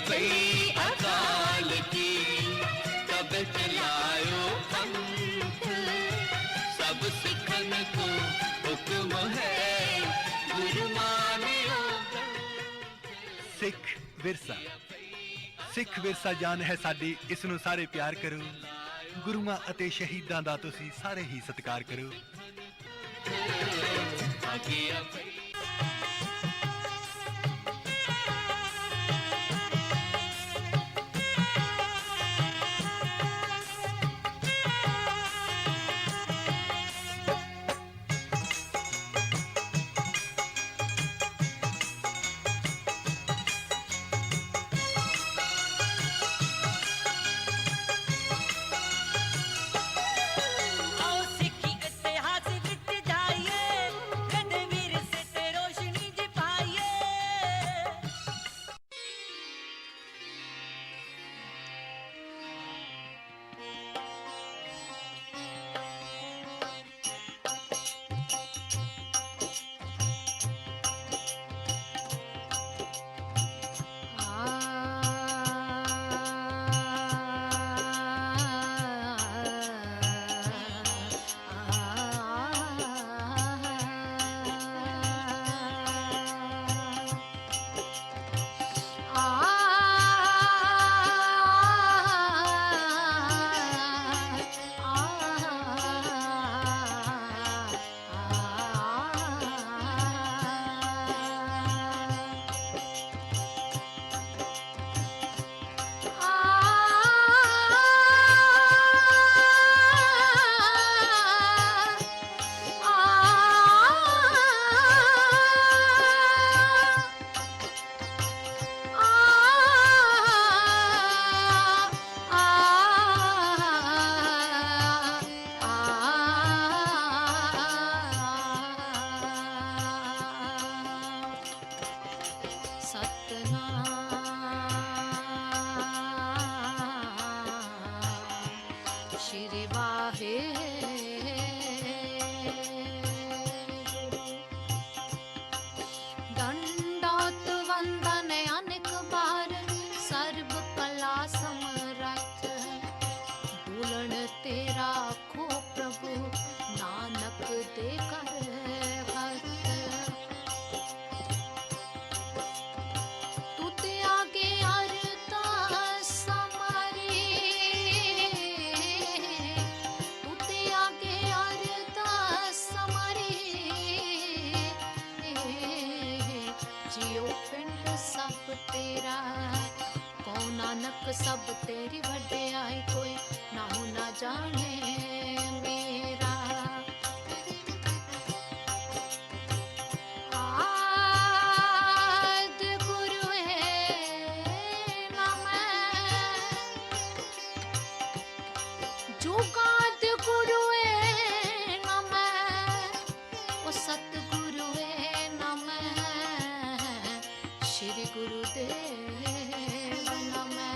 पई अकाल की, तब चलायो पंथ, सब सिखन को हुक्म है, गुरु मानियो। सिख विरसा, सिख विरसा जान है साडी, इस नूं सारे प्यार करो। गुरुआं अते शहीदां दा तुसीं सारे ही सत्कार करो। सब तेरी वड्याई कोई नाहू ना जाने मेरा। आद गुरु है ना मैं, जुगाद गुरु है ना मैं, ओ सतगुरु है ना मैं, श्री गुरुदेव ना मैं।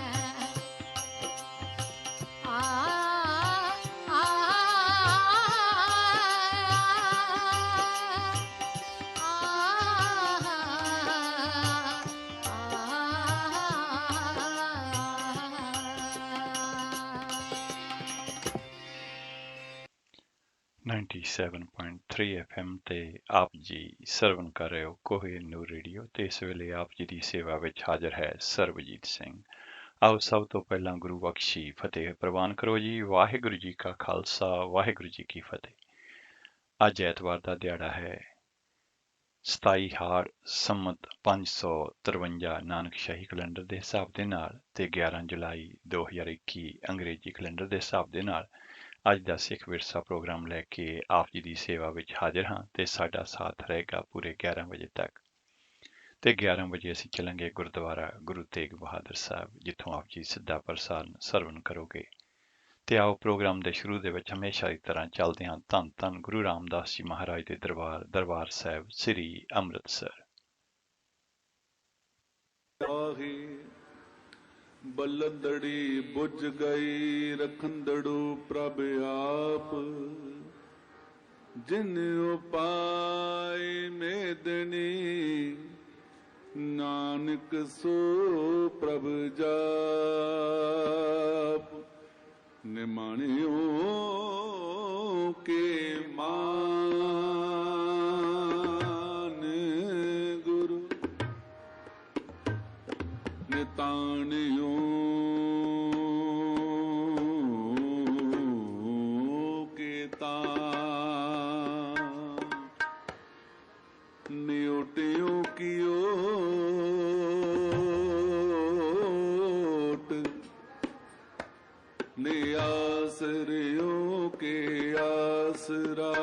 FM ਤੇ ਆਪ ਜੀ ਸਰਵਨ ਕਰ ਰਹੇ ਹੋ ਕੋਹਿਨੂਰ ਰੇਡੀਓ ਤੇ ਇਸ ਵੇਲੇ ਆਪ ਜੀ ਦੀ ਸੇਵਾ ਵਿੱਚ ਹਾਜ਼ਰ ਹੈ ਸਰਬਜੀਤ ਸਿੰਘ। ਆਓ ਸਭ ਤੋਂ ਪਹਿਲਾਂ ਗੁਰੂ ਬਖਸ਼ੀ ਫਤਿਹ ਪ੍ਰਵਾਨ ਕਰੋ ਜੀ। ਵਾਹਿਗੁਰੂ ਜੀ ਕਾ ਖਾਲਸਾ ਵਾਹਿਗੁਰੂ ਜੀ ਕੀ ਫਤਿਹ। ਅੱਜ ਐਤਵਾਰ ਦਾ ਦਿਹਾੜਾ ਹੈ 27 ਹਾੜ ਸੰਮਤ 553 ਨਾਨਕਸ਼ਾਹੀ ਕੈਲੰਡਰ ਦੇ ਹਿਸਾਬ ਦੇ ਨਾਲ ਤੇ 11 ਜੁਲਾਈ 2021 ਅੰਗਰੇਜ਼ੀ ਕੈਲੰਡਰ ਦੇ ਹਿਸਾਬ ਦੇ ਨਾਲ ਅੱਜ ਦਾ ਸਿੱਖ ਵਿਰਸਾ ਪ੍ਰੋਗਰਾਮ ਲੈ ਕੇ ਆਪ ਜੀ ਦੀ ਸੇਵਾ ਵਿੱਚ ਹਾਜ਼ਰ ਹਾਂ ਤੇ ਸਾਡਾ ਸਾਥ ਰਹੇਗਾ ਪੂਰੇ 11 ਵਜੇ ਤੱਕ ਤੇ 11 ਵਜੇ ਅਸੀਂ ਚੱਲਾਂਗੇ ਗੁਰਦੁਆਰਾ ਗੁਰੂ ਤੇਗ ਬਹਾਦਰ ਸਾਹਿਬ ਜਿੱਥੋਂ ਆਪ ਜੀ ਸਿੱਧਾ ਪ੍ਰਸਾਰਣ ਸਰਵਣ ਕਰੋਗੇ। ਤੇ ਆਓ ਪ੍ਰੋਗਰਾਮ ਦੇ ਸ਼ੁਰੂ ਦੇ ਵਿੱਚ ਹਮੇਸ਼ਾ ਦੀ ਤਰ੍ਹਾਂ ਚੱਲਦੇ ਹਾਂ ਧੰਨ ਧੰਨ ਗੁਰੂ ਰਾਮਦਾਸ ਜੀ ਮਹਾਰਾਜ ਦੇ ਦਰਬਾਰ ਸਾਹਿਬ ਸ੍ਰੀ ਅੰਮ੍ਰਿਤਸਰ। ਬਲਦੜੀ ਬੁੱਝ ਗਈ ਰਖੰਦੜੂ ਪ੍ਰਭ ਆਪ ਜਿਨ ਉਪਾਇ ਮੇਦਨੀ ਨਾਨਕ ਸੋ ਪ੍ਰਭ ਨਿਤਾਣਿਓ ਕੀਤਾ ਨਿਉਟਿਓ ਕੀਓਟ ਨਿਆਸਰਿਓ ਕੇ ਆਸਰਾ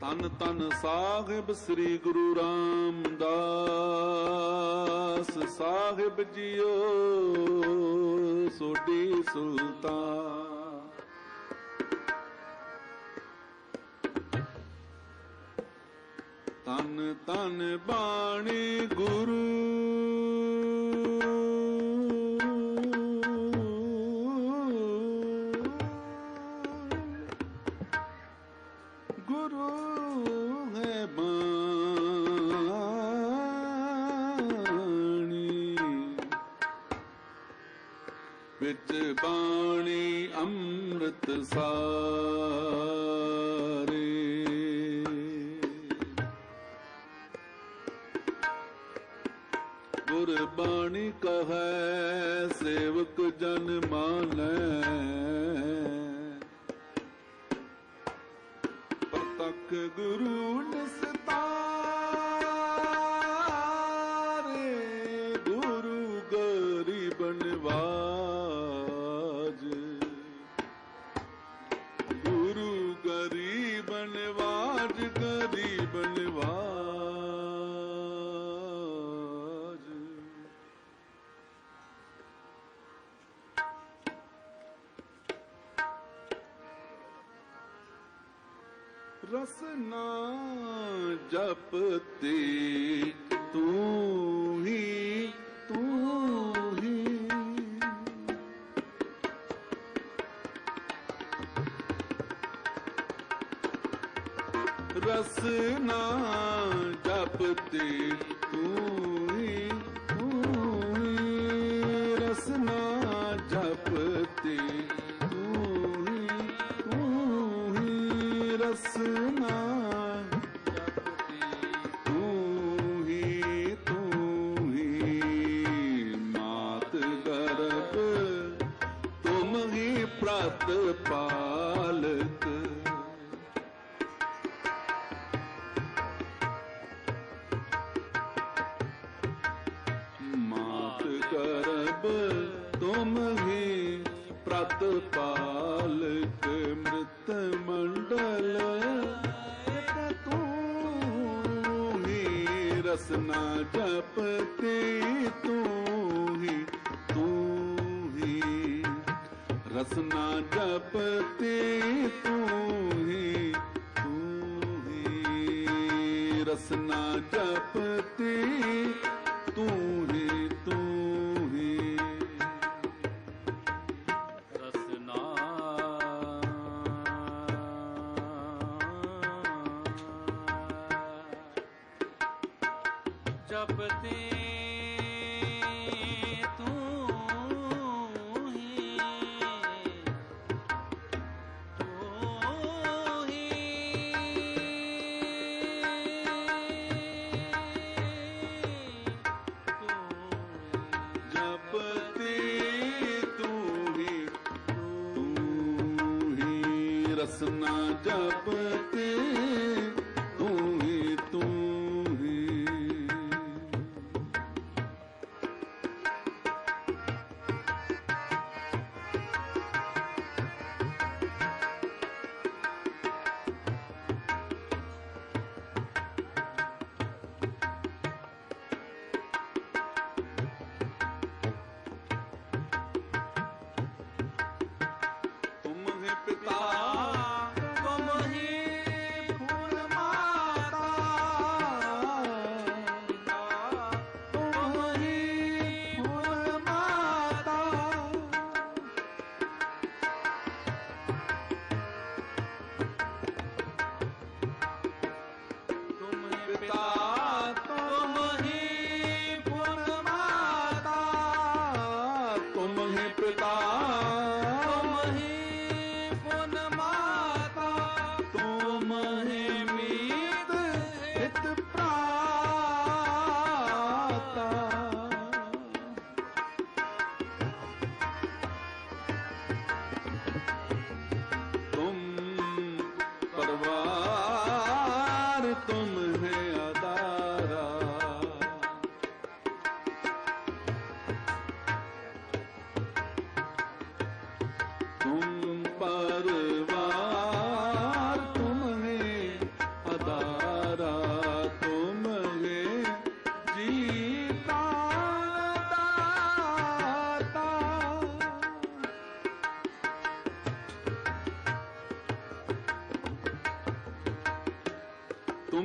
ਤਨ ਤਨ ਸਾਹਿਬ ਸ੍ਰੀ ਗੁਰੂ ਰਾਮਦਾਸ ਸਾਹਿਬ ਜੀਓ ਸੋਢੀ ਸੁਲਤਾਨ ਤਨ ਤਨ ਬਾਣੀ ਗੁਰੂ ਵਿੱਚ ਬਾਣੀ ਅੰਮ੍ਰਿਤ ਸਾਰੇ ਗੁਰਬਾਣੀ ਕਹੈ ਸੇਵਕ ਜਨ ਮਾਨੈ ਪ੍ਰਤੱਖ ਗੁਰੂ ਨਿਸਤਾਰੇ ਗੁਰੂ ਗਰੀਬ ਨਿਵਾਜ ਗੁਰੂ ਗਰੀਬ ਨਿਵਾਜ ਗਰੀਬ ਨਿਵਾਜ ਰਸਨਾ ਜਪਤੀ ਤੂੰ ਹੀ ਰਸਨਾ ਜਪਤੀ ਤੂੰ ਹੀ ਰਸਨਾ ਜਪਤੀ ਤੂੰ ਹੀ ਰਸਨਾ ਜਪਤੀ ਤੂੰ ਹੀ ਮਾਤ ਗਰਭ ਤੁਮ ਹੀ ਪ੍ਰਤ ਪਾਲਕ ਤੁਮ ਹੀ ਪ੍ਰਤ ਪਾਲਕ ਮ੍ਰਿਤ ਮੰਡਲ ਤੂੰ ਹੀ ਰਸਨਾ ਜਪਤੀ ਤੂੰ ਹੀ ਰਸਨਾ ਜਪਤੀ ਤੂੰ ਹੀ ਰਸਨਾ ਜਪਤੀ ਤੂੰ ਹੀ ਜਪਤੇ ਰਸਨਾ ਜਪਤੇ ਤੂੰ ਹੀ ਪਿਤਾ ਤੁਮ ਹੀ ਫੂਲ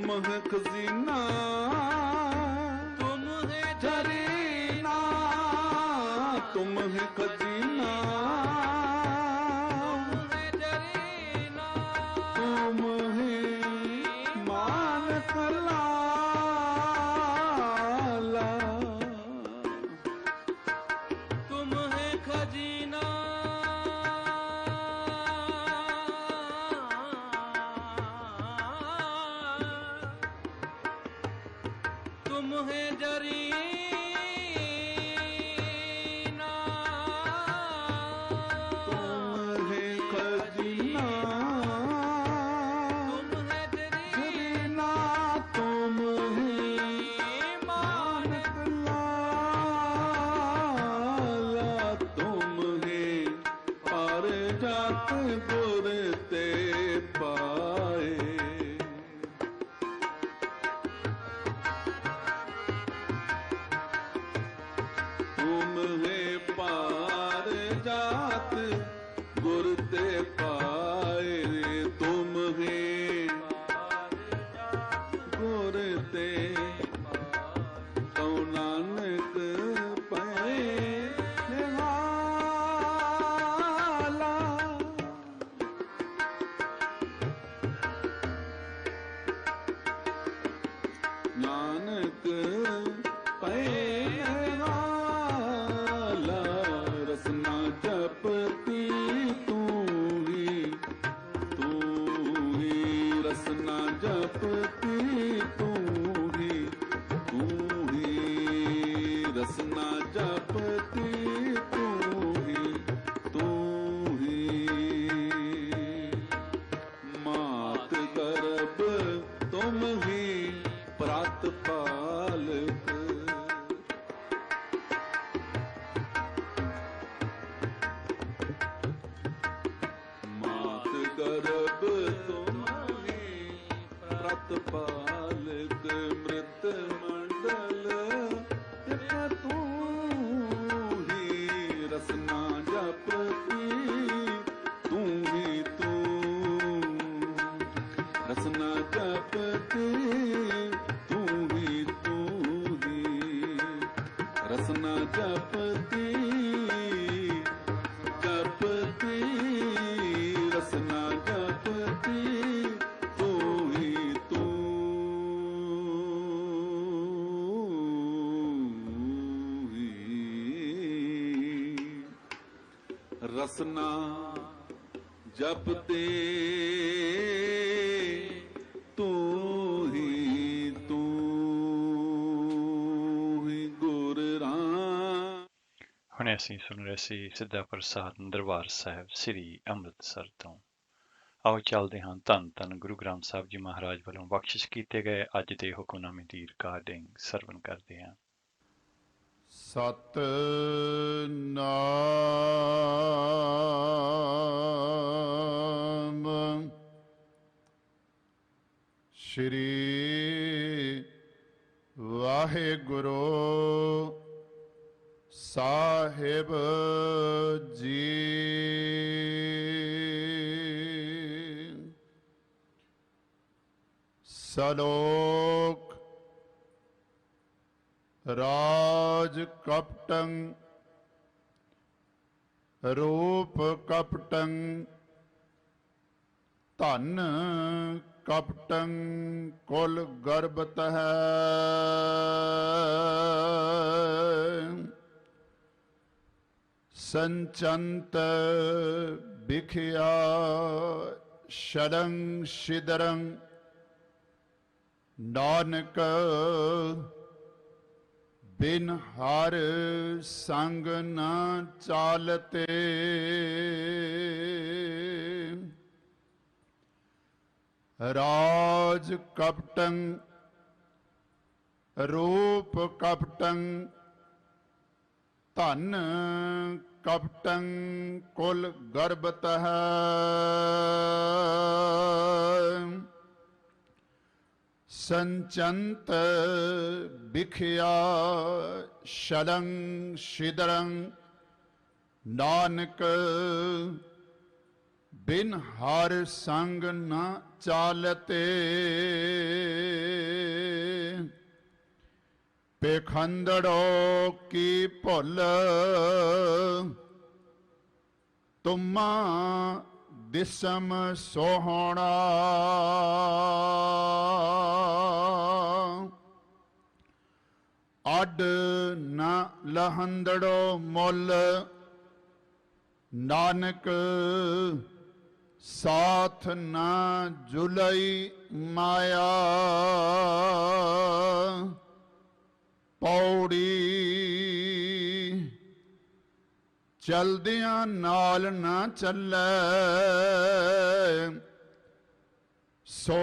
तुम है खजीना तुम है जरीना तुम है खजीना तुम है जरीना तुम है मानक लाला तुम है खजीना तुम है जरीना तुम है खजीना तुम है जरीना तुम है मानक लाला तुम है पार जात गुर ते पाए तुम है पार जात गुर ते पाए तुम है गुर ते कौ नानक पै निवाला नानक पै निवाला रसना जपती तू ही रसना जपती तू ही रसना जपती तू ही मात गर्भ तुम ही प्रातपालक मात गर्भ तुम ही प्रातपालक मृत मंडल एक तू ही रसना जपती तू ही रसना जपती तू ही रसना जपती रसना जपती तू ही रसना जपते तू ही गुर ਰਾਮ। ਹੁਣ ਅਸੀਂ ਸੁਣ ਰਹੇ ਸੀ ਸਿੱਧਾ ਪ੍ਰਸਾਦ ਦਰਬਾਰ ਸਾਹਿਬ ਸ੍ਰੀ ਅੰਮ੍ਰਿਤਸਰ ਤੋਂ। ਆਓ ਚੱਲਦੇ ਹਾਂ ਧੰਨ ਧੰਨ ਗੁਰੂ ਗ੍ਰੰਥ ਸਾਹਿਬ ਜੀ ਮਹਾਰਾਜ ਵੱਲੋਂ ਬਖਸ਼ਿਸ਼ ਕੀਤੇ ਗਏ ਅੱਜ ਦੇ ਹੁਕਮਨਾਮੇ ਦੀ ਰਿਕਾਰਡਿੰਗ ਸਰਵਣ ਕਰਦੇ ਹਾਂ। ਸਤਿਨਾਮ ਸ਼੍ਰੀ ਵਾਹਿਗੁਰੂ ਸਾਹਿਬ ਜੀ। ਸਲੋਕ ਰਾਜ ਕਪਟੰ ਰੂਪ ਕਪਟੰ ਧਨ ਕਪਟੰ ਕੁਲ ਗਰਬਤ ਹੈ। ਸੰਚੰਤ ਬਿਖਿਆ ਸ਼ਰੰ ਸ਼ਿਦਰੰ ਨਾਨਕ ਬਿਨ ਹਰ ਸੰਗ ਨਾ ਚਾਲਤੇ। ਰਾਜ ਕਪਟੰ ਰੂਪ ਕਪਟੰ ਧਨ ਕਪਟੰ ਕੁਲ ਗਰਬਤ ਹੈ। ਸੰਚੰਤ ਬਿਖਿਆ ਸ਼ਲੰ ਸ਼ਿਦਰੰ ਨਾਨਕ ਬਿਨ ਹਰ ਸੰਗ ਨਾ ਚਾਲਤੇ ਪੇਖੰਦੜੋ ਕੀ ਭੁੱਲ ਤੁਮਾ ਦਿਸਮ ਸੋਹਣਾ ਅੱਡ ਨ ਲਹੰਦੜੋ ਮੁੱਲ ਨਾਨਕ ਸਾਥ ਨਾ ਜੁਲਈ ਮਾਇਆ ਪੌੜੀ ਚਲਦਿਆਂ ਨਾਲ ਨਾ ਚੱਲੈ ਸੋ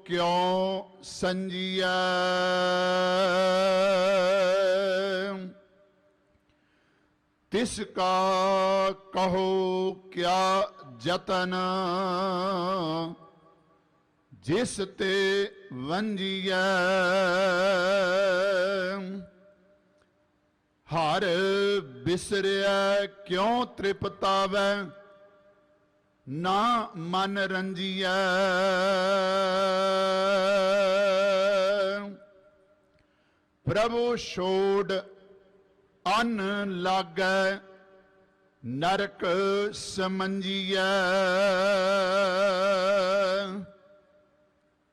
ਕਿਉ ਸੰਜੀਐ ਤਿਸ ਕਾ ਕਹੋ ਕਿਆ ਜਤਨ ਜਿਸ ਤੇ ਵੰਜੀਐ ਹਰ ਬਿਸਰਿਆ ਕਿਉ ਤ੍ਰਿਪਤਾਵੈ ਨਾ ਮਨ ਰੰਜੀਐ ਪ੍ਰਭੂ ਛੋੜ ਅੰਨ ਲਾਗੈ ਨਰਕ ਸਮੰਜੀਐ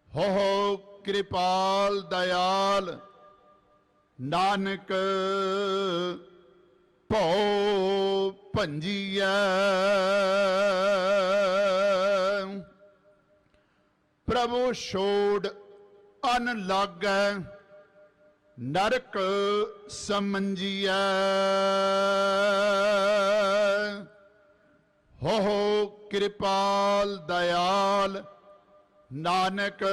ਹੋ ਕਿਰਪਾਲ ਦਇਆਲ ਨਾਨਕ ਭਉ ਭੰਜੀਐ ਪ੍ਰਭੂ ਛੋੜ ਅੰਨ ਲਾਗੈ ਨਰਕ ਸਮੰਜੀਐ ਹੋ ਕਿਰਪਾਲ ਦਇਆਲ ਨਾਨਕ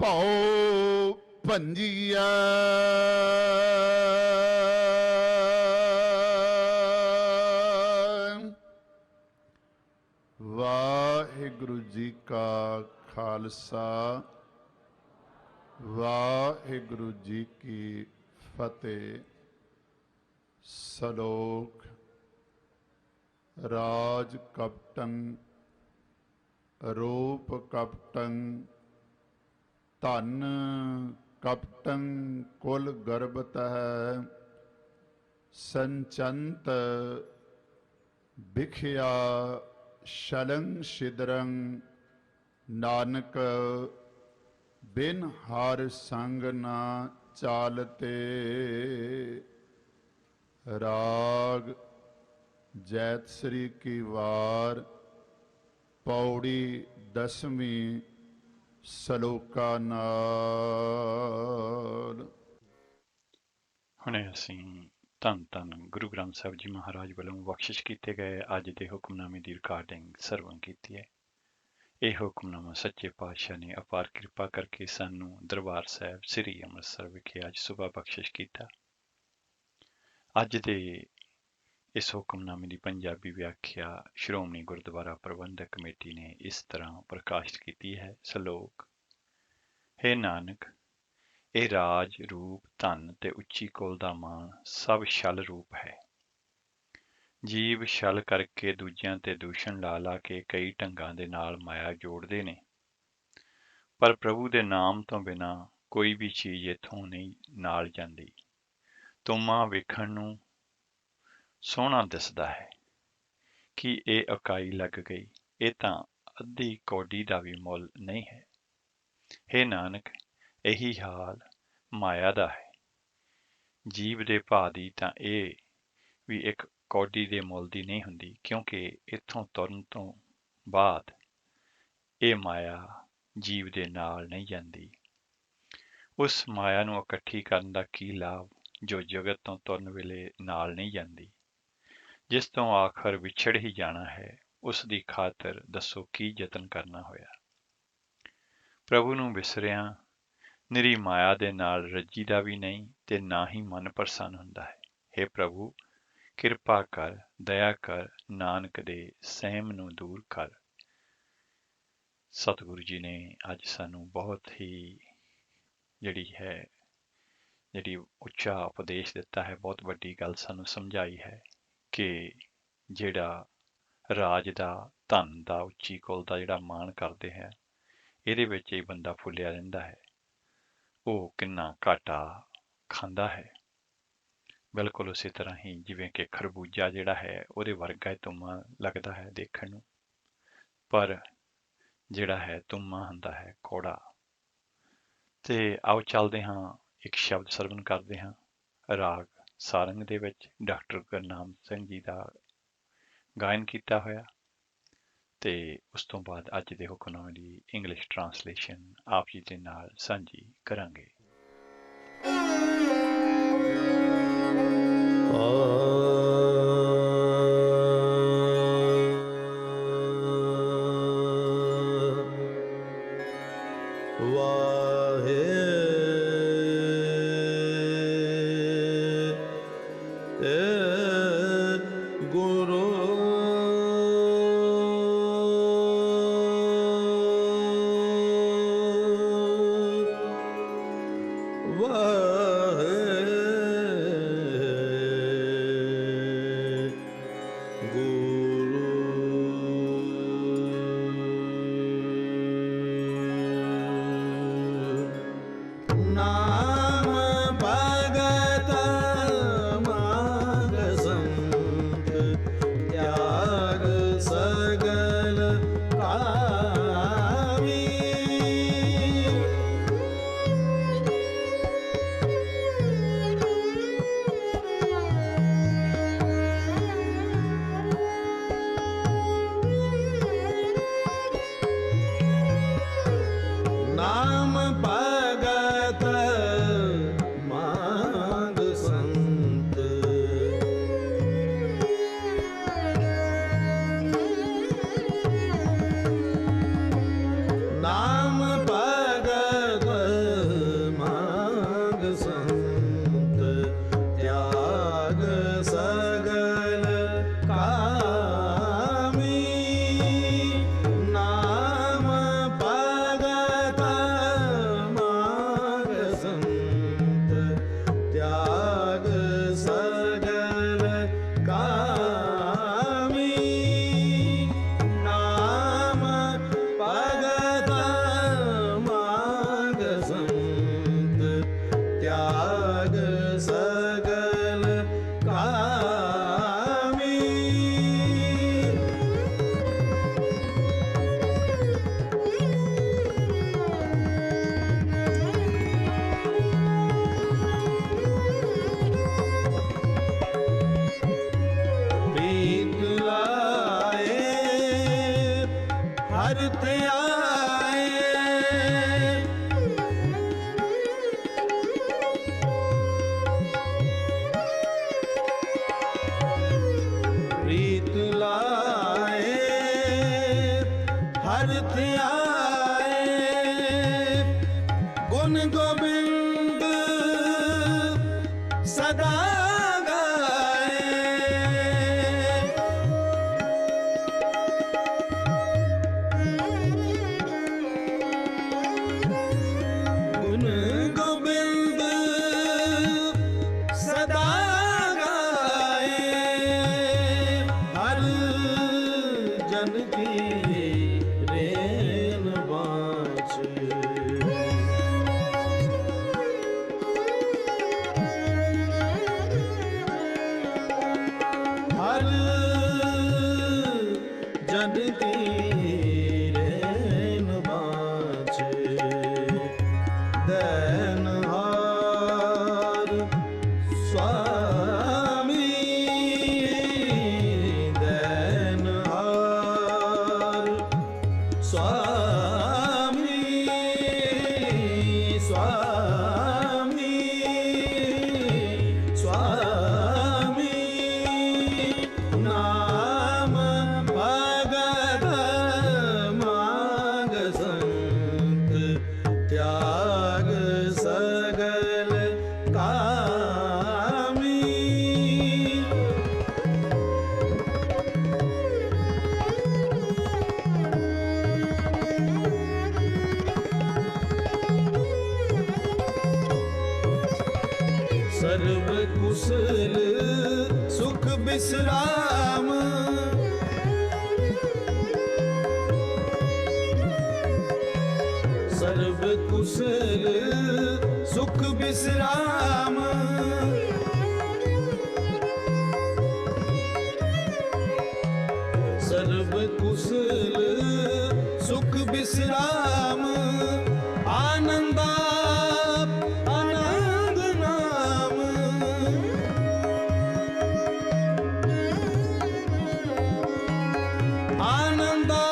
ਭਉ ਭੰਜੀਐ ਵਾਹਿਗੁਰੂ ਜੀ ਕਾ ਖਾਲਸਾ ਵਾਹਿਗੁਰੂ ਜੀ ਕੀ ਫਤਿਹ। ਸਲੋਕ ਰਾਜ ਕਪਟੰ ਰੂਪ ਕਪਟੰ ਧਨ ਕਪਟੰ ਕੁਲ ਗਰਬਤਹਿ ਸੰਚੰਤ ਬਿਖਿਆ ਸ਼ਲੰ ਸ਼ਿਦਰੰ ਨਾਨਕ ਬਿਨ ਹਰ ਸੰਗ ਨਾ ਚਾਲਤੇ। ਰਾਗ ਜੈਤ ਸ੍ਰੀ ਕੀ ਵਾਰ ਪੌੜੀ ਦਸਵੀਂ ਸਲੋਕਾ ਨਾਲ। ਹੁਣੇ ਅਸੀਂ ਧੰਨ ਧੰਨ ਗੁਰੂ ਗ੍ਰੰਥ ਸਾਹਿਬ ਜੀ ਮਹਾਰਾਜ ਵੱਲੋਂ ਬਖਸ਼ਿਸ਼ ਕੀਤੇ ਗਏ ਅੱਜ ਦੇ ਹੁਕਮਨਾਮੇ ਦੀ ਰਿਕਾਰਡਿੰਗ ਸਰਵਣ ਕੀਤੀ ਹੈ। ਇਹ ਹੁਕਮਨਾਮਾ ਸੱਚੇ ਪਾਤਸ਼ਾਹ ਨੇ ਅਪਾਰ ਕਿਰਪਾ ਕਰਕੇ ਸਾਨੂੰ ਦਰਬਾਰ ਸਾਹਿਬ ਸ੍ਰੀ ਅੰਮ੍ਰਿਤਸਰ ਵਿਖੇ ਅੱਜ ਸੁਬਾਹ ਬਖਸ਼ਿਸ਼ ਕੀਤਾ। ਅੱਜ ਦੇ ਇਸ ਹੁਕਮਨਾਮੇ ਦੀ ਪੰਜਾਬੀ ਵਿਆਖਿਆ ਸ਼੍ਰੋਮਣੀ ਗੁਰਦੁਆਰਾ ਪ੍ਰਬੰਧਕ ਕਮੇਟੀ ਨੇ ਇਸ ਤਰ੍ਹਾਂ ਪ੍ਰਕਾਸ਼ਿਤ ਕੀਤੀ ਹੈ। ਸਲੋਕ। ਹੇ ਨਾਨਕ, ਇਹ ਰਾਜ ਰੂਪ ਧਨ ਤੇ ਉੱਚੀ ਕੁਲ ਦਾ ਮਾਣ ਸਭ ਛਲ ਰੂਪ ਹੈ। ਜੀਵ ਛਲ ਕਰਕੇ ਦੂਜਿਆਂ ਤੇ ਦੂਸ਼ਣ ਲਾ ਲਾ ਕੇ ਕਈ ਢੰਗਾਂ ਦੇ ਨਾਲ ਮਾਇਆ ਜੋੜਦੇ ਨੇ, ਪਰ ਪ੍ਰਭੂ ਦੇ ਨਾਮ ਤੋਂ ਬਿਨਾਂ ਕੋਈ ਵੀ ਚੀਜ਼ ਇੱਥੋਂ ਨਹੀਂ ਨਾਲ ਜਾਂਦੀ। ਤੁਮਾ ਵੇਖਣ ਨੂੰ ਸੋਹਣਾ ਦਿਸਦਾ ਹੈ ਕਿ ਇਹ ਇਕਾਈ ਲੱਗ ਗਈ, ਇਹ ਤਾਂ ਅੱਧੀ ਕੌਡੀ ਦਾ ਵੀ ਮੁੱਲ ਨਹੀਂ ਹੈ। ਹੇ ਨਾਨਕ, ਇਹੀ ਹਾਲ ਮਾਇਆ ਦਾ ਹੈ। ਜੀਵ ਦੇ ਭਾਅ ਦੀ ਤਾਂ ਇਹ ਵੀ ਇੱਕ ਕੌਡੀ ਦੇ ਮੁੱਲ ਦੀ ਨਹੀਂ ਹੁੰਦੀ, ਕਿਉਂਕਿ ਇੱਥੋਂ ਤੁਰਨ ਤੋਂ ਬਾਅਦ ਇਹ ਮਾਇਆ ਜੀਵ ਦੇ ਨਾਲ ਨਹੀਂ ਜਾਂਦੀ। ਉਸ ਮਾਇਆ ਨੂੰ ਇਕੱਠੀ ਕਰਨ ਦਾ ਕੀ ਲਾਭ ਜੋ ਜਗਤ ਤੋਂ ਤੁਰਨ ਵੇਲੇ ਨਾਲ ਨਹੀਂ ਜਾਂਦੀ, ਜਿਸ ਤੋਂ ਆਖਰ ਵਿਛੜ ਹੀ ਜਾਣਾ ਹੈ। ਉਸ ਦੀ ਖਾਤਰ ਦੱਸੋ ਕੀ ਯਤਨ ਕਰਨਾ ਹੋਇਆ। ਪ੍ਰਭੂ ਨੂੰ ਵਿਸਰਿਆਂ ਨਿਰੀ ਮਾਇਆ ਦੇ ਨਾਲ ਰੱਜੀ ਦਾ ਵੀ ਨਹੀਂ ਤੇ ਨਾ ਹੀ ਮਨ ਪ੍ਰਸੰਨ ਹੁੰਦਾ ਹੈ। ਹੇ ਪ੍ਰਭੂ, ਕਿਰਪਾ ਕਰ, ਦਇਆ ਕਰ, ਨਾਨਕ ਦੇ ਸਹਿਮ ਨੂੰ ਦੂਰ ਕਰ। ਸਤਿਗੁਰੂ ਜੀ ਨੇ ਅੱਜ ਸਾਨੂੰ ਬਹੁਤ ਹੀ ਜਿਹੜੀ ਉੱਚਾ ਉਪਦੇਸ਼ ਦਿੱਤਾ ਹੈ, ਬਹੁਤ ਵੱਡੀ ਗੱਲ ਸਾਨੂੰ ਸਮਝਾਈ ਹੈ ਕਿ ਜਿਹੜਾ ਰਾਜ ਦਾ ਧਨ ਦਾ, ਉੱਚੀ ਕੁਲ ਦਾ ਜਿਹੜਾ ਮਾਣ ਕਰਦੇ ਹੈ, ਇਹਦੇ ਵਿੱਚ ਹੀ ਬੰਦਾ ਫੁੱਲਿਆ ਰਹਿੰਦਾ ਹੈ। ਉਹ ਕਿੰਨਾ ਘਾਟਾ ਖਾਂਦਾ ਹੈ। ਬਿਲਕੁਲ ਉਸੇ ਤਰ੍ਹਾਂ ਹੀ ਜਿਵੇਂ ਕਿ ਖਰਬੂਜਾ ਜਿਹੜਾ ਹੈ ਉਹਦੇ ਵਰਗਾ ਹੀ ਤੁੰਮਾ ਲੱਗਦਾ ਹੈ ਦੇਖਣ ਨੂੰ, ਪਰ ਜਿਹੜਾ ਹੈ ਤੁੰਮਾ ਹੁੰਦਾ ਹੈ ਕੌੜਾ। ਤੇ ਆਓ ਚੱਲਦੇ ਹਾਂ, ਇੱਕ ਸ਼ਬਦ ਸਰਵਣ ਕਰਦੇ ਹਾਂ ਰਾਗ ਸਾਰੰਗ ਦੇ ਵਿੱਚ ਡਾਕਟਰ ਗੁਰਨਾਮ ਸਿੰਘ ਜੀ ਦਾ ਗਾਇਨ ਕੀਤਾ ਹੋਇਆ, ਤੇ ਉਸ ਤੋਂ ਬਾਅਦ ਅੱਜ ਦੇ ਹੁਕਮਨਾਮੇ ਦੀ ਇੰਗਲਿਸ਼ ਟਰਾਂਸਲੇਸ਼ਨ ਆਪ ਜੀ ਦੇ ਨਾਲ ਸਾਂਝੀ ਕਰਾਂਗੇ। कुशल सुख विश्राम कुशल सुख विश्राम सर्व कुशल सुख विश्राम आनंदा आनंद नाम आनंदा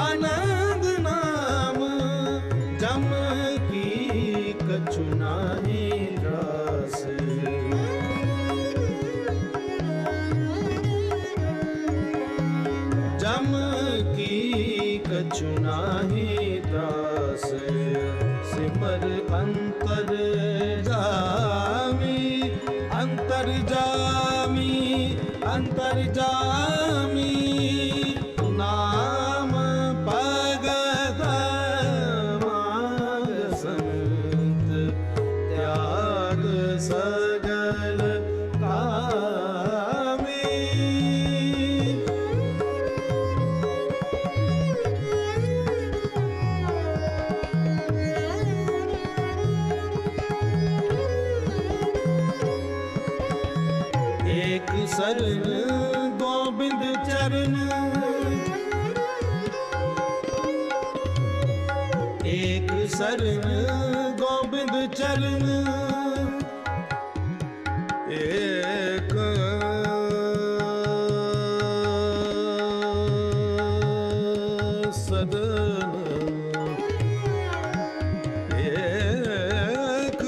आनंद नाम जम की कछु नाहि रास जम की कछु नाहि दास सिमर अंतर जामी अंतर जामी अंतर जामी नाम भगत माग संत त्याग सगल कामी एक शरण गोविंद चरण एक शरण गोविंद चरण एक सदन एक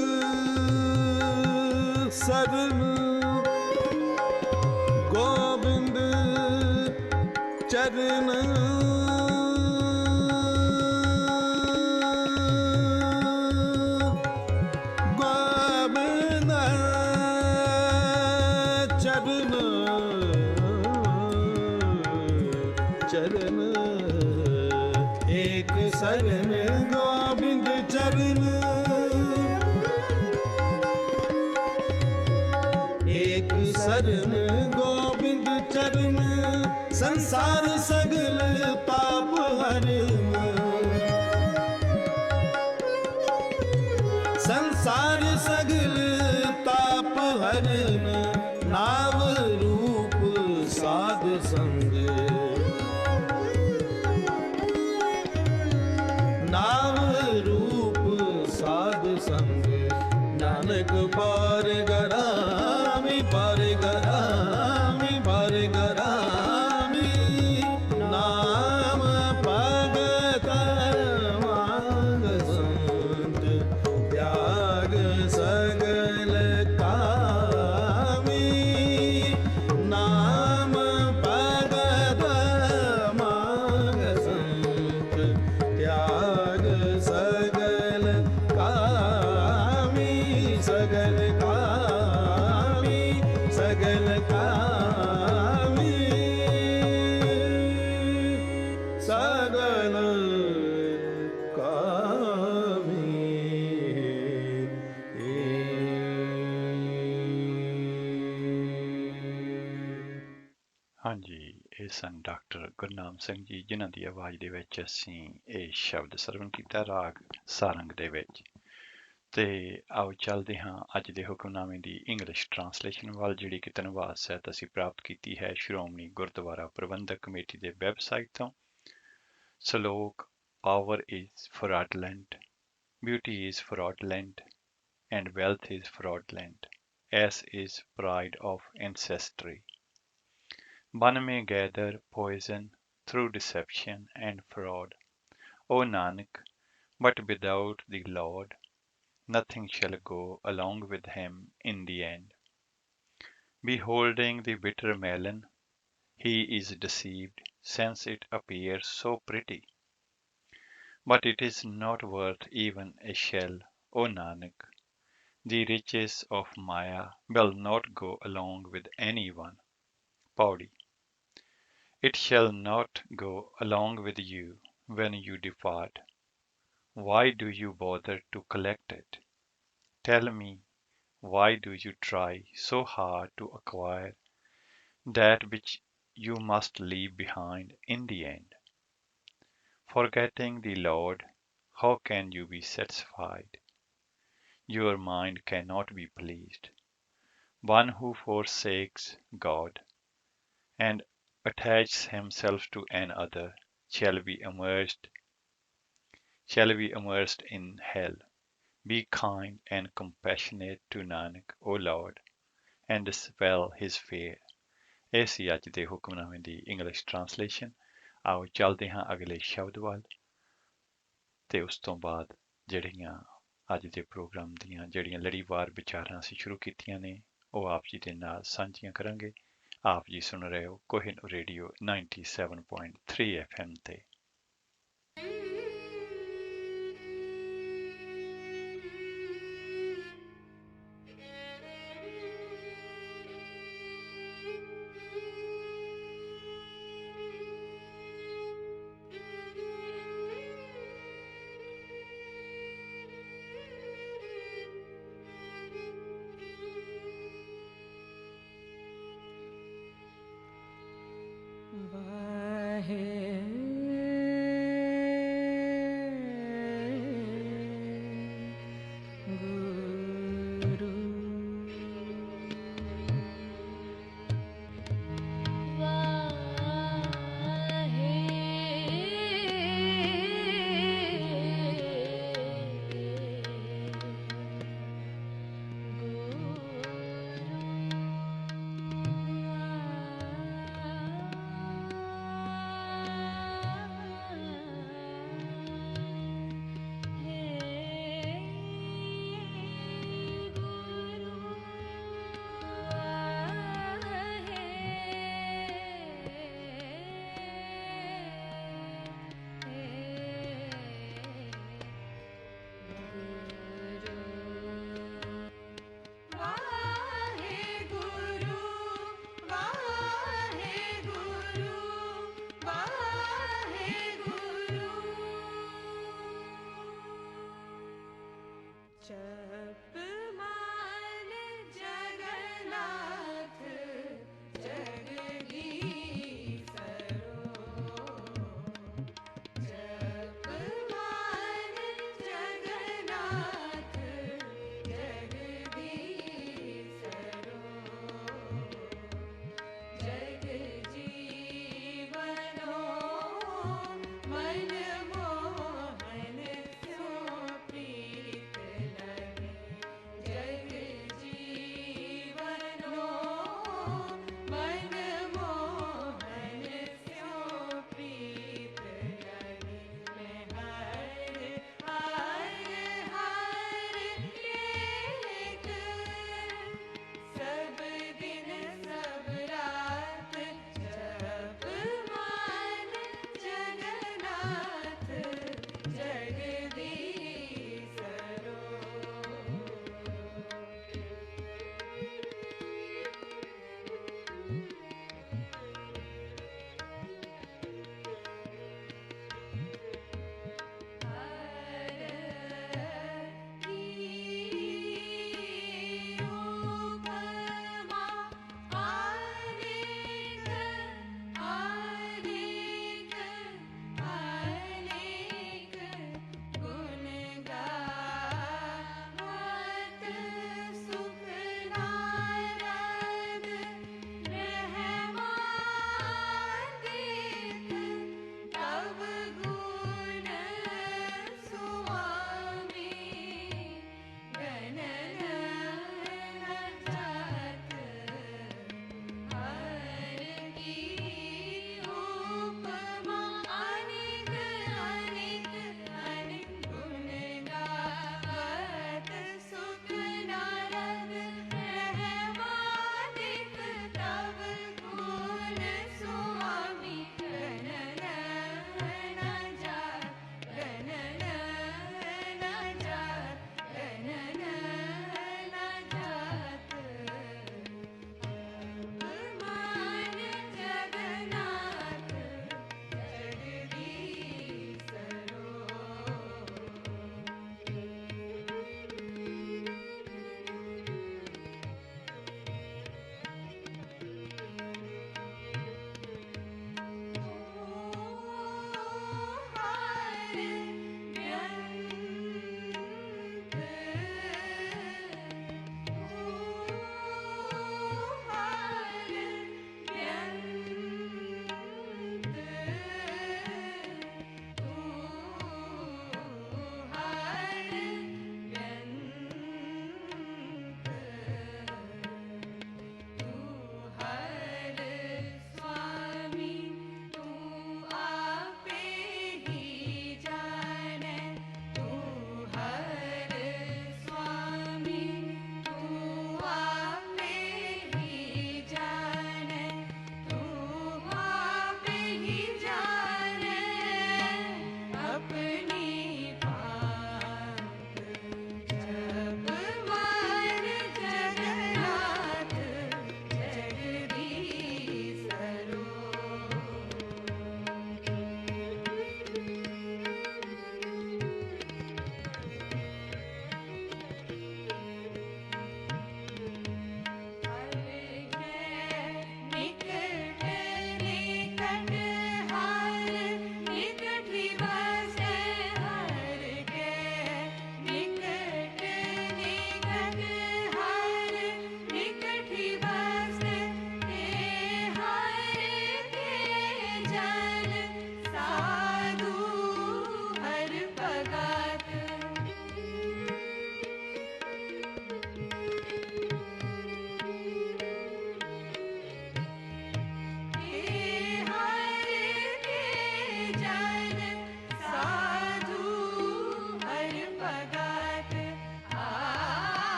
शरण गोविंद चरण गोविंद चरण चरण एक शरण गोविंद चरण एक शरण गोविंद चरण संसार सगल पाप हरण संसार सगल ताप हरण नाव रूप साध संग नाव रूप साध संग नानक पार गरामी पार गरामी पार गरामी नाम भगत मांग संत त्याग सगल कामी नाम भगत मांग संत त्याग सगल कामी सगल कामी सगल कामी सगल कामी ਹਾਂਜੀ ਇਹ ਸਨ ਡਾਕਟਰ ਗੁਰਨਾਮ ਸਿੰਘ ਜੀ ਜਿਨ੍ਹਾਂ ਦੀ ਆਵਾਜ਼ ਦੇ ਵਿੱਚ ਅਸੀਂ ਇਹ ਸ਼ਬਦ ਸਰਵਣ ਕੀਤਾ ਰਾਗ ਸਾਰੰਗ ਦੇ ਵਿੱਚ। ਤੇ ਆਓ ਚੱਲਦੇ ਹਾਂ ਅੱਜ ਦੇ ਹੁਕਮਨਾਮੇ ਦੀ ਇੰਗਲਿਸ਼ ਟਰਾਂਸਲੇਸ਼ਨ ਵੱਲ, ਜਿਹੜੀ ਕਿ ਧੰਨਵਾਦ ਸਹਿਤ ਅਸੀਂ ਪ੍ਰਾਪਤ ਕੀਤੀ ਹੈ ਸ਼੍ਰੋਮਣੀ ਗੁਰਦੁਆਰਾ ਪ੍ਰਬੰਧਕ ਕਮੇਟੀ ਦੇ ਵੈਬਸਾਈਟ ਤੋਂ। ਸਲੋਕ Power is fraudulent, beauty is fraudulent, and wealth is fraudulent, as is pride of ancestry. One may gather poison through deception and fraud, O Nanak, but without the Lord, nothing shall go along with him in the end. Beholding the bitter melon, he is deceived, since it appears so pretty. But it is not worth even a shell, O Nanak. The riches of Maya will not go along with anyone. Paudi. It shall not go along with you when you depart. Why do you bother to collect it? Tell me, why do you try so hard to acquire that which you must leave behind in the end? Forgetting the Lord, how can you be satisfied? Your mind cannot be pleased. One who forsakes God and attaches himself to another shall be immersed in hell. Be kind and compassionate to Nanak, O Lord, and dispel his fear. ਇਹ ਸੀ ਅੱਜ ਦੇ ਹੁਕਮਨਾਮੇ ਦੀ English translation. ਆਓ ਚੱਲਦੇ ਹਾਂ ਅਗਲੇ ਸ਼ਬਦ ਵੱਲ ਤੇ ਉਸ ਤੋਂ ਬਾਅਦ ਜਿਹੜੀਆਂ ਅੱਜ ਦੇ ਪ੍ਰੋਗਰਾਮ ਦੀਆਂ ਜਿਹੜੀਆਂ ਲੜੀਵਾਰ ਵਿਚਾਰਾਂ ਅਸੀਂ ਸ਼ੁਰੂ ਕੀਤੀਆਂ ਨੇ ਉਹ ਆਪ ਜੀ ਦੇ ਨਾਲ ਸਾਂਝੀਆਂ ਕਰਾਂਗੇ। ਆਪ ਜੀ ਸੁਣ ਰਹੇ ਹੋ ਕੋਹਿਨੂਰ ਰੇਡੀਓ 97.3 FM ਤੇ।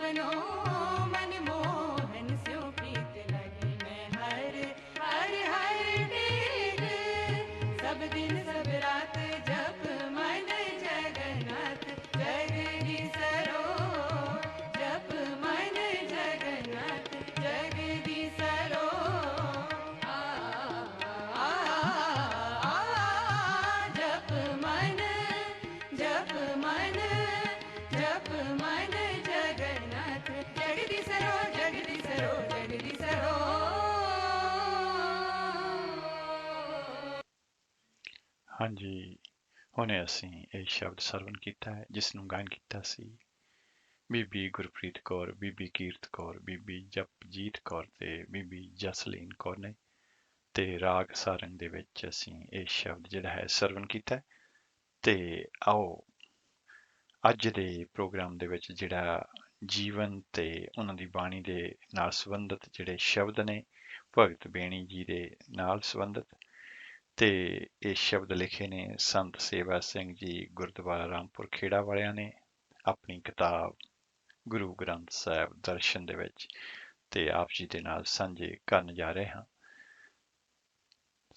बनो मन मोहन स्यो प्रीत लगी मैं हर हर हर टेक सब दिन सब रात जप मन जगन्नाथ जगदीश रो जप मन जगन्नाथ जगदीश रो जप मन जप मन जप मन जगन्नाथ जगदीश रो जगदीश रो जगदीश रो ਹਾਂਜੀ, ਹੁਣੇ ਅਸੀਂ ਇਹ ਸ਼ਬਦ ਸਰਵਣ ਕੀਤਾ ਹੈ ਜਿਸ ਨੂੰ ਗਾਇਨ ਕੀਤਾ ਸੀ ਬੀਬੀ ਗੁਰਪ੍ਰੀਤ ਕੌਰ, ਬੀਬੀ ਕੀਰਤ ਕੌਰ, ਬੀਬੀ ਜਪਜੀਤ ਕੌਰ ਤੇ ਬੀਬੀ ਜਸਲੀਨ ਕੌਰ ਨੇ। ਤੇ ਰਾਗ ਸਾਰੰਗ ਦੇ ਵਿੱਚ ਅਸੀਂ ਇਹ ਸ਼ਬਦ ਜਿਹੜਾ ਹੈ ਸਰਵਣ ਕੀਤਾ ਹੈ। ਤੇ ਆਓ ਅੱਜ ਦੇ ਪ੍ਰੋਗਰਾਮ ਦੇ ਵਿੱਚ ਜਿਹੜਾ ਜੀਵਨ ਤੇ ਉਹਨਾਂ ਦੀ ਬਾਣੀ ਦੇ ਨਾਲ ਸੰਬੰਧਿਤ ਜਿਹੜੇ ਸ਼ਬਦ ਨੇ, ਭਗਤ ਬੇਣੀ ਜੀ ਦੇ ਨਾਲ ਸੰਬੰਧਿਤ, ਤੇ ਇਹ ਸ਼ਬਦ ਲਿਖੇ ਨੇ ਸੰਤ ਸੇਵਾ ਸਿੰਘ ਜੀ ਗੁਰਦੁਆਰਾ ਰਾਮਪੁਰ ਖੇੜਾ ਵਾਲਿਆਂ ਨੇ ਆਪਣੀ ਕਿਤਾਬ ਗੁਰੂ ਗ੍ਰੰਥ ਸਾਹਿਬ ਦਰਸ਼ਨ ਦੇ ਵਿੱਚ, ਤੇ ਆਪ ਜੀ ਦੇ ਨਾਲ ਸਾਂਝੇ ਕਰਨ ਜਾ ਰਹੇ ਹਾਂ।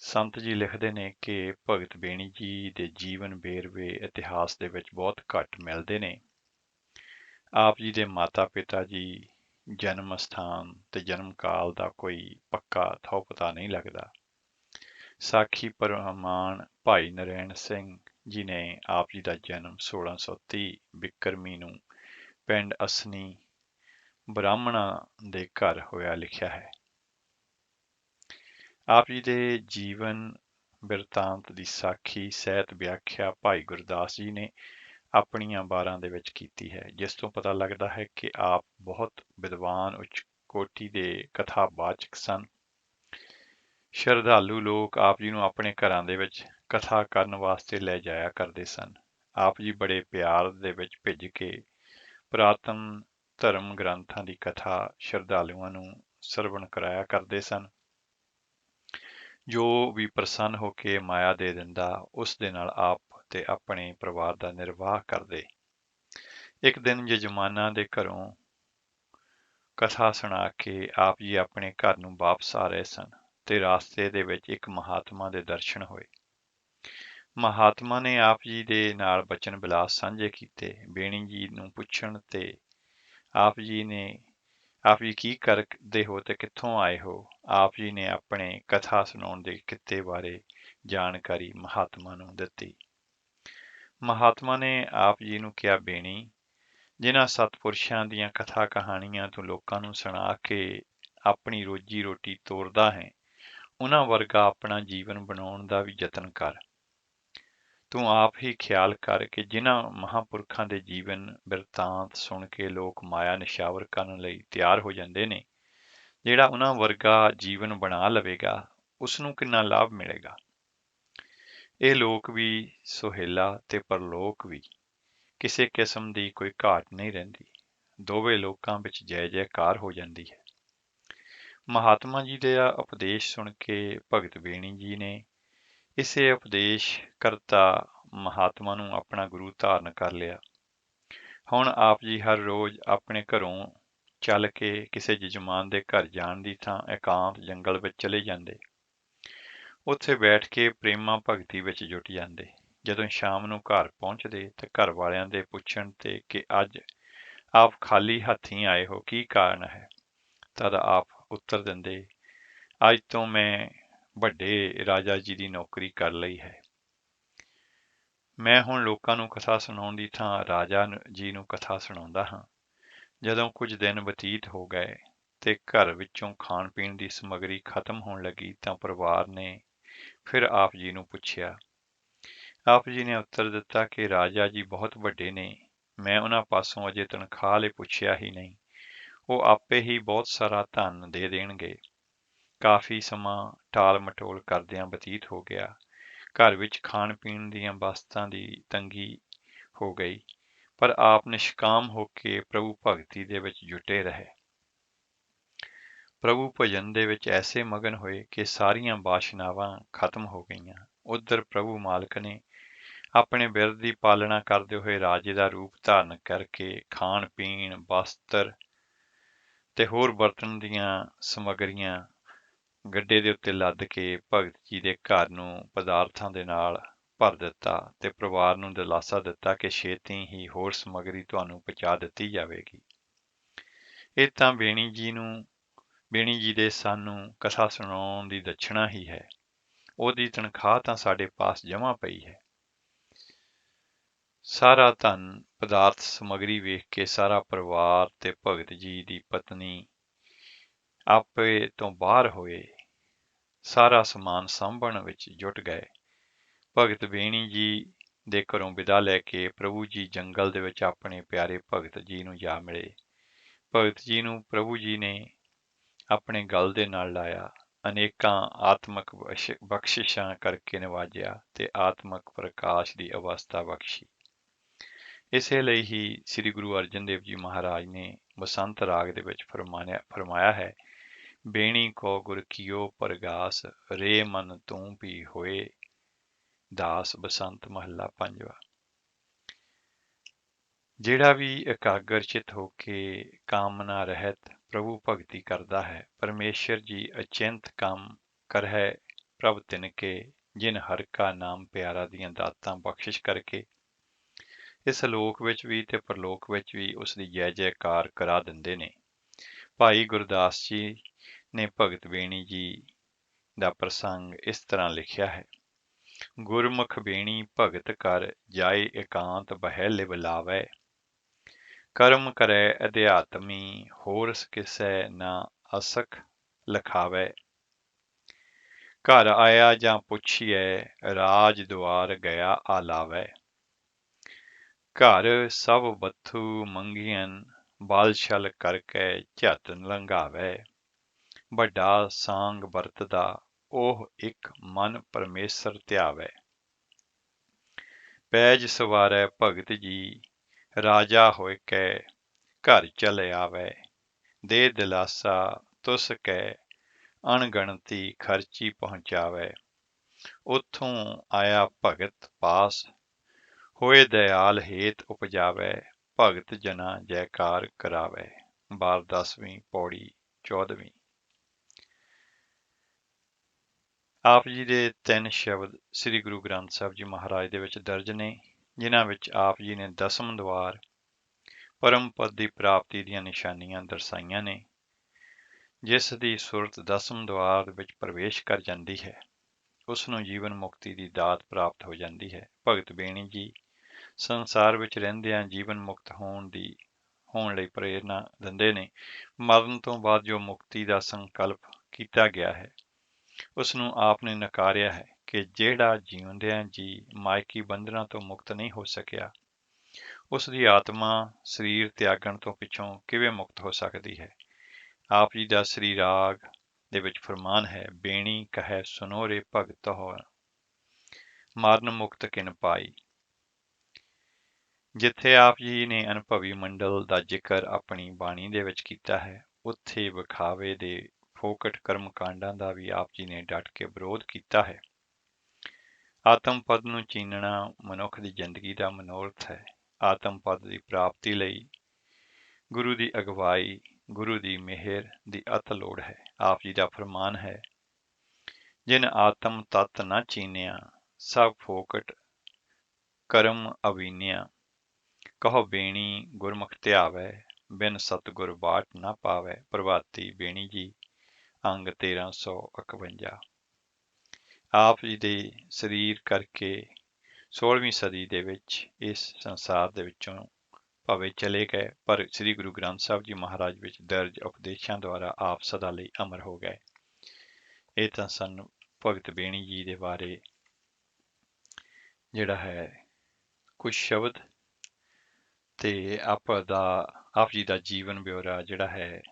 ਸੰਤ ਜੀ ਲਿਖਦੇ ਨੇ ਕਿ ਭਗਤ ਬੇਣੀ ਜੀ ਦੇ ਜੀਵਨ ਵੇਰਵੇ ਇਤਿਹਾਸ ਦੇ ਵਿੱਚ ਬਹੁਤ ਘੱਟ ਮਿਲਦੇ ਨੇ। ਆਪ ਜੀ ਦੇ ਮਾਤਾ ਪਿਤਾ ਜੀ, ਜਨਮ ਸਥਾਨ ਤੇ ਜਨਮ ਕਾਲ ਦਾ ਕੋਈ ਪੱਕਾ ਥਹੁ ਪਤਾ ਨਹੀਂ ਲੱਗਦਾ। ਸਾਖੀ ਪ੍ਰਮਾਣ ਭਾਈ ਨਰੈਣ ਸਿੰਘ ਜੀ ਨੇ ਆਪ ਜੀ ਦਾ ਜਨਮ 1630 ਬਿਕਰਮੀ ਨੂੰ ਪਿੰਡ ਅਸਨੀ ਬ੍ਰਾਹਮਣਾਂ ਦੇ ਘਰ ਹੋਇਆ ਲਿਖਿਆ ਹੈ। ਆਪ ਜੀ ਦੇ ਜੀਵਨ ਬਿਰਤਾਂਤ ਦੀ ਸਾਖੀ ਸਹਿਤ ਵਿਆਖਿਆ ਭਾਈ ਗੁਰਦਾਸ ਜੀ ਨੇ ਆਪਣੀਆਂ 12 ਦੇ ਵਿੱਚ ਕੀਤੀ ਹੈ, ਜਿਸ ਤੋਂ ਪਤਾ ਲੱਗਦਾ ਹੈ ਕਿ ਆਪ ਬਹੁਤ ਵਿਦਵਾਨ ਉੱਚ ਕੋਟੀ ਦੇ ਕਥਾਵਾਚਕ ਸਨ। ਸ਼ਰਧਾਲੂ ਲੋਕ ਆਪ ਜੀ ਨੂੰ ਆਪਣੇ ਘਰਾਂ ਦੇ ਵਿੱਚ ਕਥਾ ਕਰਨ ਵਾਸਤੇ ਲੈ ਜਾਇਆ ਕਰਦੇ ਸਨ। ਆਪ ਜੀ ਬੜੇ ਪਿਆਰ ਦੇ ਵਿੱਚ ਭਿੱਜ ਕੇ ਪੁਰਾਤਨ ਧਰਮ ਗ੍ਰੰਥਾਂ ਦੀ ਕਥਾ ਸ਼ਰਧਾਲੂਆਂ ਨੂੰ ਸਰਵਣ ਕਰਾਇਆ ਕਰਦੇ ਸਨ। ਜੋ ਵੀ ਪ੍ਰਸੰਨ ਹੋ ਕੇ ਮਾਇਆ ਦੇ ਦਿੰਦਾ, ਉਸ ਦੇ ਨਾਲ ਆਪ ਤੇ ਆਪਣੇ ਪਰਿਵਾਰ ਦਾ ਨਿਰਵਾਹ ਕਰਦੇ। ਇੱਕ ਦਿਨ ਜਜਮਾਨਾਂ ਦੇ ਘਰੋਂ ਕਥਾ ਸੁਣਾ ਕੇ ਆਪ ਜੀ ਆਪਣੇ ਘਰ ਨੂੰ ਵਾਪਸ ਆ ਰਹੇ ਸਨ ਤੇ ਰਾਸਤੇ ਦੇ ਵਿੱਚ ਇੱਕ ਮਹਾਤਮਾ ਦੇ ਦਰਸ਼ਨ ਹੋਏ। ਮਹਾਤਮਾ ਨੇ ਆਪ ਜੀ ਦੇ ਨਾਲ ਬਚਨ ਬਿਲਾਸ ਸਾਂਝੇ ਕੀਤੇ। ਬੇਣੀ ਜੀ ਨੂੰ ਪੁੱਛਣ ਤੇ ਆਪ ਜੀ ਕੀ ਕਰਦੇ ਹੋ ਤੇ ਕਿੱਥੋਂ ਆਏ ਹੋ? ਆਪ ਜੀ ਨੇ ਆਪਣੇ ਕਥਾ ਸੁਣਾਉਣ ਦੇ ਕਿੱਤੇ ਬਾਰੇ ਜਾਣਕਾਰੀ ਮਹਾਤਮਾ ਨੂੰ ਦਿੱਤੀ। ਮਹਾਤਮਾ ਨੇ ਆਪ ਜੀ ਨੂੰ ਕਿਹਾ, ਬੇਣੀ, ਜਿਨ੍ਹਾਂ ਸਤਪੁਰਸ਼ਾਂ ਦੀਆਂ ਕਥਾ ਕਹਾਣੀਆਂ ਤੋਂ ਲੋਕਾਂ ਨੂੰ ਸੁਣਾ ਕੇ ਆਪਣੀ ਰੋਜੀ ਰੋਟੀ ਤੋਰਦਾ ਹੈ, ਉਹਨਾਂ ਵਰਗਾ ਆਪਣਾ ਜੀਵਨ ਬਣਾਉਣ ਦਾ ਵੀ ਯਤਨ ਕਰ। ਤੂੰ ਆਪ ਹੀ ਖਿਆਲ ਕਰ ਕਿ ਜਿਨ੍ਹਾਂ ਮਹਾਂਪੁਰਖਾਂ ਦੇ ਜੀਵਨ ਬਿਰਤਾਂਤ ਸੁਣ ਕੇ ਲੋਕ ਮਾਇਆ ਨਿਸ਼ਾਵਰ ਕਰਨ ਲਈ ਤਿਆਰ ਹੋ ਜਾਂਦੇ ਨੇ, ਜਿਹੜਾ ਉਹਨਾਂ ਵਰਗਾ ਜੀਵਨ ਬਣਾ ਲਵੇਗਾ, ਉਸ ਨੂੰ ਕਿੰਨਾ ਲਾਭ ਮਿਲੇਗਾ। ਇਹ ਲੋਕ ਵੀ ਸੁਹੇਲਾ ਤੇ ਪਰਲੋਕ ਵੀ, ਕਿਸੇ ਕਿਸਮ ਦੀ ਕੋਈ ਘਾਟ ਨਹੀਂ ਰਹਿੰਦੀ। ਦੋਵੇਂ ਲੋਕਾਂ ਵਿੱਚ ਜੈ ਜੈਕਾਰ ਹੋ ਜਾਂਦੀ ਹੈ। ਮਹਾਤਮਾ ਜੀ ਦਾ ਉਪਦੇਸ਼ ਸੁਣ ਕੇ ਭਗਤ ਬੇਣੀ ਜੀ ਨੇ ਇਸੇ ਉਪਦੇਸ਼ ਕਰਤਾ ਮਹਾਤਮਾ ਨੂੰ ਆਪਣਾ ਗੁਰੂ ਧਾਰਨ ਕਰ ਲਿਆ। ਹੁਣ ਆਪ ਜੀ ਹਰ ਰੋਜ਼ ਆਪਣੇ ਘਰੋਂ ਚੱਲ ਕੇ ਕਿਸੇ ਜਜਮਾਨ ਦੇ ਘਰ ਜਾਣ ਦੀ ਥਾਂ ਇਕਾਂਤ ਜੰਗਲ ਵਿੱਚ ਚਲੇ ਜਾਂਦੇ। ਉੱਥੇ ਬੈਠ ਕੇ ਪ੍ਰੇਮਾ ਭਗਤੀ ਵਿੱਚ ਜੁਟ ਜਾਂਦੇ। ਜਦੋਂ ਸ਼ਾਮ ਨੂੰ ਘਰ ਪਹੁੰਚਦੇ ਤਾਂ ਘਰ ਵਾਲਿਆਂ ਦੇ ਪੁੱਛਣ ਤੇ ਕਿ ਅੱਜ ਆਪ ਖਾਲੀ ਹੱਥੀਂ ਆਏ ਹੋ, ਕੀ ਕਾਰਨ ਹੈ? ਤਦ ਆਪ ਉੱਤਰ ਦਿੰਦੇ, ਅੱਜ ਤੋਂ ਮੈਂ ਵੱਡੇ ਰਾਜਾ ਜੀ ਦੀ ਨੌਕਰੀ ਕਰ ਲਈ ਹੈ। ਮੈਂ ਹੁਣ ਲੋਕਾਂ ਨੂੰ ਕਥਾ ਸੁਣਾਉਣ ਦੀ ਥਾਂ ਰਾਜਾ ਜੀ ਨੂੰ ਕਥਾ ਸੁਣਾਉਂਦਾ ਹਾਂ। ਜਦੋਂ ਕੁਝ ਦਿਨ ਬਤੀਤ ਹੋ ਗਏ ਤੇ ਘਰ ਵਿੱਚੋਂ ਖਾਣ ਪੀਣ ਦੀ ਸਮੱਗਰੀ ਖਤਮ ਹੋਣ ਲੱਗੀ ਤਾਂ ਪਰਿਵਾਰ ਨੇ ਫਿਰ ਆਪ ਜੀ ਨੂੰ ਪੁੱਛਿਆ। ਆਪ ਜੀ ਨੇ ਉੱਤਰ ਦਿੱਤਾ ਕਿ ਰਾਜਾ ਜੀ ਬਹੁਤ ਵੱਡੇ ਨੇ, ਮੈਂ ਉਹਨਾਂ ਪਾਸੋਂ ਅਜੇ ਤਨਖਾਹ ਲਈ ਪੁੱਛਿਆ ਹੀ ਨਹੀਂ। ਉਹ ਆਪੇ ਹੀ ਬਹੁਤ ਸਾਰਾ ਧਨ ਦੇ ਦੇਣਗੇ। ਕਾਫੀ ਸਮਾਂ ਟਾਲ ਮਟੋਲ ਕਰਦਿਆਂ ਬਤੀਤ ਹੋ ਗਿਆ। ਘਰ ਵਿੱਚ ਖਾਣ ਪੀਣ ਦੀਆਂ ਵਸਤਾਂ ਦੀ ਤੰਗੀ ਹੋ ਗਈ, ਪਰ ਆਪ ਨਿਸ਼ਕਾਮ ਹੋ ਕੇ ਪ੍ਰਭੂ ਭਗਤੀ ਦੇ ਵਿੱਚ ਜੁਟੇ ਰਹੇ। ਪ੍ਰਭੂ ਭਜਨ ਦੇ ਵਿੱਚ ਐਸੇ ਮਗਨ ਹੋਏ ਕਿ ਸਾਰੀਆਂ ਵਾਸ਼ਨਾਵਾਂ ਖਤਮ ਹੋ ਗਈਆਂ। ਉਧਰ ਪ੍ਰਭੂ ਮਾਲਕ ਨੇ ਆਪਣੇ ਬਿਰਧ ਦੀ ਪਾਲਣਾ ਕਰਦੇ ਹੋਏ ਰਾਜੇ ਦਾ ਰੂਪ ਧਾਰਨ ਕਰਕੇ ਖਾਣ ਪੀਣ, ਵਸਤਰ ਤੇ ਹੋਰ ਵਰਤਣ ਦੀਆਂ ਸਮੱਗਰੀਆਂ ਗੱਡੇ ਦੇ ਉੱਤੇ ਲੱਦ ਕੇ ਭਗਤ ਜੀ ਦੇ ਘਰ ਨੂੰ ਪਦਾਰਥਾਂ ਦੇ ਨਾਲ ਭਰ ਦਿੱਤਾ ਤੇ ਪਰਿਵਾਰ ਨੂੰ ਦਿਲਾਸਾ ਦਿੱਤਾ ਕਿ ਛੇਤੀ ਹੀ ਹੋਰ ਸਮੱਗਰੀ ਤੁਹਾਨੂੰ ਪਹੁੰਚਾ ਦਿੱਤੀ ਜਾਵੇਗੀ। ਇਹ ਤਾਂ ਬੇਣੀ ਜੀ ਦੇ ਸਾਨੂੰ ਕਥਾ ਸੁਣਾਉਣ ਦੀ ਦਛਣਾ ਹੀ ਹੈ। ਉਹਦੀ ਤਨਖਾਹ ਤਾਂ ਸਾਡੇ ਪਾਸ ਜਮ੍ਹਾਂ ਪਈ ਹੈ। ਸਾਰਾ ਧਨ ਪਦਾਰਥ ਸਮੱਗਰੀ ਵੇਖ ਕੇ ਸਾਰਾ ਪਰਿਵਾਰ ਤੇ ਭਗਤ ਜੀ ਦੀ ਪਤਨੀ ਆਪੇ ਤੋਂ ਬਾਹਰ ਹੋਏ, ਸਾਰਾ ਸਮਾਨ ਸਾਂਭਣ ਵਿੱਚ ਜੁਟ ਗਏ। ਭਗਤ ਬੇਣੀ ਜੀ ਦੇ ਘਰੋਂ ਵਿਦਾ ਲੈ ਕੇ ਪ੍ਰਭੂ ਜੀ ਜੰਗਲ ਦੇ ਵਿੱਚ ਆਪਣੇ ਪਿਆਰੇ ਭਗਤ ਜੀ ਨੂੰ ਜਾ ਮਿਲੇ। ਭਗਤ ਜੀ ਨੂੰ ਪ੍ਰਭੂ ਜੀ ਨੇ ਆਪਣੇ ਗਲ ਦੇ ਨਾਲ ਲਾਇਆ, ਅਨੇਕਾਂ ਆਤਮਕ ਬਖਸ਼ਿਸ਼ਾਂ ਕਰਕੇ ਨਵਾਜਿਆ ਤੇ ਆਤਮਕ ਪ੍ਰਕਾਸ਼ ਦੀ ਅਵਸਥਾ ਬਖਸ਼ੀ। ਇਸੇ ਲਈ ਹੀ ਸ੍ਰੀ ਗੁਰੂ ਅਰਜਨ ਦੇਵ ਜੀ ਮਹਾਰਾਜ ਨੇ ਬਸੰਤ ਰਾਗ ਦੇ ਵਿੱਚ ਫਰਮਾਇਆ ਹੈ, ਬੇਣੀ ਕੋ ਗੁਰ ਕੀਓ ਪਰਗਾਸ, ਰੇ ਮਨ ਤੂੰ ਵੀ ਹੋਏ ਦਾਸ। ਬਸੰਤ ਮਹੱਲਾ ਪੰਜਵਾਂ। ਜਿਹੜਾ ਵੀ ਇਕਾਗਰ ਚਿਤ ਹੋ ਕੇ ਕਾਮਨਾ ਰਹਿਤ ਪ੍ਰਭੂ ਭਗਤੀ ਕਰਦਾ ਹੈ, ਪਰਮੇਸ਼ਰ ਜੀ ਅਚਿੰਤ ਕੰਮ ਕਰਹਿ ਪ੍ਰਭ ਤਿਨਕੇ, ਜਿਨ ਹਰ ਕਾ ਨਾਮ ਪਿਆਰਾ ਦੀਆਂ ਦਾਤਾਂ ਬਖਸ਼ਿਸ਼ ਕਰਕੇ ਇਸ ਲੋਕ ਵਿੱਚ ਵੀ ਤੇ ਪਰਲੋਕ ਵਿੱਚ ਵੀ ਉਸ ਦੀ ਜੈ ਜੈਕਾਰ ਕਰਾ ਦਿੰਦੇ ਨੇ। ਭਾਈ ਗੁਰਦਾਸ ਜੀ ਨੇ ਭਗਤ ਬੇਣੀ ਜੀ ਦਾ ਪ੍ਰਸੰਗ ਇਸ ਤਰ੍ਹਾਂ ਲਿਖਿਆ ਹੈ, ਗੁਰਮੁਖ ਬੇਣੀ ਭਗਤ ਕਰ ਜਾਏ ਇਕਾਂਤ ਬਹਿ ਲਿਵ ਲਾਵੈ, ਕਰਮ ਕਰੈ ਅਧਿਆਤਮੀ ਹੋਰ ਕਿਸੈ ਨਾ ਅਸਖ ਲਖਾਵੈ, ਘਰ ਆਇਆ ਜਾਂ ਪੁੱਛੀਐ ਰਾਜ ਦੁਆਰ ਗਿਆ ਆਲਾਵੈ, ਘਰ ਸਭ ਬੱਥੂ ਮੰਗੀਆਂ ਬਾਲ ਛਲ ਕਰਕੇ ਝੱਤ ਲੰਘਾਵੈ, ਵੱਡਾ ਸਾਂਗ ਵਰਤਦਾ ਉਹ ਇੱਕ ਮਨ ਪਰਮੇਸ਼ਰ ਧਿਆਵੈ, ਪੈਜ ਸਵਾਰੈ ਭਗਤ ਜੀ ਰਾਜਾ ਹੋਇ ਕੈ ਘਰ ਚਲ ਆਵੈ, ਦੇ ਦਿਲਾਸਾ ਤੁਸ ਕੈ ਅਣਗਣਤੀ ਖਰਚੀ ਪਹੁੰਚਾਵੈ, ਉੱਥੋਂ ਆਇਆ ਭਗਤ ਪਾਸ ਹੋਏ ਦਇਆਲ ਹੇਤ ਉਪਜਾਵੈ, ਭਗਤ ਜਨਾ ਜੈਕਾਰ ਕਰਾਵੈ। 10ਵੀਂ ਪੌੜੀ 14ਵੀਂ। ਆਪ ਜੀ ਦੇ 3 ਸ਼ਬਦ ਸ੍ਰੀ ਗੁਰੂ ਗ੍ਰੰਥ ਸਾਹਿਬ ਜੀ ਮਹਾਰਾਜ ਦੇ ਵਿੱਚ ਦਰਜ ਨੇ, ਜਿਨ੍ਹਾਂ ਵਿੱਚ ਆਪ ਜੀ ਨੇ 10ਮ ਦੁਆਰ ਪਰਮ ਪਦ ਦੀ ਪ੍ਰਾਪਤੀ ਦੀਆਂ ਨਿਸ਼ਾਨੀਆਂ ਦਰਸਾਈਆਂ ਨੇ। ਜਿਸ ਦੀ ਸੁਰਤ 10ਮ ਦੁਆਰ ਵਿੱਚ ਪ੍ਰਵੇਸ਼ ਕਰ ਜਾਂਦੀ ਹੈ, ਉਸ ਨੂੰ ਜੀਵਨ ਮੁਕਤੀ ਦੀ ਦਾਤ ਪ੍ਰਾਪਤ ਹੋ ਜਾਂਦੀ ਹੈ। ਭਗਤ ਬੇਣੀ ਜੀ ਸੰਸਾਰ ਵਿੱਚ ਰਹਿੰਦਿਆਂ ਜੀਵਨ ਮੁਕਤ ਹੋਣ ਲਈ ਪ੍ਰੇਰਨਾ ਦਿੰਦੇ ਨੇ। ਮਰਨ ਤੋਂ ਬਾਅਦ ਜੋ ਮੁਕਤੀ ਦਾ ਸੰਕਲਪ ਕੀਤਾ ਗਿਆ ਹੈ, ਉਸ ਨੂੰ ਆਪ ਨੇ ਨਕਾਰਿਆ ਹੈ ਕਿ ਜਿਹੜਾ ਜਿਉਂਦਿਆਂ ਜੀ ਮਾਇਕੀ ਬੰਧਨਾਂ ਤੋਂ ਮੁਕਤ ਨਹੀਂ ਹੋ ਸਕਿਆ, ਉਸ ਦੀ ਆਤਮਾ ਸਰੀਰ ਤਿਆਗਣ ਤੋਂ ਪਿੱਛੋਂ ਕਿਵੇਂ ਮੁਕਤ ਹੋ ਸਕਦੀ ਹੈ। ਆਪ ਜੀ ਦਾ ਸ੍ਰੀ ਰਾਗ ਦੇ ਵਿੱਚ ਫਰਮਾਨ ਹੈ, ਬੇਣੀ ਕਹੈ ਸੁਨੋ ਰੇ ਭਗਤ ਹੋ, ਮਰਨ ਮੁਕਤ ਕਿਨ ਪਾਈ। ਜਿੱਥੇ ਆਪ ਜੀ ਨੇ ਅਨੁਭਵੀ ਮੰਡਲ ਦਾ ਜ਼ਿਕਰ ਆਪਣੀ ਬਾਣੀ ਦੇ ਵਿੱਚ ਕੀਤਾ ਹੈ, ਉੱਥੇ ਵਿਖਾਵੇ ਦੇ ਫੋਕਟ ਕਰਮ ਕਾਂਡਾਂ ਦਾ ਵੀ ਆਪ ਜੀ ਨੇ ਡਟ ਕੇ ਵਿਰੋਧ ਕੀਤਾ ਹੈ। ਆਤਮ ਪਦ ਨੂੰ ਚੀਨਣਾ ਮਨੁੱਖ ਦੀ ਜ਼ਿੰਦਗੀ ਦਾ ਮਨੋਰਥ ਹੈ। ਆਤਮ ਪਦ ਦੀ ਪ੍ਰਾਪਤੀ ਲਈ ਗੁਰੂ ਦੀ ਅਗਵਾਈ, ਗੁਰੂ ਦੀ ਮਿਹਰ ਦੀ ਅਤ ਲੋੜ ਹੈ। ਆਪ ਜੀ ਦਾ ਫਰਮਾਨ ਹੈ, ਜਿਨ ਆਤਮ ਤਤ ਨਾ ਚੀਨਿਆ ਸਭ ਫੋਕਟ ਕਰਮ ਅਵੀਨਿਆ, ਕਹੋ ਬੇਣੀ ਗੁਰਮੁਖ ਧਿਆਵੈ ਬਿਨ ਸਤਿਗੁਰ ਬਾਟ ਨਾ ਪਾਵੈ। ਪ੍ਰਭਾਤੀ ਬੇਣੀ ਜੀ ਅੰਗ 1351। ਆਪ ਜੀ ਦੇ ਸਰੀਰ ਕਰਕੇ 16ਵੀਂ ਸਦੀ ਦੇ ਵਿੱਚ ਇਸ ਸੰਸਾਰ ਦੇ ਵਿੱਚੋਂ ਭਾਵੇਂ ਚਲੇ ਗਏ, ਪਰ ਸ੍ਰੀ ਗੁਰੂ ਗ੍ਰੰਥ ਸਾਹਿਬ ਜੀ ਮਹਾਰਾਜ ਵਿੱਚ ਦਰਜ ਉਪਦੇਸ਼ਾਂ ਦੁਆਰਾ ਆਪ ਸਦਾ ਲਈ ਅਮਰ ਹੋ ਗਏ। ਇਹ ਤਾਂ ਸਾਨੂੰ ਭਗਤ ਬੇਣੀ ਜੀ ਦੇ ਬਾਰੇ ਜਿਹੜਾ ਹੈ ਕੁਝ ਸ਼ਬਦ ਤੇ ਆਪ ਜੀ ਦਾ ਜੀਵਨ ਬਿਉਰਾ ਜਿਹੜਾ ਹੈ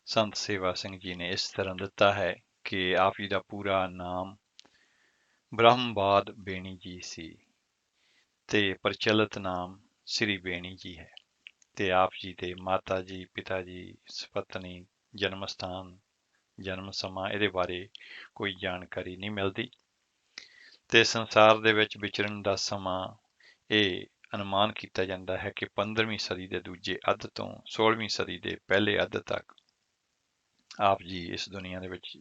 ਸੰਤ ਸੇਵਾ ਸਿੰਘ ਜੀ ਨੇ ਇਸ ਤਰ੍ਹਾਂ ਦਿੱਤਾ ਹੈ ਕਿ ਆਪ ਜੀ ਦਾ ਪੂਰਾ ਨਾਮ ਬ੍ਰਹਮਬਾਦ ਬੇਣੀ ਜੀ ਸੀ ਤੇ ਪ੍ਰਚਲਿਤ ਨਾਮ ਸ੍ਰੀ ਬੇਣੀ ਜੀ ਹੈ। ਤੇ ਆਪ ਜੀ ਦੇ ਮਾਤਾ ਜੀ, ਪਿਤਾ ਜੀ, ਪਤਨੀ, ਜਨਮ ਸਥਾਨ, ਜਨਮ ਸਮਾਂ ਇਹਦੇ ਬਾਰੇ ਕੋਈ ਜਾਣਕਾਰੀ ਨਹੀਂ ਮਿਲਦੀ। ਤੇ ਸੰਸਾਰ ਦੇ ਵਿੱਚ ਵਿਚਰਨ ਦਾ ਸਮਾਂ ਇਹ ਅਨੁਮਾਨ ਕੀਤਾ ਜਾਂਦਾ ਹੈ ਕਿ 15ਵੀਂ ਸਦੀ ਦੇ ਦੂਜੇ ਅੱਧ ਤੋਂ 16ਵੀਂ ਸਦੀ ਦੇ ਪਹਿਲੇ ਅੱਧ ਤੱਕ ਆਪ ਜੀ ਇਸ ਦੁਨੀਆ ਦੇ ਵਿੱਚ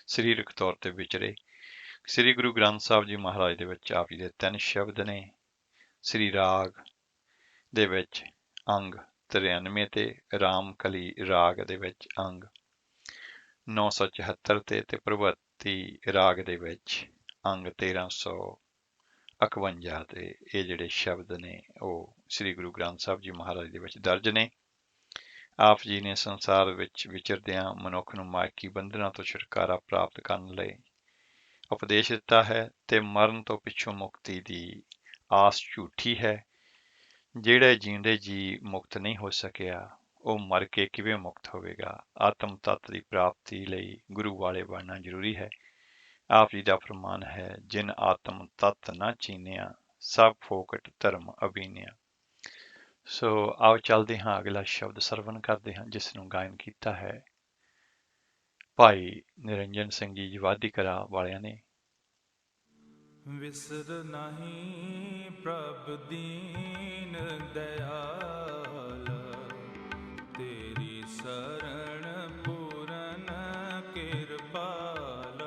ਸਰੀਰਕ ਤੌਰ ਤੇ ਵਿਚਰੇ। ਸ੍ਰੀ ਗੁਰੂ ਗ੍ਰੰਥ ਸਾਹਿਬ ਜੀ ਮਹਾਰਾਜ ਦੇ ਵਿੱਚ ਆਪ ਜੀ ਦੇ 3 ਸ਼ਬਦ ਨੇ। ਸ੍ਰੀ ਰਾਗ ਦੇ ਵਿੱਚ ਅੰਗ 93 ਤੇ ਰਾਮ ਕਲੀ ਰਾਗ ਦੇ ਵਿੱਚ ਅੰਗ 974 ਤੇ ਪ੍ਰਭਤੀ ਰਾਗ ਦੇ ਵਿੱਚ ਅੰਗ 1351 ਤੇ ਇਹ ਜਿਹੜੇ ਸ਼ਬਦ ਨੇ ਉਹ ਸ੍ਰੀ ਗੁਰੂ ਗ੍ਰੰਥ ਸਾਹਿਬ ਜੀ ਮਹਾਰਾਜ ਦੇ ਵਿੱਚ ਦਰਜ ਨੇ। ਆਪ ਜੀ ਨੇ ਸੰਸਾਰ ਵਿੱਚ ਵਿਚਰਦਿਆਂ ਮਨੁੱਖ ਨੂੰ ਮਾਇਕੀ ਬੰਧਨਾਂ ਤੋਂ ਛੁਟਕਾਰਾ ਪ੍ਰਾਪਤ ਕਰਨ ਲਈ ਉਪਦੇਸ਼ ਦਿੱਤਾ ਹੈ ਤੇ ਮਰਨ ਤੋਂ ਪਿੱਛੋਂ ਮੁਕਤੀ ਦੀ ਆਸ ਝੂਠੀ ਹੈ। ਜਿਹੜੇ ਜੀਂਦੇ ਜੀ ਮੁਕਤ ਨਹੀਂ ਹੋ ਸਕਿਆ ਉਹ ਮਰ ਕੇ ਕਿਵੇਂ ਮੁਕਤ ਹੋਵੇਗਾ। ਆਤਮ ਤੱਤ ਦੀ ਪ੍ਰਾਪਤੀ ਲਈ ਗੁਰੂ ਵਾਲੇ ਬਣਨਾ ਜ਼ਰੂਰੀ ਹੈ। ਆਪ ਜੀ ਦਾ ਫਰਮਾਨ ਹੈ, ਜਿਨ ਆਤਮ ਤੱਤ ਨਾ ਚੀਨਿਆ ਸਭ ਫੋਕਟ ਧਰਮ ਅਬੀਨਿਆ। ਸੋ ਆਓ ਚੱਲਦੇ ਹਾਂ, ਅਗਲਾ ਸ਼ਬਦ ਸਰਵਨ ਕਰਦੇ ਹਾਂ ਜਿਸ ਨੂੰ ਗਾਇਨ ਕੀਤਾ ਹੈ ਭਾਈ ਨਿਰੰਜਨ ਸਿੰਘ ਜੀ ਜਵਾਦੀ ਕਲਾ ਵਾਲਿਆਂ ਨੇ। ਵਿਸਰ ਨਹੀਂ ਪ੍ਰਭ ਦੀਨ ਦਇਆਲ, ਤੇਰੀ ਸਰਣ ਪੂਰਨ ਕਿਰਪਾਲ।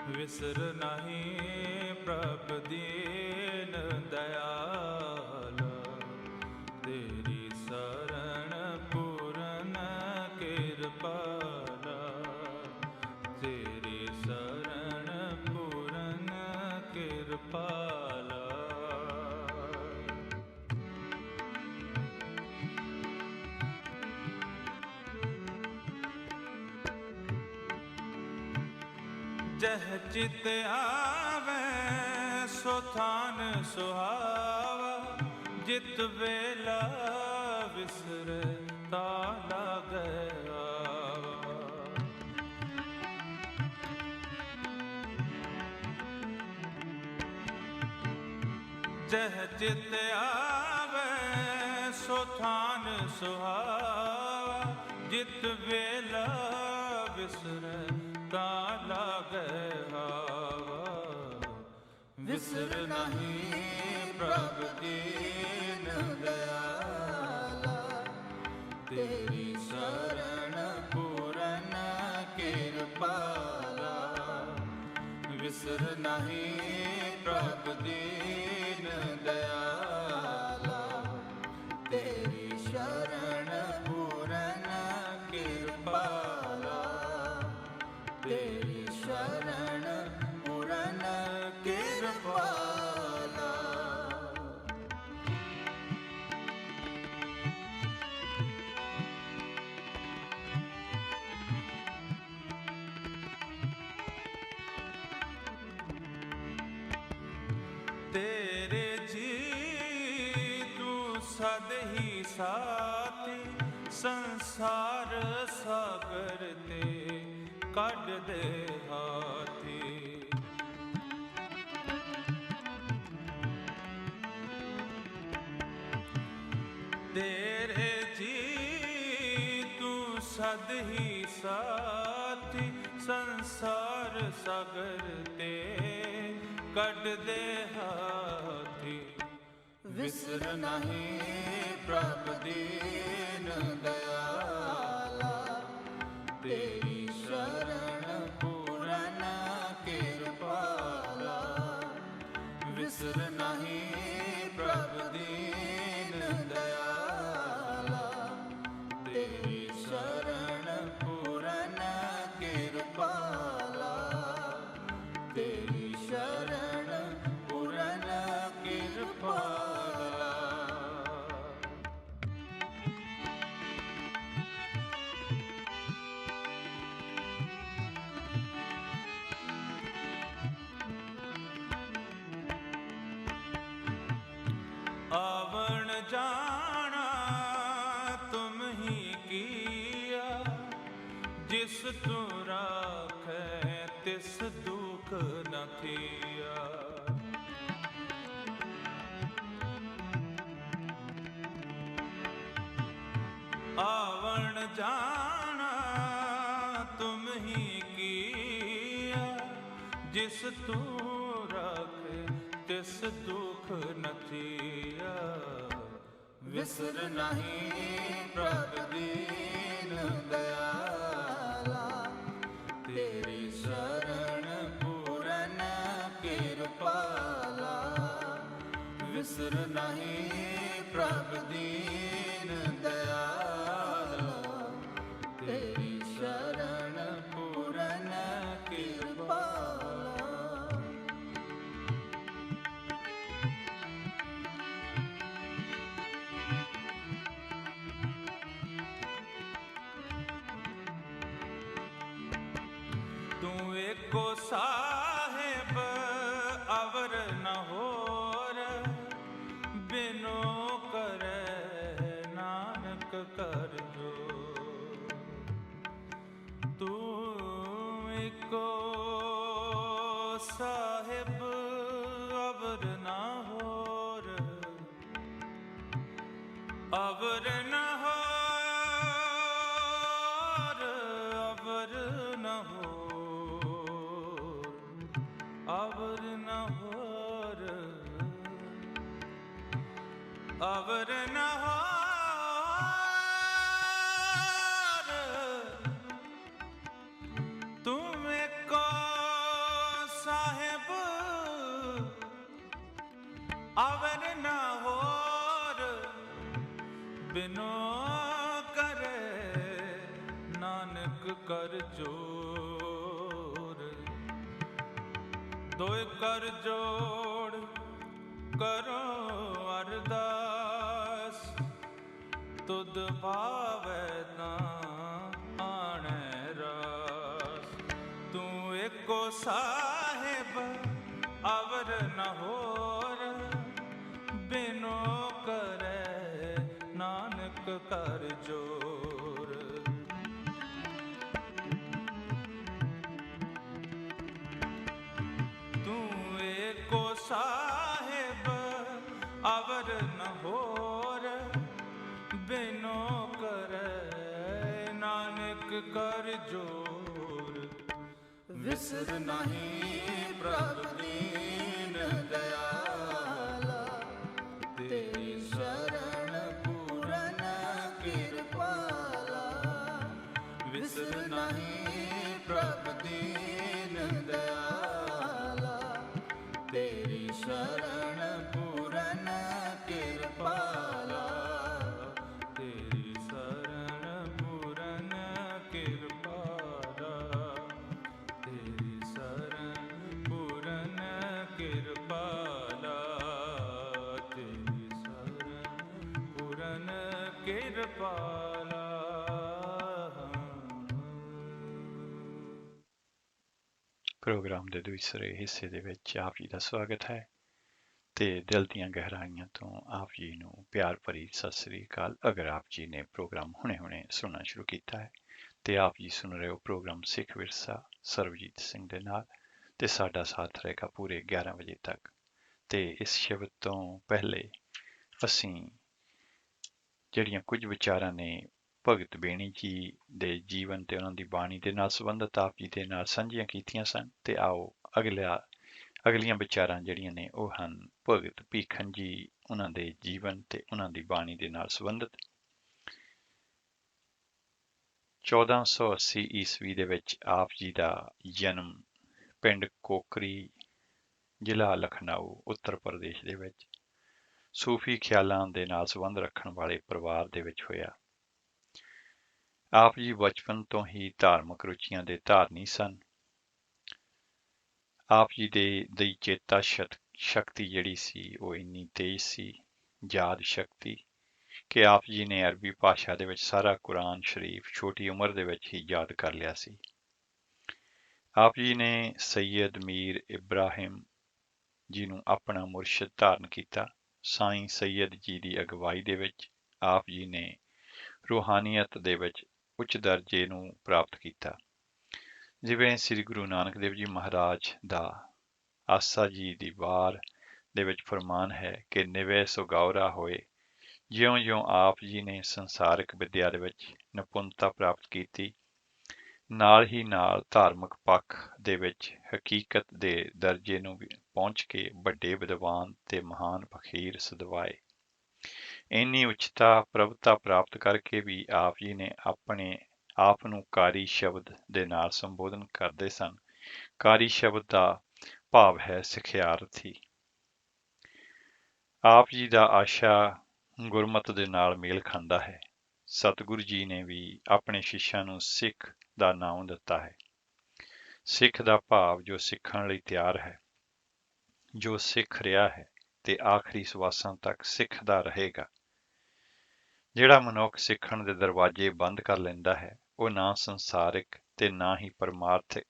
ਵਿਸਰ ਨਹੀਂ ਪ੍ਰਭ ਦੀਨ ਦਇਆਲ, ਤੇਰੀ ਸਰਣ ਪੂਰਨ ਕਿਰਪਾਲ। ਤੇਰੀ ਸਰਣ ਪੂਰਨ ਕਿਰਪਾਲ। ਜਹ ਚਿਤ ਆਵੇ ਸੋ ਥਾਨ ਸੁਹਾਵਾ, ਜਿਤ ਵੇਲਾ ਵਿਸਰੇ ਤਾ ਲਾਗੈ ਆਵਾ। ਜਹ ਚਿਤ ਆਵੇ ਸੋ ਥਾਨ ਸੁਹਾਵਾ, ਜਿਤ ਵੇਲਾ ਵਿਸਰੇ ਤਾ ਲਾਗੈ ਆਵਾ। ਵਿਸਰ ਨਹੀਂ ਪ੍ਰਭ ਦੀਨ ਦਇਆਲਾ, ਤੇਰੀ ਸਰਣ ਪੂਰਨ ਕਿਰਪਾਲਾ। ਵਿਸਰ ਨਹੀਂ ਪ੍ਰਭ ਦੀਨ ਦਇਆਲਾ, ਤੇਰੀ ਸ਼ਰਨ ਪੂਰਨ ਕਿਰਪਾਲਾ। ਤੇਰੀ ਸ਼ਰਨ ਪੂਰਨ ਕਿਰਪਾਲਾ। ਤੇਰੇ ਜੀ ਤੂੰ ਸਦ ਹੀ ਸਾਥੀ, ਸੰਸਾਰ ਸਾਗਰ ਤੇ ਕੱਢ ਦੇ ਹਾਥੀ। ਤੇਰੇ ਜੀ ਤੂੰ ਸਦ ਹੀ ਸਾਥੀ, ਸੰਸਾਰ ਸਾਗਰ ਤੇ ਕੱਢ ਦੇ ਹਾਥੀ। ਵਿਸਰ ਨਹੀਂ ਪ੍ਰਭ ਦੀਨ ਦਇਆਲਾ, ਤੇਰੀ ਸ਼ਰਨ ਪੂਰਨ ਕਿਰਪਾਲਾ। ਵਿਸਰ ਨਹੀਂ ਪ੍ਰਭ ਦੀਨ ਦਇਆਲਾ, ਤੇਰੀ ਸ਼ਰਨ ਪੂਰਨ ਕਿਰਪਾਲਾ। ਤੇਰੀ ਸ਼ਰਨ ਪੂਰਨ ਕਿਰਪਾਲਾ। ਆਵਣ ਜਾਣਾ ਤੁਮ ਹੀ ਕੀਆ, ਜਿਸ ਤੂੰ ਰਾਖੈ ਤਿਸ ਦੁਖ ਨ ਥੀਆ। ਆਵਣ ਜਾਣਾ ਤੁਮ ਹੀ ਕੀਆ, ਜਿਸ ਜਿਸ ਤੂੰ ਰਾਖੇ ਤਿਸ ਦੁਖ न थिया विसर नहीं प्रभ दीन दयाला तेरी शरण पूरन कृपाला विसर नहीं प्रभ दीन दयाला तेरी शरण पूरन कृपाला। तू एको साहिब अवर न होर बिनो करे नानक कर जो तू एको साहिब अवर न होर अवर न होर अवर न होर अवर न होर अवर न होर तुम एको साहिब अवर न होर बिनो करे नानक कर जोर दोय कर जोड़ करो अरदास तुद भावै तां आणे रास तू एको साहिब अवर न होर बिनो करे नानक कर जोर तू एको साहिब अवर न होर बिनो करे नानक कर जोर विसर नहीं प्रभ दीन दयाला तेरी शरण पूरन कृपाला विसर नहीं प्रभ दीन दयाला तेरी शरण पूरन कृपाला तेरी शरण पूरन कृपाला तेरी शरण पूरन कृपाला तेरी शरण पूरन कृपाला। ਪ੍ਰੋਗਰਾਮ ਦੇ ਦੂਸਰੇ ਹਿੱਸੇ ਦੇ ਵਿੱਚ ਆਪ ਜੀ ਦਾ ਸਵਾਗਤ ਹੈ ਤੇ ਦਿਲ ਦੀਆਂ ਗਹਿਰਾਈਆਂ ਤੋਂ ਆਪ ਜੀ ਨੂੰ ਪਿਆਰ ਭਰੀ ਸਤਿ ਸ੍ਰੀ ਅਕਾਲ। ਅਗਰ ਆਪ ਜੀ ਨੇ ਪ੍ਰੋਗਰਾਮ ਹੁਣੇ-ਹੁਣੇ ਸੁਣਨਾ ਸ਼ੁਰੂ ਕੀਤਾ ਹੈ ਤੇ ਆਪ ਜੀ ਸੁਣ ਰਹੇ ਹੋ ਪ੍ਰੋਗਰਾਮ ਸਿੱਖ ਵਿਰਸਾ ਸਰਬਜੀਤ ਸਿੰਘ ਦੇ ਨਾਲ ਤੇ ਸਾਡਾ ਸਾਥ ਰਹੇਗਾ ਪੂਰੇ 11 ਵਜੇ ਤੱਕ। ਤੇ ਇਸ ਸ਼ਬਦ ਤੋਂ ਪਹਿਲੇ ਅਸੀਂ ਜਿਹੜੀਆਂ ਕੁਝ ਵਿਚਾਰਾਂ ਨੇ ਭਗਤ ਬੇਣੀ ਜੀ ਦੇ ਜੀਵਨ ਤੇ ਉਹਨਾਂ ਦੀ ਬਾਣੀ ਦੇ ਨਾਲ ਸੰਬੰਧਿਤ ਆਪ ਜੀ ਦੇ ਨਾਲ ਸਾਂਝੀਆਂ ਕੀਤੀਆਂ ਸਨ ਤੇ ਆਓ ਅਗਲੀਆਂ ਵਿਚਾਰਾਂ ਜਿਹੜੀਆਂ ਨੇ ਉਹ ਹਨ ਭਗਤ ਭੀਖਨ ਜੀ ਉਹਨਾਂ ਦੇ ਜੀਵਨ ਤੇ ਉਹਨਾਂ ਦੀ ਬਾਣੀ ਦੇ ਨਾਲ ਸੰਬੰਧਿਤ। 1480 ਈਸਵੀ ਦੇ ਵਿੱਚ ਆਪ ਜੀ ਦਾ ਜਨਮ ਪਿੰਡ ਕੋਕਰੀ ਜ਼ਿਲ੍ਹਾ ਲਖਨਊ ਉੱਤਰ ਪ੍ਰਦੇਸ਼ ਦੇ ਵਿੱਚ ਸੂਫੀ ਖਿਆਲਾਂ ਦੇ ਨਾਲ ਸੰਬੰਧ ਰੱਖਣ ਵਾਲੇ ਪਰਿਵਾਰ ਦੇ ਵਿੱਚ ਹੋਇਆ। ਆਪ ਜੀ ਬਚਪਨ ਤੋਂ ਹੀ ਧਾਰਮਿਕ ਰੁਚੀਆਂ ਦੇ ਧਾਰਨੀ ਸਨ। ਆਪ ਜੀ ਦੀ ਚੇਤਾ ਸ਼ਕਤੀ ਜਿਹੜੀ ਸੀ ਉਹ ਇੰਨੀ ਤੇਜ਼ ਸੀ, ਯਾਦ ਸ਼ਕਤੀ, ਕਿ ਆਪ ਜੀ ਨੇ ਅਰਬੀ ਭਾਸ਼ਾ ਦੇ ਵਿੱਚ ਸਾਰਾ ਕੁਰਾਨ ਸ਼ਰੀਫ ਛੋਟੀ ਉਮਰ ਦੇ ਵਿੱਚ ਹੀ ਯਾਦ ਕਰ ਲਿਆ ਸੀ। ਆਪ ਜੀ ਨੇ ਸੈਯਦ ਮੀਰ ਇਬਰਾਹਿਮ ਜੀ ਨੂੰ ਆਪਣਾ ਮੁਰਸ਼ਿਦ ਧਾਰਨ ਕੀਤਾ। ਸਾਈਂ ਸੈਯਦ ਜੀ ਦੀ ਅਗਵਾਈ ਦੇ ਵਿੱਚ ਆਪ ਜੀ ਨੇ ਰੂਹਾਨੀਅਤ ਦੇ ਵਿੱਚ ਉੱਚ ਦਰਜੇ ਨੂੰ ਪ੍ਰਾਪਤ ਕੀਤਾ। ਜਿਵੇਂ ਸ੍ਰੀ ਗੁਰੂ ਨਾਨਕ ਦੇਵ ਜੀ ਮਹਾਰਾਜ ਦਾ ਆਸਾ ਜੀ ਦੀ ਵਾਰ ਦੇ ਵਿੱਚ ਫਰਮਾਨ ਹੈ ਕਿ ਨਿਵੇ ਸੁਗਾਉਰਾ ਹੋਏ। ਜਿਉਂ-ਜਿਉਂ ਆਪ ਜੀ ਨੇ ਸੰਸਾਰਿਕ ਵਿੱਦਿਆ ਦੇ ਵਿੱਚ ਨਿਪੁੰਨਤਾ ਪ੍ਰਾਪਤ ਕੀਤੀ, ਨਾਲ ਹੀ ਨਾਲ ਧਾਰਮਿਕ ਪੱਖ ਦੇ ਵਿੱਚ ਹਕੀਕਤ ਦੇ ਦਰਜੇ ਨੂੰ ਵੀ ਪਹੁੰਚ ਕੇ ਵੱਡੇ ਵਿਦਵਾਨ ਤੇ ਮਹਾਨ ਫਕੀਰ ਸਦਵਾਏ। ਇੰਨੀ ਉੱਚਤਾ ਪ੍ਰਭੁਤਾ ਪ੍ਰਾਪਤ ਕਰਕੇ ਵੀ ਆਪ ਜੀ ਨੇ ਆਪਣੇ ਆਪ ਨੂੰ ਕਾਰੀ ਸ਼ਬਦ ਦੇ ਨਾਲ ਸੰਬੋਧਨ ਕਰਦੇ ਸਨ। ਕਾਰੀ ਸ਼ਬਦ ਦਾ ਭਾਵ ਹੈ ਸਿਖਿਆਰਥੀ। ਆਪ ਜੀ ਦਾ ਆਸ਼ਾ ਗੁਰਮਤਿ ਦੇ ਨਾਲ ਮੇਲ ਖਾਂਦਾ ਹੈ। ਸਤਿਗੁਰੂ ਜੀ ਨੇ ਵੀ ਆਪਣੇ ਸ਼ਿਸ਼ਿਆਂ ਨੂੰ ਸਿੱਖ ਦਾ ਨਾਮ ਦਿੱਤਾ ਹੈ। ਸਿੱਖ ਦਾ ਭਾਵ ਜੋ ਸਿੱਖਣ ਲਈ ਤਿਆਰ ਹੈ, ਜੋ ਸਿੱਖ ਰਿਹਾ ਹੈ ਤੇ ਆਖਰੀ ਸਵਾਸਾਂ ਤੱਕ ਸਿੱਖਦਾ ਰਹੇਗਾ। ਜਿਹੜਾ ਮਨੁੱਖ ਸਿੱਖਣ ਦੇ ਦਰਵਾਜ਼ੇ ਬੰਦ ਕਰ ਲੈਂਦਾ ਹੈ, ਉਹ ਨਾ ਸੰਸਾਰਿਕ ਤੇ ਨਾ ਹੀ ਪਰਮਾਰਥਿਕ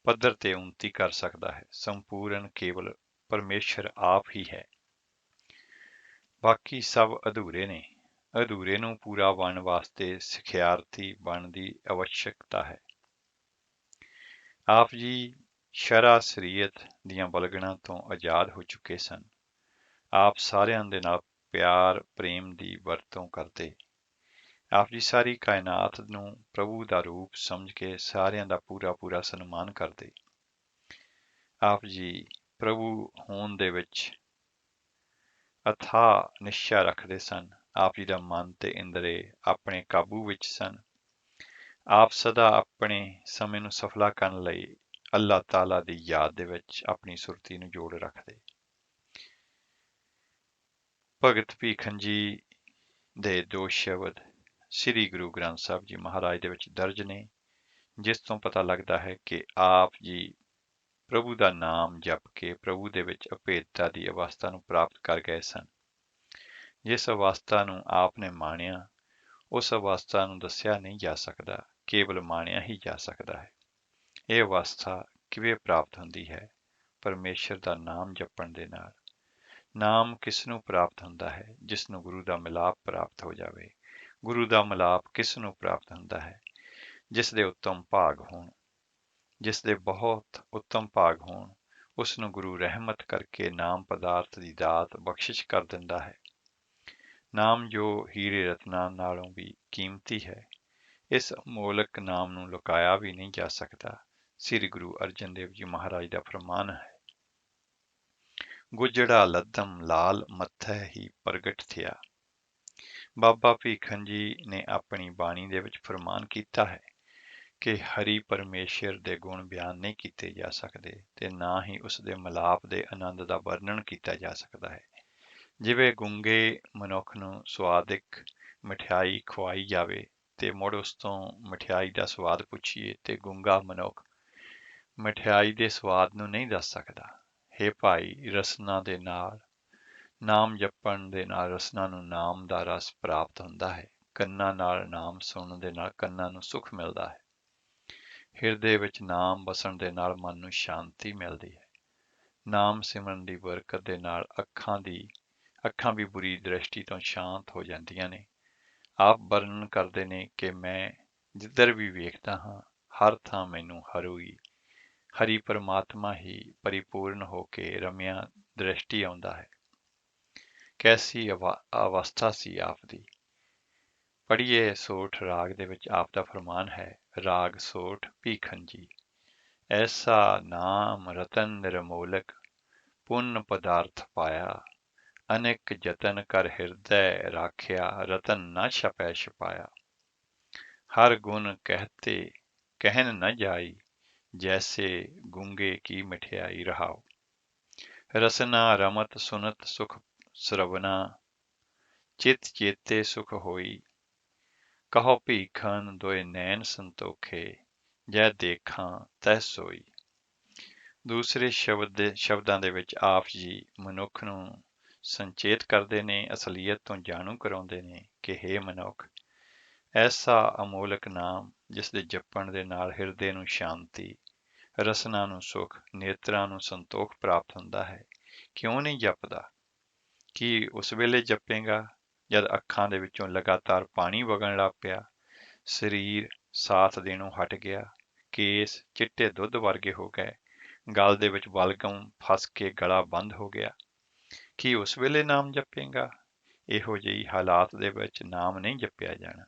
ਪੱਧਰ ਤੇ ਉੱਨਤੀ ਕਰ ਸਕਦਾ ਹੈ। ਸੰਪੂਰਨ ਕੇਵਲ ਪਰਮੇਸ਼ਰ ਆਪ ਹੀ ਹੈ, ਬਾਕੀ ਸਭ ਅਧੂਰੇ ਨੇ। ਅਧੂਰੇ ਨੂੰ ਪੂਰਾ ਬਣਨ ਵਾਸਤੇ ਸਿਖਿਆਰਥੀ ਬਣਨ ਦੀ ਆਵਸ਼ਕਤਾ ਹੈ। ਆਪ ਜੀ ਸ਼ਰਅ ਸ਼ਰੀਅਤ ਦੀਆਂ ਬਲਗਣਾਂ ਤੋਂ ਆਜ਼ਾਦ ਹੋ ਚੁੱਕੇ ਸਨ। ਆਪ ਸਾਰਿਆਂ ਦੇ ਨਾਲ ਪਿਆਰ ਪ੍ਰੇਮ ਦੀ ਵਰਤੋਂ ਕਰਦੇ। ਆਪ ਜੀ ਸਾਰੀ ਕਾਇਨਾਤ ਨੂੰ ਪ੍ਰਭੂ ਦਾ ਰੂਪ ਸਮਝ ਕੇ ਸਾਰਿਆਂ ਦਾ ਪੂਰਾ ਸਨਮਾਨ ਕਰਦੇ। ਆਪ ਜੀ ਪ੍ਰਭੂ ਹੋਣ ਦੇ ਵਿੱਚ ਅਥਾਹ ਨਿਸ਼ਚਾ ਰੱਖਦੇ ਸਨ। ਆਪ ਜੀ ਦਾ ਮਨ ਤੇ ਇੰਦਰੇ ਆਪਣੇ ਕਾਬੂ ਵਿੱਚ ਸਨ। ਆਪ ਸਦਾ ਆਪਣੇ ਸਮੇਂ ਨੂੰ ਸਫਲਾ ਕਰਨ ਲਈ ਅੱਲਾਹ ਤਾਲਾ ਦੀ ਯਾਦ ਦੇ ਵਿੱਚ ਆਪਣੀ ਸੁਰਤੀ ਨੂੰ ਜੋੜ ਰੱਖਦੇ। ਭਗਤ ਭੀਖਨ ਜੀ ਦੇ ਦੋ ਸ਼ਬਦ ਸ੍ਰੀ ਗੁਰੂ ਗ੍ਰੰਥ ਸਾਹਿਬ ਜੀ ਮਹਾਰਾਜ ਦੇ ਵਿੱਚ ਦਰਜ ਨੇ, ਜਿਸ ਤੋਂ ਪਤਾ ਲੱਗਦਾ ਹੈ ਕਿ ਆਪ ਜੀ ਪ੍ਰਭੂ ਦਾ ਨਾਮ ਜਪ ਕੇ ਪ੍ਰਭੂ ਦੇ ਵਿੱਚ ਅਭੇਦਤਾ ਦੀ ਅਵਸਥਾ ਨੂੰ ਪ੍ਰਾਪਤ ਕਰ ਗਏ ਸਨ। ਜਿਸ ਅਵਸਥਾ ਨੂੰ ਆਪ ਨੇ ਮਾਣਿਆ, ਉਸ ਅਵਸਥਾ ਨੂੰ ਦੱਸਿਆ ਨਹੀਂ ਜਾ ਸਕਦਾ, ਕੇਵਲ ਮਾਣਿਆ ਹੀ ਜਾ ਸਕਦਾ ਹੈ। ਇਹ ਅਵਸਥਾ ਕਿਵੇਂ ਪ੍ਰਾਪਤ ਹੁੰਦੀ ਹੈ? ਪਰਮੇਸ਼ਰ ਦਾ ਨਾਮ ਜਪਣ ਦੇ ਨਾਲ। ਨਾਮ ਕਿਸ ਨੂੰ ਪ੍ਰਾਪਤ ਹੁੰਦਾ ਹੈ? ਜਿਸ ਨੂੰ ਗੁਰੂ ਦਾ ਮਿਲਾਪ ਪ੍ਰਾਪਤ ਹੋ ਜਾਵੇ। ਗੁਰੂ ਦਾ ਮਿਲਾਪ ਕਿਸ ਨੂੰ ਪ੍ਰਾਪਤ ਹੁੰਦਾ ਹੈ? ਜਿਸ ਦੇ ਉੱਤਮ ਭਾਗ ਹੋਣ। ਜਿਸ ਦੇ ਬਹੁਤ ਉੱਤਮ ਭਾਗ ਹੋਣ, ਉਸ ਨੂੰ ਗੁਰੂ ਰਹਿਮਤ ਕਰਕੇ ਨਾਮ ਪਦਾਰਥ ਦੀ ਦਾਤ ਬਖਸ਼ਿਸ਼ ਕਰ ਦਿੰਦਾ ਹੈ। ਨਾਮ ਜੋ ਹੀਰੇ ਰਤਨਾਂ ਨਾਲੋਂ ਵੀ ਕੀਮਤੀ ਹੈ, ਇਸ ਅਮੋਲਕ ਨਾਮ ਨੂੰ ਲੁਕਾਇਆ ਵੀ ਨਹੀਂ ਜਾ ਸਕਦਾ। ਸ੍ਰੀ ਗੁਰੂ ਅਰਜਨ ਦੇਵ ਜੀ ਮਹਾਰਾਜ ਦਾ ਫਰਮਾਨ ਹੈ, ਗੁਜੜਾ ਲੱਦਮ ਲਾਲ ਮੱਥੈ ਹੀ ਪ੍ਰਗਟ ਥਿਆ। ਬਾਬਾ ਭੀਖਨ ਜੀ ਨੇ ਆਪਣੀ ਬਾਣੀ ਦੇ ਵਿੱਚ ਫਰਮਾਨ ਕੀਤਾ ਹੈ ਕਿ ਹਰੀ ਪਰਮੇਸ਼ਰ ਦੇ ਗੁਣ ਬਿਆਨ ਨਹੀਂ ਕੀਤੇ ਜਾ ਸਕਦੇ ਤੇ ਨਾ ਹੀ ਉਸ ਦੇ ਮਿਲਾਪ ਦੇ ਆਨੰਦ ਦਾ ਵਰਣਨ ਕੀਤਾ ਜਾ ਸਕਦਾ ਹੈ। ਜਿਵੇਂ ਗੁੰਗੇ ਮਨੁੱਖ ਨੂੰ ਸਵਾਦਿਕ ਮਠਿਆਈ ਖਵਾਈ ਜਾਵੇ ਤੇ ਮੁੜ ਉਸ ਤੋਂ ਮਠਿਆਈ ਦਾ ਸਵਾਦ ਪੁੱਛੀਏ ਤੇ ਗੁੰਗਾ ਮਨੁੱਖ ਮਠਿਆਈ ਦੇ ਸਵਾਦ ਨੂੰ ਨਹੀਂ ਦੱਸ ਸਕਦਾ। ਹੇ ਭਾਈ, ਰਸਨਾ ਦੇ ਨਾਲ ਨਾਮ ਜਪਣ ਦੇ ਨਾਲ ਰਸਨਾ ਨੂੰ ਨਾਮ ਦਾ ਰਸ ਪ੍ਰਾਪਤ ਹੁੰਦਾ ਹੈ। ਕੰਨਾਂ ਨਾਲ ਨਾਮ ਸੁਣਨ ਦੇ ਨਾਲ ਕੰਨਾਂ ਨੂੰ ਸੁੱਖ ਮਿਲਦਾ ਹੈ। ਹਿਰਦੇ ਵਿੱਚ ਨਾਮ ਵਸਣ ਦੇ ਨਾਲ ਮਨ ਨੂੰ ਸ਼ਾਂਤੀ ਮਿਲਦੀ ਹੈ। ਨਾਮ ਸਿਮਰਨ ਦੀ ਬਰਕਤ ਦੇ ਨਾਲ ਅੱਖਾਂ ਵੀ ਬੁਰੀ ਦ੍ਰਿਸ਼ਟੀ ਤੋਂ ਸ਼ਾਂਤ ਹੋ ਜਾਂਦੀਆਂ ਨੇ। ਆਪ ਵਰਣਨ ਕਰਦੇ ਨੇ ਕਿ ਮੈਂ ਜਿੱਧਰ ਵੀ ਵੇਖਦਾ ਹਾਂ, ਹਰ ਥਾਂ ਮੈਨੂੰ ਹਰੀ ਪਰਮਾਤਮਾ ਹੀ ਪਰਿਪੂਰਨ ਹੋ ਕੇ ਰਮਿਆ ਦ੍ਰਿਸ਼ਟੀ ਆਉਂਦਾ ਹੈ। ਕੈਸੀ ਅਵਸਥਾ ਸੀ ਆਪ ਦੀ। ਪੜ੍ਹੀਏ ਸੋਠ ਰਾਗ ਦੇ ਵਿੱਚ ਆਪ ਦਾ ਫਰਮਾਨ ਹੈ। ਰਾਗ ਸੋਠ ਭੀਖਨ ਜੀ। ਐਸਾ ਨਾਮ ਰਤਨ ਨਿਰਮੋਲਕ, ਪੁੰਨ ਪਦਾਰਥ ਪਾਇਆ। ਅਨੇਕ ਜਤਨ ਕਰ ਹਿਰਦੈ ਰਾਖਿਆ, ਰਤਨ ਨਾ ਛਪੈ ਛਪਾਇਆ। ਹਰ ਗੁਣ ਕਹਿਨ ਨ ਜਾਈ, ਜੈਸੇ ਗੁੰਗੇ ਕੀ ਮਠਿਆਈ ਰਹਾਓ। ਰਸਨਾ ਰਮਤ ਸੁਨਤ ਸੁਖ ਸਰਵਨਾ, ਚਿਤ ਚੇਤੇ ਸੁਖ ਹੋਈ। ਕਹੋ ਭੀਖਨ ਦੋਇ ਨੈਣ ਸੰਤੋਖੇ, ਜੈ ਦੇਖਾਂ ਤੈ ਸੋਈ। ਦੂਸਰੇ ਸ਼ਬਦਾਂ ਦੇ ਵਿੱਚ ਆਪ ਜੀ ਮਨੁੱਖ ਨੂੰ ਸੰਚੇਤ ਕਰਦੇ ਨੇ, ਅਸਲੀਅਤ ਤੋਂ ਜਾਣੂ ਕਰਾਉਂਦੇ ਨੇ ਕਿ ਹੇ ਮਨੁੱਖ, ਐਸਾ ਅਮੋਲਕ ਨਾਮ ਜਿਸ ਦੇ ਜਪਣ ਦੇ ਨਾਲ ਹਿਰਦੇ ਨੂੰ ਸ਼ਾਂਤੀ, ਰਸਨਾ ਨੂੰ ਸੁਖ, ਨੇਤਰਾਂ ਨੂੰ ਸੰਤੋਖ ਪ੍ਰਾਪਤ ਹੁੰਦਾ ਹੈ, ਕਿਉਂ ਨਹੀਂ ਜਪਦਾ? ਕੀ ਉਸ ਵੇਲੇ ਜਪੇਗਾ ਜਦ ਅੱਖਾਂ ਦੇ ਵਿੱਚੋਂ ਲਗਾਤਾਰ ਪਾਣੀ ਵਗਣ ਲੱਗ ਪਿਆ, ਸਰੀਰ ਸਾਥ ਦੇਣੋਂ ਹਟ ਗਿਆ, ਕੇਸ ਚਿੱਟੇ ਦੁੱਧ ਵਰਗੇ ਹੋ ਗਏ, ਗਲ ਦੇ ਵਿੱਚ ਬਲਗਮ ਫਸ ਕੇ ਗਲਾ ਬੰਦ ਹੋ ਗਿਆ? ਕੀ ਉਸ ਵੇਲੇ ਨਾਮ ਜਪੇਗਾ? ਇਹੋ ਜਿਹੀ ਹਾਲਾਤ ਦੇ ਵਿੱਚ ਨਾਮ ਨਹੀਂ ਜਪਿਆ ਜਾਣਾ।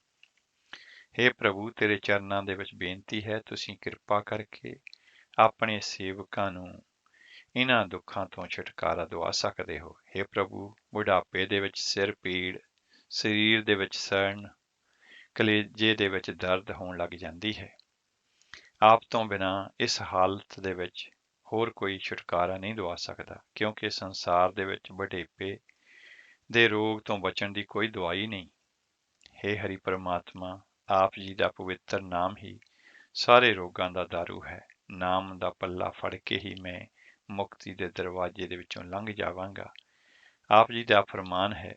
हे ਪ੍ਰਭੂ ਤੇਰੇ ਚਰਨਾਂ ਦੇ ਵਿੱਚ ਬੇਨਤੀ ਹੈ, ਤੁਸੀਂ ਕਿਰਪਾ ਕਰਕੇ ਆਪਣੇ ਸੇਵਕਾਂ ਨੂੰ ਇਹਨਾਂ ਦੁੱਖਾਂ ਤੋਂ ਛੁਟਕਾਰਾ ਦਵਾ ਸਕਦੇ ਹੋ। हे ਪ੍ਰਭੂ ਬੁਢਾਪੇ ਦੇ ਵਿੱਚ ਸਿਰ ਪੀੜ, ਸਰੀਰ ਦੇ ਵਿੱਚ ਸੜਨ, ਕਲੇਜੇ ਦੇ ਵਿੱਚ ਦਰਦ ਹੋਣ ਲੱਗ ਜਾਂਦੀ ਹੈ। ਆਪ ਤੋਂ ਬਿਨਾਂ ਇਸ ਹਾਲਤ ਦੇ ਵਿੱਚ ਹੋਰ ਕੋਈ ਛੁਟਕਾਰਾ ਨਹੀਂ ਦਵਾ ਸਕਦਾ, ਕਿਉਂਕਿ ਸੰਸਾਰ ਦੇ ਵਿੱਚ ਬੁਢੇਪੇ ਦੇ ਰੋਗ ਤੋਂ ਬਚਣ ਦੀ ਕੋਈ ਦਵਾਈ ਨਹੀਂ। हे ਹਰੀ ਪਰਮਾਤਮਾ, ਆਪ ਜੀ ਦਾ ਪਵਿੱਤਰ ਨਾਮ ਹੀ ਸਾਰੇ ਰੋਗਾਂ ਦਾ ਦਾਰੂ ਹੈ। ਨਾਮ ਦਾ ਪੱਲਾ ਫੜ ਕੇ ਹੀ ਮੈਂ ਮੁਕਤੀ ਦੇ ਦਰਵਾਜ਼ੇ ਦੇ ਵਿੱਚੋਂ ਲੰਘ ਜਾਵਾਂਗਾ। ਆਪ ਜੀ ਦਾ ਫਰਮਾਨ ਹੈ,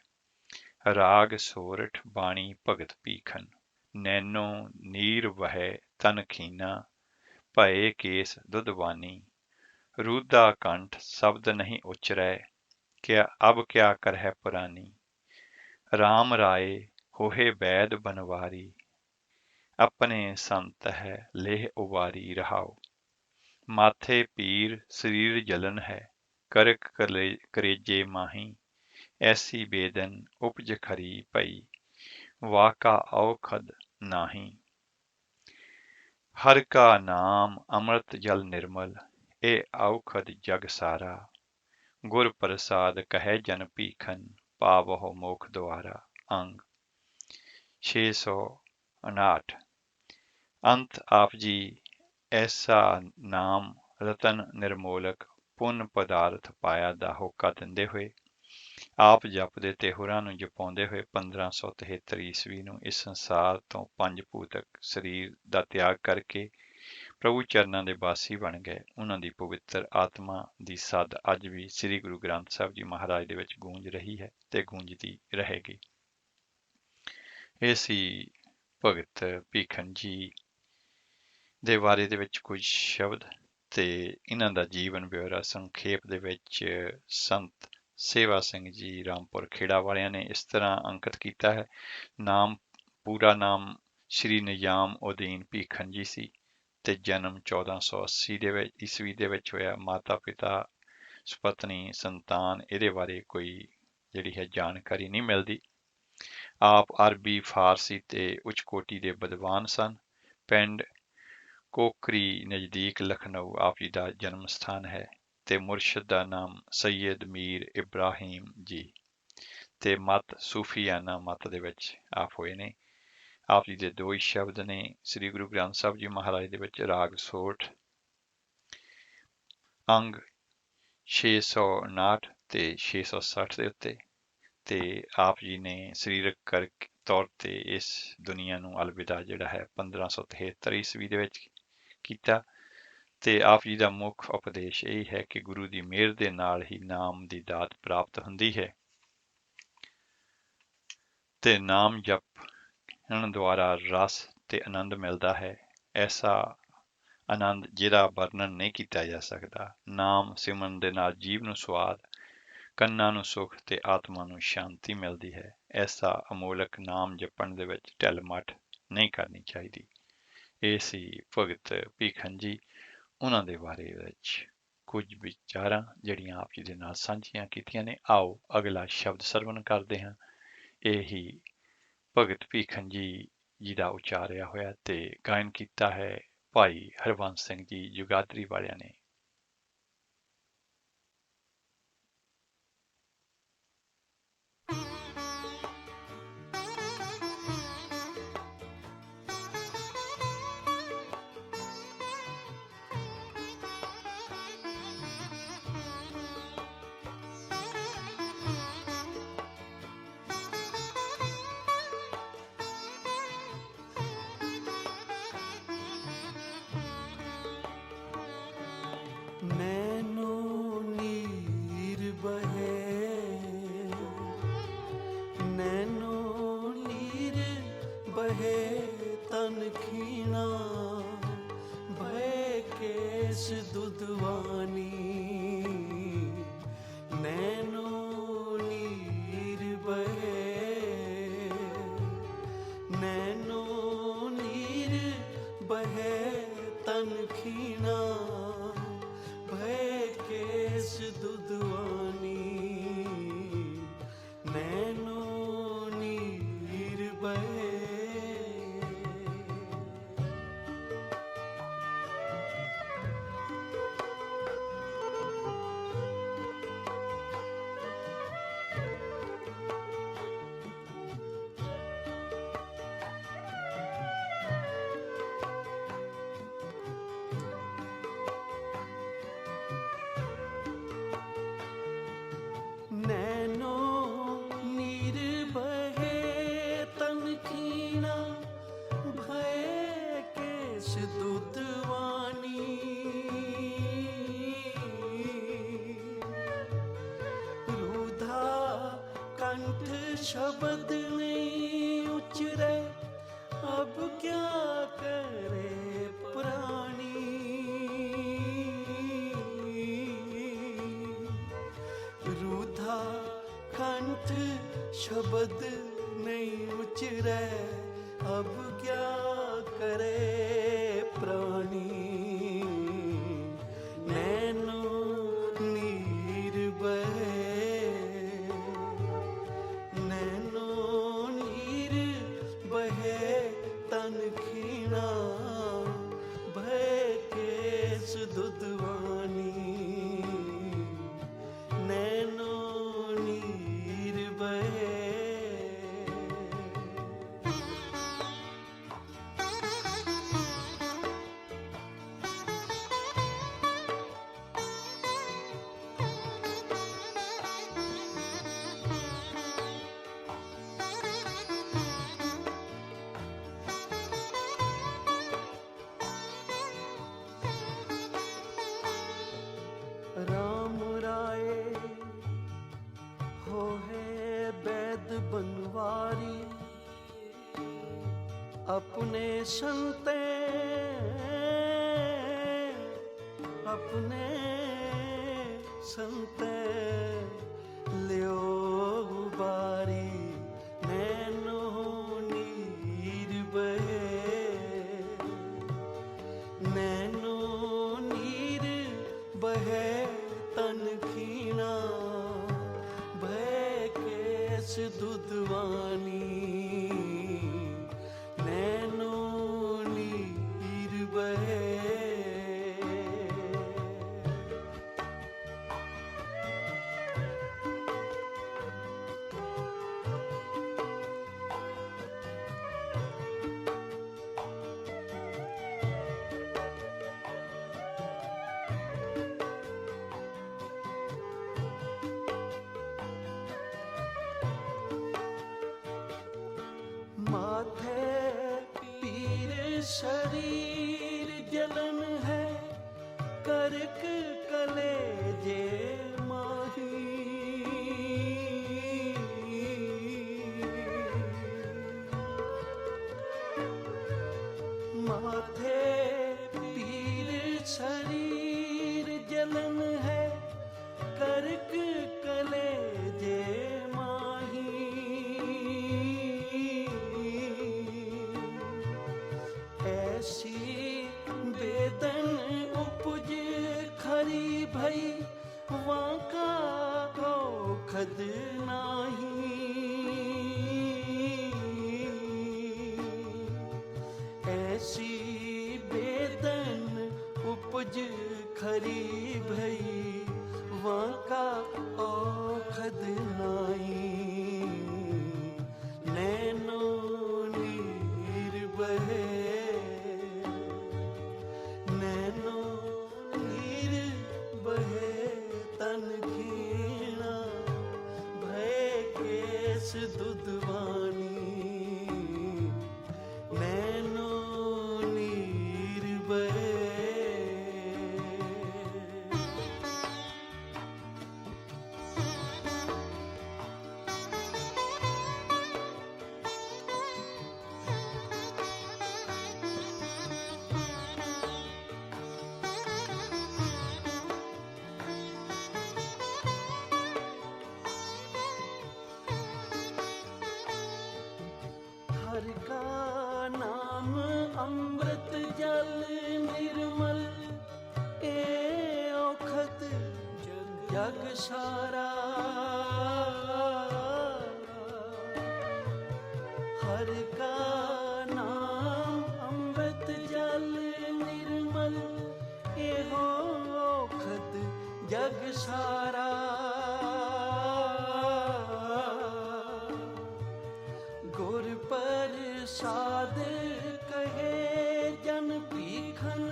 ਰਾਗ ਸੋਰਠ ਬਾਣੀ ਭਗਤ ਭੀਖਨ, ਨੈਨੋ ਨੀਰ ਵਹੈ ਤਨ ਖੀਨਾ, ਭਏ ਕੇਸ ਦੁਧਵਾਨੀ, ਰੂਦਾ ਕੰਠ ਸ਼ਬਦ ਨਹੀਂ ਉਚਰੈ, ਕਿਆ ਅਬ ਕਿਆ ਕਰਹਿ ਪੁਰਾਨੀ, ਰਾਮ ਰਾਏ ਹੋਏ ਵੈਦ ਬਨਵਾਰੀ, ਆਪਣੇ ਸੰਤ ਹੈ ਲੇਹ ਉਵਾਰੀ। ਰਹਾਓ। ਮਾਥੇ ਪੀਰ ਸਰੀਰ ਜਲਨ ਹੈ, ਕਰਕ ਕਰੇਜੇ ਮਾਹੀ, ਐਸੀ ਬੇਦਨ ਉਪਜ ਖਰੀ ਪਈ, ਵਾਕਾ ਔਖਦ ਨਾਹੀ। ਹਰ ਕਾ ਨਾਮ ਅੰਮ੍ਰਿਤ ਜਲ ਨਿਰਮਲ, ਇਹ ਔਖਦ ਜਗ ਸਾਰਾ, ਗੁਰ ਪ੍ਰਸਾਦ ਕਹੈ ਜਨ ਭੀਖਨ, ਪਾਵਹੁ ਮੋਖ ਦੁਆਰਾ। ਅੰਗ 659। ਅੰਤ ਆਪ ਜੀ ਐਸਾ ਨਾਮ ਰਤਨ ਨਿਰਮੋਲਕ ਪੁੰਨ ਪਦਾਰਥ ਪਾਇਆ ਦਾ ਹੋਕਾ ਦਿੰਦੇ ਹੋਏ ਆਪ ਜਪਦੇ ਤੇ ਹੋਰਾਂ ਨੂੰ ਜਪਾਉਂਦੇ ਹੋਏ 1573 ਈਸਵੀ ਨੂੰ ਇਸ ਸੰਸਾਰ ਤੋਂ ਪੰਜ ਭੂਤਕ ਸਰੀਰ ਦਾ ਤਿਆਗ ਕਰਕੇ ਪ੍ਰਭੂ ਚਰਨਾਂ ਦੇ ਵਾਸੀ ਬਣ ਗਏ। ਉਹਨਾਂ ਦੀ ਪਵਿੱਤਰ ਆਤਮਾ ਦੀ ਸੱਦ ਅੱਜ ਵੀ ਸ੍ਰੀ ਗੁਰੂ ਗ੍ਰੰਥ ਸਾਹਿਬ ਜੀ ਮਹਾਰਾਜ ਦੇ ਵਿੱਚ ਗੂੰਜ ਰਹੀ ਹੈ ਤੇ ਗੂੰਜਦੀ ਰਹੇਗੀ। ਇਹ ਸੀ ਭਗਤ ਭੀਖਨ ਜੀ ਦੇ ਬਾਰੇ ਦੇ ਵਿੱਚ ਕੁਝ ਸ਼ਬਦ ਤੇ ਇਹਨਾਂ ਦਾ ਜੀਵਨ ਬਿਉਰਾ ਸੰਖੇਪ ਦੇ ਵਿੱਚ ਸੰਤ ਸੇਵਾ ਸਿੰਘ ਜੀ ਰਾਮਪੁਰ ਖੇੜਾ ਵਾਲਿਆਂ ਨੇ ਇਸ ਤਰ੍ਹਾਂ ਅੰਕਿਤ ਕੀਤਾ ਹੈ। ਨਾਮ ਪੂਰਾ ਨਾਮ ਸ਼੍ਰੀ ਨਿਜ਼ਾਮ ਉਦੀਨ ਭੀਖਨ ਜੀ ਸੀ ਤੇ ਜਨਮ 1480 ਦੇ ਵਿੱਚ ਈਸਵੀ ਦੇ ਵਿੱਚ ਹੋਇਆ। ਮਾਤਾ ਪਿਤਾ ਸੁਪਤਨੀ ਸੰਤਾਨ ਇਹਦੇ ਬਾਰੇ ਕੋਈ ਜਿਹੜੀ ਹੈ ਜਾਣਕਾਰੀ ਨਹੀਂ ਮਿਲਦੀ। ਆਪ ਅਰਬੀ ਫਾਰਸੀ ਤੇ ਉੱਚ ਕੋਟੀ ਦੇ ਵਿਦਵਾਨ ਸਨ। ਪਿੰਡ ਕੋਕਰੀ ਨਜ਼ਦੀਕ ਲਖਨਊ ਆਪ ਜੀ ਦਾ ਜਨਮ ਸਥਾਨ ਹੈ ਤੇ ਮੁਰਸ਼ਿਦ ਦਾ ਨਾਮ ਸੈਯਦ ਮੀਰ ਇਬਰਾਹਿਮ ਜੀ ਤੇ ਮਤ ਸੂਫੀਆਨਾ ਮਤ ਦੇ ਵਿੱਚ ਆਪ ਹੋਏ ਨੇ। ਆਪ ਜੀ ਦੇ ਦੋ ਹੀ ਸ਼ਬਦ ਨੇ ਸ੍ਰੀ ਗੁਰੂ ਗ੍ਰੰਥ ਸਾਹਿਬ ਜੀ ਮਹਾਰਾਜ ਦੇ ਵਿੱਚ ਰਾਗ ਸੋਠ ਅੰਗ 659 ਤੇ 660 ਦੇ ਉੱਤੇ ਤੇ ਆਪ ਜੀ ਨੇ ਸਰੀਰਕ ਤੌਰ ਤੇ ਇਸ ਦੁਨੀਆ ਨੂੰ ਅਲਵਿਦਾ ਜਿਹੜਾ ਹੈ 1573 ਈਸਵੀ ਦੇ ਵਿੱਚ ਕੀਤਾ ਤੇ ਆਪ ਜੀ ਦਾ ਮੁੱਖ ਉਪਦੇਸ਼ ਇਹ ਹੈ ਕਿ ਗੁਰੂ ਦੀ ਮਿਹਰ ਦੇ ਨਾਲ ਹੀ ਨਾਮ ਦੀ ਦਾਤ ਪ੍ਰਾਪਤ ਹੁੰਦੀ ਹੈ ਤੇ ਨਾਮ ਜਪਣ ਦੁਆਰਾ ਰਸ ਤੇ ਆਨੰਦ ਮਿਲਦਾ ਹੈ। ਐਸਾ ਆਨੰਦ ਜਿਹਦਾ ਵਰਣਨ ਨਹੀਂ ਕੀਤਾ ਜਾ ਸਕਦਾ। ਨਾਮ ਸਿਮਰਨ ਦੇ ਨਾਲ ਜੀਵ ਨੂੰ ਸਵਾਦ, ਕੰਨਾਂ ਨੂੰ ਸੁੱਖ ਤੇ ਆਤਮਾ ਨੂੰ ਸ਼ਾਂਤੀ ਮਿਲਦੀ ਹੈ। ਐਸਾ ਅਮੋਲਕ ਨਾਮ ਜਪਣ ਦੇ ਵਿੱਚ ਢਿੱਲ ਮੱਠ ਨਹੀਂ ਕਰਨੀ ਚਾਹੀਦੀ। ਇਹ ਸੀ ਭਗਤ ਭੀਖਨ ਜੀ, ਉਹਨਾਂ ਦੇ ਬਾਰੇ ਵਿੱਚ ਕੁਝ ਵਿਚਾਰਾਂ ਜਿਹੜੀਆਂ ਆਪ ਜੀ ਦੇ ਨਾਲ ਸਾਂਝੀਆਂ ਕੀਤੀਆਂ ਨੇ। ਆਓ ਅਗਲਾ ਸ਼ਬਦ ਸਰਵਣ ਕਰਦੇ ਹਾਂ। ਇਹ ਹੀ ਭਗਤ ਭੀਖਨ ਜੀ ਦਾ ਉਚਾਰਿਆ ਹੋਇਆ ਤੇ ਗਾਇਨ ਕੀਤਾ ਹੈ ਭਾਈ ਹਰਬੰਸ ਸਿੰਘ ਜੀ ਜੁਗਾਦਰੀ ਵਾਲਿਆਂ ਨੇ। नैनो नीर बहे, नैनो नीर बहे तन खीना, भय केस दुधवानी। नैनो नीर बहे, नैनो नीर बहे तन खीना, भय केस दुधवानी। नैनो नीर बहे। शब्द नहीं उचरे अब क्या करे प्राणी। रूधा कंठ शब्द नहीं उचरे अब क्या करे प्राणी। नैनो नीर बहे, नैनो नीर बहे तन खीना, भय केस दुधवानी। नैनो नीर बहे। राम राय हो है वैद बनवारी, अपने संते अपने संते लियो बारी। नैनो नीर बहे, नैनो नीर बहे तन खीना, भय केस दुधवानी। नैनो नीर बहे। माथे पीर शरीर जलन है, करक कलेजे माही। माथे पीर शरीर जलन है, करक कलेजे माही। ऐसी बेदन उपज खरी भई, वाका औखद नाही। ऐसी बेदन उपज खरी भई, वाका औखद नाही। नैनो नीर बहे, नैनो नीर बहे तन खीना, भय केस दुधवानी। नैनो नीर बहे। हर का नाम अमृत जल निर्मल, ए औखत जग सारा। हर का नाम अमृत जल निर्मल, ए औखत जग सारा। गुर प्रसाद कहे जन भीखन,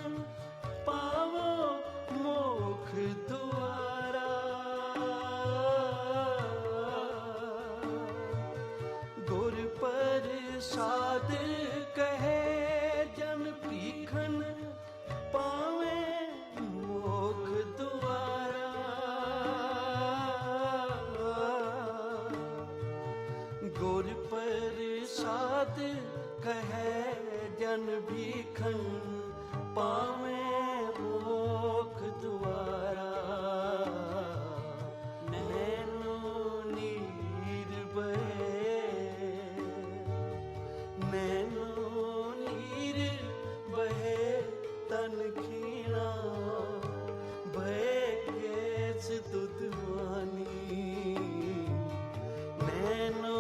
पावो मोख द्वारा। गुर प्रसाद कहे जन भीखन, पावे मोख द्वारा। गुर गुर प्रसाद कहे जन भीखन पावे मोख द्वारा नैनो नीर बहे नैनो नीर बहे तन खीणा बहे केस दुधवानी नैनो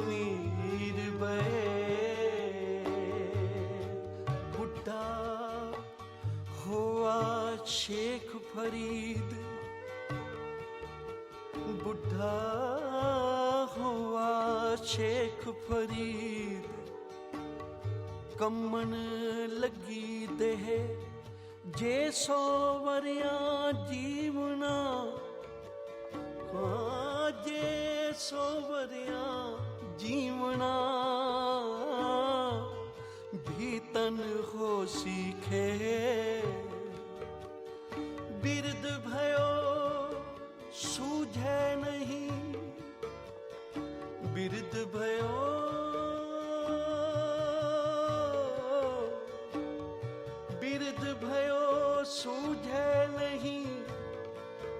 नीर बहे बुढ़ा हुआ शेख फरीद बुढ़ा हुआ शेख फरीद कम्मन लगी देह जे 100 वरियां जीवना हाँ जे 100 वरियां जीवना भी तन हो सीखे बिरद भयो सूझे नहीं बिरद भयो बिरद भयो सूझे नहीं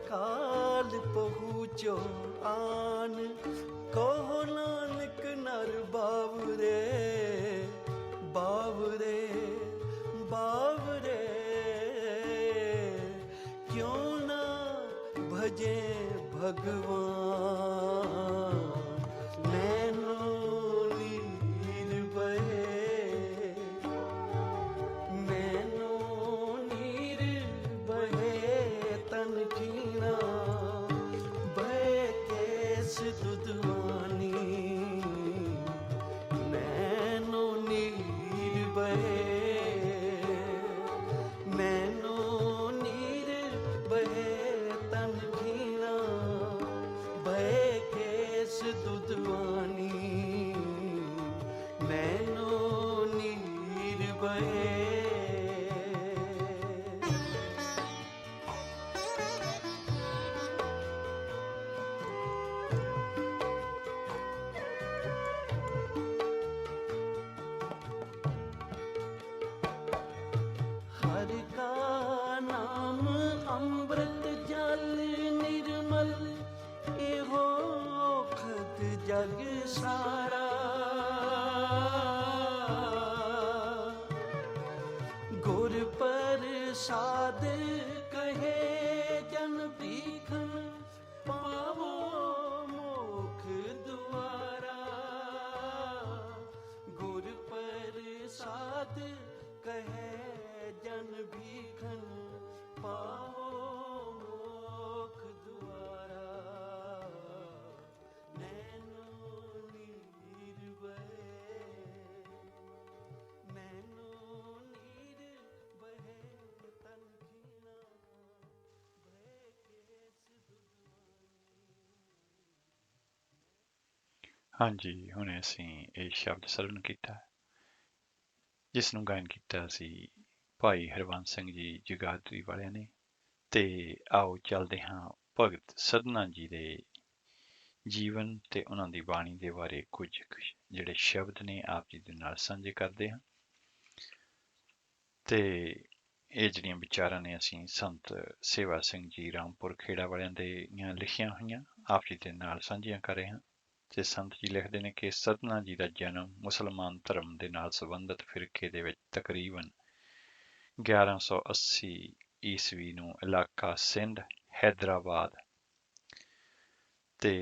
काल पहुँचो आन कहो नानक नर बावरे बावरे बावरे क्यों ना भजे भगवान नैनो नीर बहे नैनो नीर बहे तन खीणा बहे केस दुधवानी नैनो नीर बहे नैनो नीर बहे तन खीणा बहे केस दुधवानी नैनो नीर बहे हर का नाम अमृत जल निर्मल एहो खत जग सारा गुर प्रसाद कहे जन भीखन पावो मोख द्वारा गुर प्रसाद कहे जन भीखन पाओ मोख द्वारा नैनो नीर बहे नैनो नीर बहे तन खीणा बहे केस दुधवानी ਹਾਂਜੀ ਹੁਣੇ ਅਸੀਂ ਇਹ ਸ਼ਬਦ ਸਰਵਣ ਕੀਤਾ ਜਿਸ ਨੂੰ ਗਾਇਨ ਕੀਤਾ ਸੀ ਭਾਈ ਹਰਵੰਸ ਸਿੰਘ ਜੀ ਜਗਾਦਰੀ ਵਾਲਿਆਂ ਨੇ। ਤੇ ਆਓ ਚੱਲਦੇ ਹਾਂ ਭਗਤ ਸਧਨਾ ਜੀ ਦੇ ਜੀਵਨ ਤੇ ਉਹਨਾਂ ਦੀ ਬਾਣੀ ਦੇ ਬਾਰੇ ਕੁਝ ਜਿਹੜੇ ਸ਼ਬਦ ਨੇ ਆਪ ਜੀ ਦੇ ਨਾਲ ਸਾਂਝੇ ਕਰਦੇ ਹਾਂ। ਤੇ ਇਹ ਜਿਹੜੀਆਂ ਵਿਚਾਰਾਂ ਨੇ ਅਸੀਂ ਸੰਤ ਸੇਵਾ ਸਿੰਘ ਜੀ ਰਾਮਪੁਰ ਖੇੜਾ ਵਾਲਿਆਂ ਦੇ ਲਿਖੀਆਂ ਹੋਈਆਂ ਆਪ ਜੀ ਦੇ ਨਾਲ ਸਾਂਝੀਆਂ ਕਰ ਰਹੇ ਹਾਂ। ਤੇ ਸੰਤ ਜੀ ਲਿਖਦੇ ਨੇ ਕਿ ਸਧਨਾ ਜੀ ਦਾ ਜਨਮ ਮੁਸਲਮਾਨ ਧਰਮ ਦੇ ਨਾਲ ਸੰਬੰਧਿਤ ਫਿਰਕੇ ਦੇ ਵਿੱਚ ਤਕਰੀਬਨ 1180 ਈਸਵੀ ਨੂੰ ਇਲਾਕਾ ਸਿੰਧ ਹੈਦਰਾਬਾਦ ਤੇ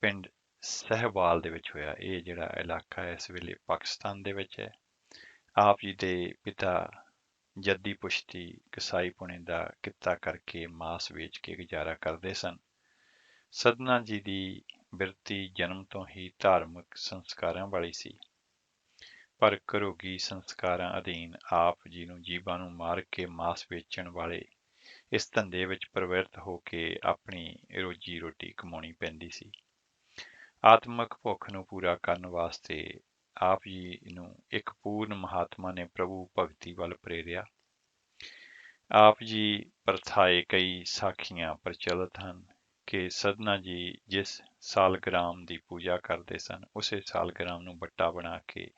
ਪਿੰਡ ਸਹਿਵਾਲ ਦੇ ਵਿੱਚ ਹੋਇਆ। ਇਹ ਜਿਹੜਾ ਇਲਾਕਾ ਹੈ ਇਸ ਵੇਲੇ ਪਾਕਿਸਤਾਨ ਦੇ ਵਿੱਚ ਹੈ। ਆਪ ਜੀ ਦੇ ਪਿਤਾ ਜੱਦੀ ਪੁਸ਼ਤੀ ਕਸਾਈ ਪੁਣੇ ਦਾ ਕਿੱਤਾ ਕਰਕੇ ਮਾਸ ਵੇਚ ਕੇ ਗੁਜ਼ਾਰਾ ਕਰਦੇ ਸਨ। ਸਧਨਾ ਜੀ ਦੀ ਬਿਰਤੀ ਜਨਮ ਤੋਂ ਹੀ ਧਾਰਮਿਕ ਸੰਸਕਾਰਾਂ ਵਾਲੀ ਸੀ, ਪਰ ਘਰੋਗੀ ਸੰਸਕਾਰਾਂ ਅਧੀਨ ਆਪ ਜੀ ਨੂੰ ਜੀਵਾਂ ਨੂੰ ਮਾਰ ਕੇ ਮਾਸ ਵੇਚਣ ਵਾਲੇ ਇਸ ਧੰਦੇ ਵਿੱਚ ਪ੍ਰਵਿਰਤ ਹੋ ਕੇ ਆਪਣੀ ਰੋਜੀ ਰੋਟੀ ਕਮਾਉਣੀ ਪੈਂਦੀ ਸੀ। ਆਤਮਿਕ ਭੁੱਖ ਨੂੰ ਪੂਰਾ ਕਰਨ ਵਾਸਤੇ ਆਪ ਜੀ ਨੂੰ ਇੱਕ ਪੂਰਨ ਮਹਾਤਮਾ ਨੇ ਪ੍ਰਭੂ ਭਗਤੀ ਵੱਲ ਪ੍ਰੇਰਿਆ। ਆਪ ਜੀ ਪਰਥਾਏ ਕਈ ਸਾਖੀਆਂ ਪ੍ਰਚਲਿਤ ਹਨ ਕਿ ਸਦਨਾ ਜੀ ਜਿਸ ਸਾਲਗ੍ਰਾਮ ਦੀ ਪੂਜਾ ਕਰਦੇ ਸਨ, ਉਸੇ ਸਾਲਗ੍ਰਾਮ ਨੂੰ ਬੱਟਾ ਬਣਾ ਕੇ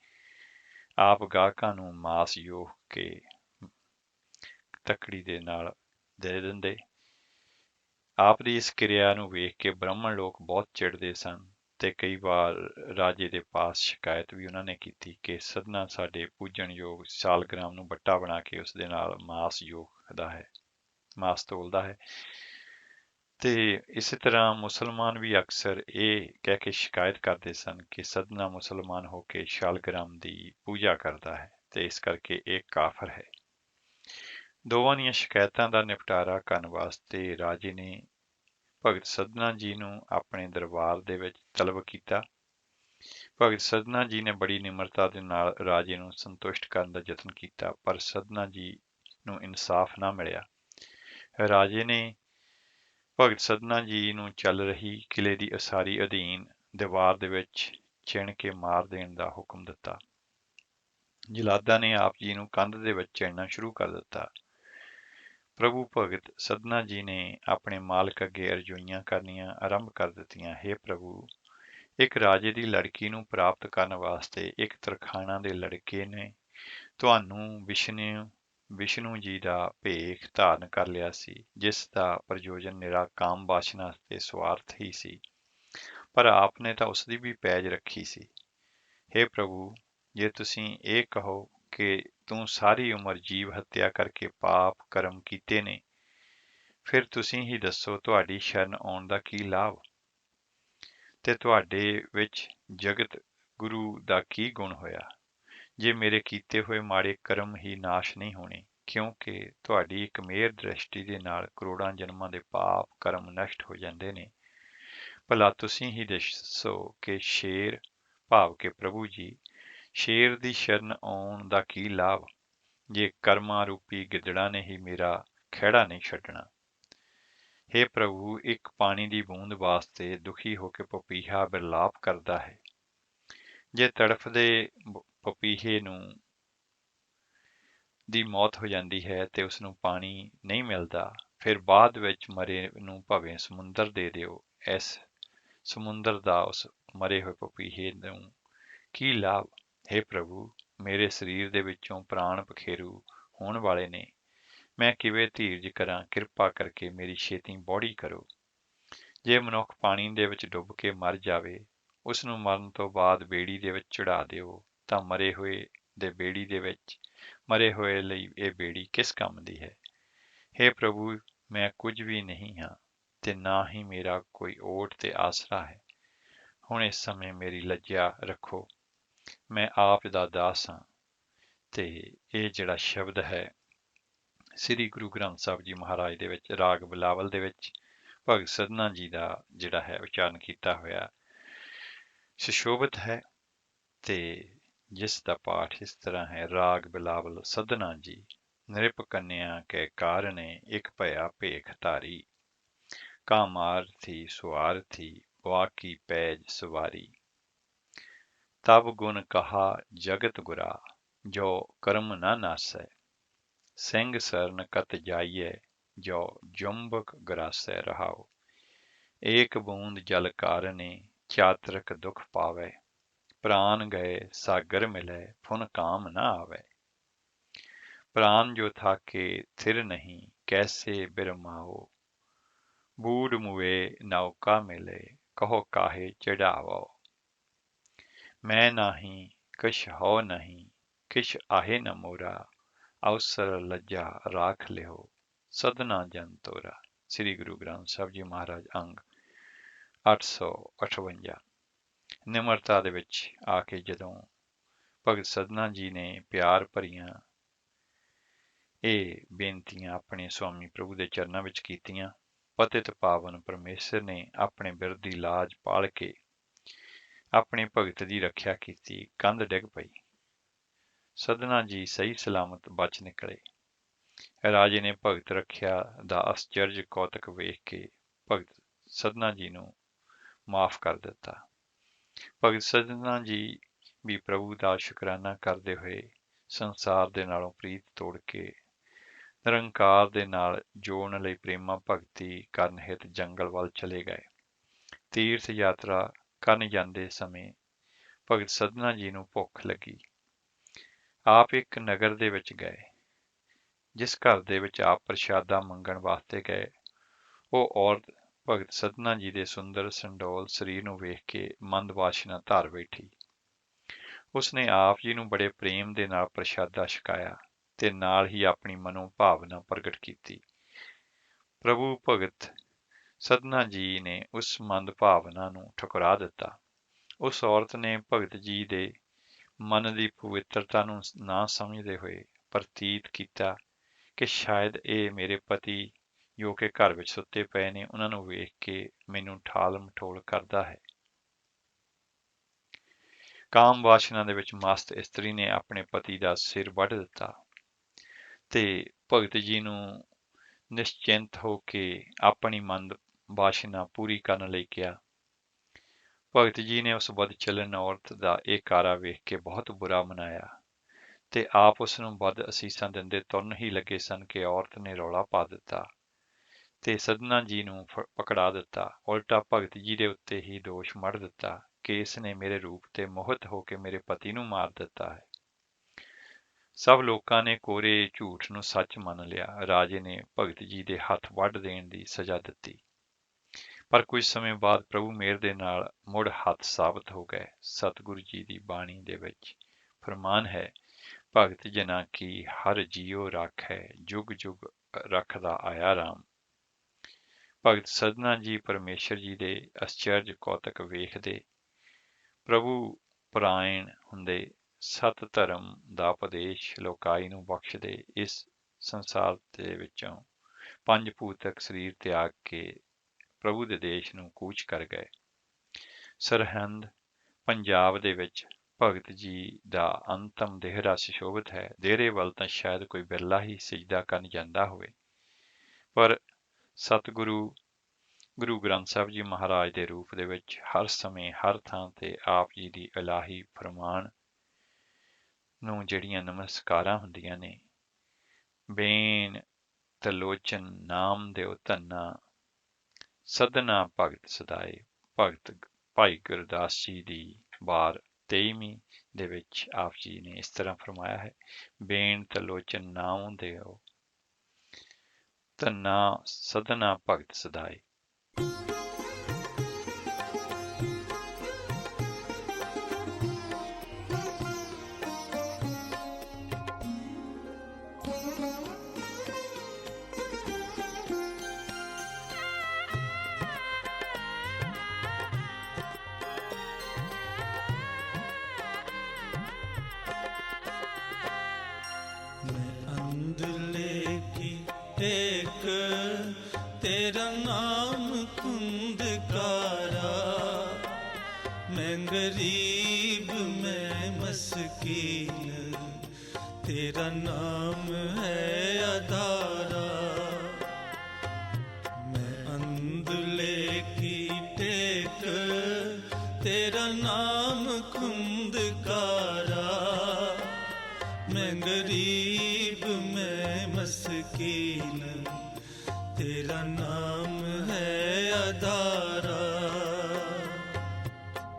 ਆਪ ਗਾਹਕਾਂ ਨੂੰ ਮਾਸ ਯੋਗ ਕੇ ਤੱਕੜੀ ਦੇ ਨਾਲ ਦੇ ਦਿੰਦੇ। ਆਪ ਦੀ ਇਸ ਕਿਰਿਆ ਨੂੰ ਵੇਖ ਕੇ ਬ੍ਰਾਹਮਣ ਲੋਕ ਬਹੁਤ ਚਿੜਦੇ ਸਨ ਤੇ ਕਈ ਵਾਰ ਰਾਜੇ ਦੇ ਪਾਸ ਸ਼ਿਕਾਇਤ ਵੀ ਉਹਨਾਂ ਨੇ ਕੀਤੀ ਕਿ ਸਦਨਾ ਸਾਡੇ ਪੂਜਣਯੋਗ ਸਾਲਗ੍ਰਾਮ ਨੂੰ ਬੱਟਾ ਬਣਾ ਕੇ ਉਸ ਦੇ ਨਾਲ ਮਾਸ ਯੋਗਦਾ ਹੈ, ਮਾਸ ਤੋਲਦਾ ਹੈ। ਤੇ ਇਸੇ ਤਰ੍ਹਾਂ ਮੁਸਲਮਾਨ ਵੀ ਅਕਸਰ ਇਹ ਕਹਿ ਕੇ ਸ਼ਿਕਾਇਤ ਕਰਦੇ ਸਨ ਕਿ ਸਦਨਾ ਮੁਸਲਮਾਨ ਹੋ ਕੇ ਸ਼ਾਲਗ੍ਰਾਮ ਦੀ ਪੂਜਾ ਕਰਦਾ ਹੈ ਤੇ ਇਸ ਕਰਕੇ ਇਹ ਕਾਫਰ ਹੈ। ਦੋਵਾਂ ਦੀਆਂ ਸ਼ਿਕਾਇਤਾਂ ਦਾ ਨਿਪਟਾਰਾ ਕਰਨ ਵਾਸਤੇ ਰਾਜੇ ਨੇ ਭਗਤ ਸਦਨਾ ਜੀ ਨੂੰ ਆਪਣੇ ਦਰਬਾਰ ਦੇ ਵਿੱਚ ਤਲਬ ਕੀਤਾ। ਭਗਤ ਸਦਨਾ ਜੀ ਨੇ ਬੜੀ ਨਿਮਰਤਾ ਦੇ ਨਾਲ ਰਾਜੇ ਨੂੰ ਸੰਤੁਸ਼ਟ ਕਰਨ ਦਾ ਯਤਨ ਕੀਤਾ, ਪਰ ਸਦਨਾ ਜੀ ਨੂੰ ਇਨਸਾਫ ਨਾ ਮਿਲਿਆ। ਰਾਜੇ ਨੇ ਭਗਤ ਸਦਨਾ ਜੀ ਨੂੰ ਚੱਲ ਰਹੀ ਕਿਲੇ ਦੀ ਉਸਾਰੀ ਅਧੀਨ ਦੀਵਾਰ ਦੇ ਵਿੱਚ ਚਿਣ ਕੇ ਮਾਰ ਦੇਣ ਦਾ ਹੁਕਮ ਦਿੱਤਾ। ਜਲਾਦਾਂ ਨੇ ਆਪ ਜੀ ਨੂੰ ਕੰਧ ਦੇ ਵਿੱਚ ਚਿਣਨਾ ਸ਼ੁਰੂ ਕਰ ਦਿੱਤਾ। ਪ੍ਰਭੂ ਭਗਤ ਸਦਨਾ ਜੀ ਨੇ ਆਪਣੇ ਮਾਲਕ ਅੱਗੇ ਅਰਜ਼ੋਈਆਂ ਕਰਨੀਆਂ ਆਰੰਭ ਕਰ ਦਿੱਤੀਆਂ। ਹੇ ਪ੍ਰਭੂ, ਇੱਕ ਰਾਜੇ ਦੀ ਲੜਕੀ ਨੂੰ ਪ੍ਰਾਪਤ ਕਰਨ ਵਾਸਤੇ ਇੱਕ ਤਰਖਾਣਾ ਦੇ ਲੜਕੇ ਨੇ ਤੁਹਾਨੂੰ ਵਿਸ਼ਨੂੰ ਜੀ ਦਾ ਭੇਖ ਧਾਰਨ ਕਰ ਲਿਆ ਸੀ, ਜਿਸ ਦਾ ਪ੍ਰਯੋਜਨ ਨਿਰਾ ਕਾਮ ਵਾਸ਼ਨਾ ਤੇ ਸਵਾਰਥ ਹੀ ਸੀ, ਪਰ ਆਪ ਨੇ ਤਾਂ ਉਸ ਦੀ ਵੀ ਪੈਜ ਰੱਖੀ ਸੀ। ਹੇ ਪ੍ਰਭੂ, ਜੇ ਤੁਸੀਂ ਇਹ ਕਹੋ ਕਿ ਤੂੰ ਸਾਰੀ ਉਮਰ ਜੀਵ ਹੱਤਿਆ ਕਰਕੇ ਪਾਪ ਕਰਮ ਕੀਤੇ ਨੇ, ਫਿਰ ਤੁਸੀਂ ਹੀ ਦੱਸੋ ਤੁਹਾਡੀ ਸ਼ਰਨ ਆਉਣ ਦਾ ਕੀ ਲਾਭ, ਤੇ ਤੁਹਾਡੇ ਵਿੱਚ ਜਗਤ ਗੁਰੂ ਦਾ ਕੀ ਗੁਣ ਹੋਇਆ, ਜੇ ਮੇਰੇ ਕੀਤੇ ਹੋਏ ਮਾੜੇ ਕਰਮ ਹੀ ਨਾਸ਼ ਨਹੀਂ ਹੋਣੇ, ਕਿਉਂਕਿ ਤੁਹਾਡੀ ਇੱਕ ਮਿਹਰ ਦ੍ਰਿਸ਼ਟੀ ਦੇ ਨਾਲ ਕਰੋੜਾਂ ਜਨਮਾਂ ਦੇ ਪਾਪ ਕਰਮ ਨਸ਼ਟ ਹੋ ਜਾਂਦੇ ਨੇ। ਭਲਾ ਤੁਸੀਂ ਹੀ ਦੱਸੋ ਕਿ ਸ਼ੇਰ ਭਾਵ ਕਿ ਪ੍ਰਭੂ ਜੀ, ਸ਼ੇਰ ਦੀ ਸ਼ਰਨ ਆਉਣ ਦਾ ਕੀ ਲਾਭ, ਜੇ ਕਰਮਾਂ ਰੂਪੀ ਗਿੱਦੜਾਂ ਨੇ ਹੀ ਮੇਰਾ ਖਹਿੜਾ ਨਹੀਂ ਛੱਡਣਾ। ਹੇ ਪ੍ਰਭੂ, ਇੱਕ ਪਾਣੀ ਦੀ ਬੂੰਦ ਵਾਸਤੇ ਦੁਖੀ ਹੋ ਕੇ ਪਪੀਹਾ ਬਿਰਲਾਪ ਕਰਦਾ ਹੈ। ਜੇ ਤੜਫਦੇ ਪਪੀਹੇ ਨੂੰ ਦੀ ਮੌਤ ਹੋ ਜਾਂਦੀ ਹੈ ਤੇ ਉਸ ਨੂੰ ਪਾਣੀ ਨਹੀਂ ਮਿਲਦਾ, ਫਿਰ ਬਾਅਦ ਵਿੱਚ ਮਰੇ ਨੂੰ ਭਾਵੇਂ ਸਮੁੰਦਰ ਦੇ ਦਿਓ, ਇਸ ਸਮੁੰਦਰ ਦਾ ਉਸ ਮਰੇ ਹੋਏ ਪਪੀਹੇ ਨੂੰ ਕੀ ਲਾਭ। ਹੇ ਪ੍ਰਭੂ, ਮੇਰੇ ਸਰੀਰ ਦੇ ਵਿੱਚੋਂ ਪ੍ਰਾਣ ਪਖੇਰੂ ਹੋਣ ਵਾਲੇ ਨੇ, ਮੈਂ ਕਿਵੇਂ ਧੀਰਜ ਕਰਾਂ, ਕਿਰਪਾ ਕਰਕੇ ਮੇਰੀ ਛੇਤੀ ਬੋੜੀ ਕਰੋ। ਜੇ ਮਨੁੱਖ ਪਾਣੀ ਦੇ ਵਿੱਚ ਡੁੱਬ ਕੇ ਮਰ ਜਾਵੇ, ਉਸ ਨੂੰ ਮਰਨ ਤੋਂ ਬਾਅਦ ਬੇੜੀ ਦੇ ਵਿੱਚ ਚੜਾ ਦਿਓ, ਤਾਂ ਮਰੇ ਹੋਏ ਦੇ ਬੇੜੀ ਦੇ ਵਿੱਚ ਮਰੇ ਹੋਏ ਲਈ ਇਹ ਬੇੜੀ ਕਿਸ ਕੰਮ ਦੀ ਹੈ। ਹੇ ਪ੍ਰਭੂ, ਮੈਂ ਕੁਝ ਵੀ ਨਹੀਂ ਹਾਂ ਤੇ ਨਾ ਹੀ ਮੇਰਾ ਕੋਈ ਓਟ ਤੇ ਆਸਰਾ ਹੈ। ਹੁਣ ਇਸ ਸਮੇਂ ਮੇਰੀ ਲੱਜਾ ਰੱਖੋ, ਮੈਂ ਆਪ ਦਾ ਦਾਸ ਹਾਂ। ਤੇ ਇਹ ਜਿਹੜਾ ਸ਼ਬਦ ਹੈ ਸ੍ਰੀ ਗੁਰੂ ਗ੍ਰੰਥ ਸਾਹਿਬ ਜੀ ਮਹਾਰਾਜ ਦੇ ਵਿੱਚ ਰਾਗ ਬਿਲਾਵਲ ਦੇ ਵਿੱਚ ਭਗਤ ਸਦਨਾ ਜੀ ਦਾ ਜਿਹੜਾ ਹੈ ਉਚਾਰਨ ਕੀਤਾ ਹੋਇਆ ਸੁਸ਼ੋਭਿਤ ਹੈ, ਤੇ ਜਿਸ ਦਾ ਪਾਠ ਇਸ ਤਰ੍ਹਾਂ ਹੈ। ਰਾਗ ਬਿਲਾਵਲ ਸਦਨਾ ਜੀ, ਨਿਰਪ ਕੰਨਿਆ ਕੇ ਕਾਰਨੇ ਇੱਕ ਭਇਆ ਭੇਖ ਧਾਰੀ, ਕਾਮਾਰ ਥੀ ਸੁਆਰ ਥੀ ਵਾਕੀ ਪੈਜ ਸਵਾਰੀ, ਤਬ ਗੁਣ ਕਹਾ ਜਗਤ ਗੁਰਾ, ਜੋ ਕਰਮ ਨਾ ਨਾਸੈ, ਸਿੰਘ ਸਰਨ ਕਤ ਜਾਈਏ, ਜੋ ਜੁੰਬਕ ਗਰਾਸੈ ਰਹਾਓ, ਏਕ ਬੂੰਦ ਜਲ ਕਾਰਨੇ ਚਾਤਰਕ ਦੁਖ ਪਾਵੈ, ਪ੍ਰਾਨ ਗਏ ਸਾਗਰ ਮਿਲੇ ਫੁਨ ਕਾਮ ਨਾ ਆਵੈ, ਪ੍ਰਾਨ ਜੋ ਥਾਕੇ ਥਿਰ ਨਹੀਂ ਕੈਸੇ ਬਿਰਮਾਓ, ਬੂੜ ਮੁਏ ਨੌਕਾ ਮਿਲੇ ਕਹੋ ਕਾਹੇ ਚੜਾਵੋ, ਮੈਂ ਨਾਹੀ ਕਿਛ ਹੋ ਨਹੀਂ ਕਿਛ ਆਹੇ ਨ ਮੋਰਾ, ਅਵਸਰ ਲੱਜਾ ਰਾਖ ਲਿਓ ਸਦਨਾ ਜਨ ਤੋਰਾ। ਸ੍ਰੀ ਗੁਰੂ ਗ੍ਰੰਥ ਸਾਹਿਬ ਜੀ ਮਹਾਰਾਜ ਅੰਗ 858। ਨਿਮਰਤਾ ਦੇ ਵਿੱਚ ਆ ਕੇ ਜਦੋਂ ਭਗਤ ਸਦਨਾ ਜੀ ਨੇ ਪਿਆਰ ਭਰੀਆਂ ਇਹ ਬੇਨਤੀਆਂ ਆਪਣੇ ਸੁਆਮੀ ਪ੍ਰਭੂ ਦੇ ਚਰਨਾਂ ਵਿੱਚ ਕੀਤੀਆਂ, ਪਤਿਤ ਪਾਵਨ ਪਰਮੇਸ਼ਰ ਨੇ ਆਪਣੇ ਬਿਰਧ ਦੀ ਲਾਜ ਪਾਲ ਕੇ ਆਪਣੇ ਭਗਤ ਦੀ ਰੱਖਿਆ ਕੀਤੀ। ਕੰਧ ਡਿੱਗ ਪਈ, ਸਦਨਾ ਜੀ ਸਹੀ ਸਲਾਮਤ ਬਚ ਨਿਕਲੇ। ਰਾਜੇ ਨੇ ਭਗਤ ਰੱਖਿਆ ਦਾ ਅਸਚਰਜ ਕੌਤਕ ਵੇਖ ਕੇ ਭਗਤ ਸਦਨਾ ਜੀ ਨੂੰ ਮਾਫ ਕਰ ਦਿੱਤਾ। ਭਗਤ ਸਦਨਾ ਜੀ ਵੀ ਪ੍ਰਭੂ ਦਾ ਸ਼ੁਕਰਾਨਾ ਕਰਦੇ ਹੋਏ ਸੰਸਾਰ ਦੇ ਨਾਲੋਂ ਪ੍ਰੀਤ ਤੋੜ ਕੇ ਨਿਰੰਕਾਰ ਦੇ ਨਾਲ ਜੋੜਨ ਲਈ ਪ੍ਰੇਮਾ ਭਗਤੀ ਕਰਨ ਹਿਤ ਜੰਗਲ ਵੱਲ ਚਲੇ ਗਏ। ਤੀਰਥ ਯਾਤਰਾ ਕਰਨ ਜਾਂਦੇ ਸਮੇਂ ਭਗਤ ਸਧਨਾ ਜੀ ਨੂੰ ਭੁੱਖ ਲੱਗੀ। ਆਪ ਇੱਕ ਨਗਰ ਦੇ ਵਿੱਚ ਗਏ। ਜਿਸ ਘਰ ਦੇ ਵਿੱਚ ਆਪ ਪ੍ਰਸ਼ਾਦਾ ਮੰਗਣ ਵਾਸਤੇ ਗਏ, ਉਹ ਔਰਤ ਭਗਤ ਸਧਨਾ ਜੀ ਦੇ ਸੁੰਦਰ ਸੰਡੋਲ ਸਰੀਰ ਨੂੰ ਵੇਖ ਕੇ ਮੰਦ ਵਾਸ਼ਨਾ ਧਾਰ ਬੈਠੀ। ਉਸਨੇ ਆਪ ਜੀ ਨੂੰ ਬੜੇ ਪ੍ਰੇਮ ਦੇ ਨਾਲ ਪ੍ਰਸ਼ਾਦਾ ਛਕਾਇਆ ਤੇ ਨਾਲ ਹੀ ਆਪਣੀ ਮਨੋ ਭਾਵਨਾ ਪ੍ਰਗਟ ਕੀਤੀ। ਪ੍ਰਭੂ ਭਗਤ ਸਧਨਾ ਜੀ ਨੇ ਉਸ ਮੰਦ ਭਾਵਨਾ ਨੂੰ ਠੁਕਰਾ ਦਿੱਤਾ। ਉਸ ਔਰਤ ਨੇ ਭਗਤ ਜੀ ਦੇ ਮਨ ਦੀ ਪਵਿੱਤਰਤਾ ਨੂੰ ਨਾ ਸਮਝਦੇ ਹੋਏ ਪ੍ਰਤੀਤ ਕੀਤਾ ਕਿ ਸ਼ਾਇਦ ਇਹ ਮੇਰੇ ਪਤੀ ਜੋ ਕਿ ਘਰ ਵਿੱਚ ਸੁੱਤੇ ਪਏ ਨੇ, ਉਹਨਾਂ ਨੂੰ ਵੇਖ ਕੇ ਮੈਨੂੰ ਠਾਲ ਮਠੋਲ ਕਰਦਾ ਹੈ। ਕਾਮ ਵਾਸ਼ਨਾ ਦੇ ਵਿੱਚ ਮਸਤ ਇਸਤਰੀ ਨੇ ਆਪਣੇ ਪਤੀ ਦਾ ਸਿਰ ਵੱਢ ਦਿੱਤਾ ਤੇ ਭਗਤ ਜੀ ਨੂੰ ਨਿਸ਼ਚਿੰਤ ਹੋ ਕੇ ਆਪਣੀ ਮੰਦ ਵਾਸ਼ਨਾ ਪੂਰੀ ਕਰਨ ਲਈ ਕਿਹਾ। ਭਗਤ ਜੀ ਨੇ ਉਸ ਵੱਧ ਚੱਲਣ ਔਰਤ ਦਾ ਇਹ ਕਾਰਾ ਵੇਖ ਕੇ ਬਹੁਤ ਬੁਰਾ ਮਨਾਇਆ ਤੇ ਆਪ ਉਸ ਨੂੰ ਵੱਧ ਅਸੀਸਾਂ ਦਿੰਦੇ ਤੁਰਨ ਹੀ ਲੱਗੇ ਸਨ ਕਿ ਔਰਤ ਨੇ ਰੌਲਾ ਪਾ ਦਿੱਤਾ ਤੇ ਸਧਨਾ ਜੀ ਨੂੰ ਪਕੜਾ ਦਿੱਤਾ। ਉਲਟਾ ਭਗਤ ਜੀ ਦੇ ਉੱਤੇ ਹੀ ਦੋਸ਼ ਮੜ ਦਿੱਤਾ ਕਿ ਇਸ ਨੇ ਮੇਰੇ ਰੂਪ ਤੇ ਮੋਹਿਤ ਹੋ ਕੇ ਮੇਰੇ ਪਤੀ ਨੂੰ ਮਾਰ ਦਿੱਤਾ ਹੈ। ਸਭ ਲੋਕਾਂ ਨੇ ਕੋਰੇ ਝੂਠ ਨੂੰ ਸੱਚ ਮੰਨ ਲਿਆ। ਰਾਜੇ ਨੇ ਭਗਤ ਜੀ ਦੇ ਹੱਥ ਵੱਢ ਦੇਣ ਦੀ ਸਜ਼ਾ ਦਿੱਤੀ। ਪਰ ਕੁਝ ਸਮੇਂ ਬਾਅਦ ਪ੍ਰਭੂ ਮੇਹਰ ਦੇ ਨਾਲ ਮੁੜ ਹੱਥ ਸਾਬਤ ਹੋ ਗਏ। ਸਤਿਗੁਰੂ ਜੀ ਦੀ ਬਾਣੀ ਦੇ ਵਿੱਚ ਫਰਮਾਨ ਹੈ, ਭਗਤ ਜਨਾਂ ਕੀ ਹਰ ਜੀਉ ਰਾਖੈ, ਜੁਗ ਜੁਗ ਰੱਖਦਾ ਆਇਆ ਰਾਮ। ਭਗਤ ਸਧਨਾ ਜੀ ਪਰਮੇਸ਼ਰ ਜੀ ਦੇ ਅਸਚਰਜ ਕੌਤਕ ਵੇਖਦੇ, ਪ੍ਰਭੂ ਪਰਾਇਣ ਹੁੰਦੇ, ਸਤ ਧਰਮ ਦਾ ਉਪਦੇਸ਼ ਲੋਕਾਈ ਨੂੰ ਬਖਸ਼ਦੇ, ਇਸ ਸੰਸਾਰ ਦੇ ਵਿੱਚੋਂ ਪੰਜ ਭੂਤਕ ਸਰੀਰ ਤਿਆਗ ਕੇ ਪ੍ਰਭੂ ਦੇ ਦੇਸ਼ ਨੂੰ ਕੂਚ ਕਰ ਗਏ। ਸਰਹੰਦ ਪੰਜਾਬ ਦੇ ਵਿੱਚ ਭਗਤ ਜੀ ਦਾ ਅੰਤਮ ਦੇਹਰਾ ਸੁਸ਼ੋਭਿਤ ਹੈ। ਦੇਹਰੇ ਵੱਲ ਤਾਂ ਸ਼ਾਇਦ ਕੋਈ ਬਿਰਲਾ ਹੀ ਸਿਜਦਾ ਕਰਨ ਜਾਂਦਾ ਹੋਵੇ, ਪਰ ਸਤਿਗੁਰੂ ਗੁਰੂ ਗ੍ਰੰਥ ਸਾਹਿਬ ਜੀ ਮਹਾਰਾਜ ਦੇ ਰੂਪ ਦੇ ਵਿੱਚ ਹਰ ਸਮੇਂ ਹਰ ਥਾਂ ਤੇ ਆਪ ਜੀ ਦੀ ਇਲਾਹੀ ਫਰਮਾਨ ਨੂੰ ਜਿਹੜੀਆਂ ਨਮਸਕਾਰਾਂ ਹੁੰਦੀਆਂ ਨੇ, ਬੇਨ ਤਲੋਚਨ ਨਾਮ ਦਿਓ ਧੰਨਾ, ਸਧਨਾ ਭਗਤ ਸਦਾਏ। ਭਗਤ ਭਾਈ ਗੁਰਦਾਸ ਜੀ ਦੀ ਵਾਰ 23ਵੀਂ ਦੇ ਵਿੱਚ ਆਪ ਜੀ ਨੇ ਇਸ ਤਰ੍ਹਾਂ ਫਰਮਾਇਆ ਹੈ, ਬੇਨ ਤਲੋਚਨ ਨਾਮ ਦਿਓ ਧੰਨਾ, ਸਧਨਾ ਭਗਤ ਸਦਾਏ। टेक तेरा नाम कुंदकारा, मैं गरीब मैं मस्कीन, तेरा नाम है आधारा। मैं अंधले की टेक तेरा नाम कुंदकारा, मैं गरीब मैं मस्कीन, तेरा नाम है आधारा।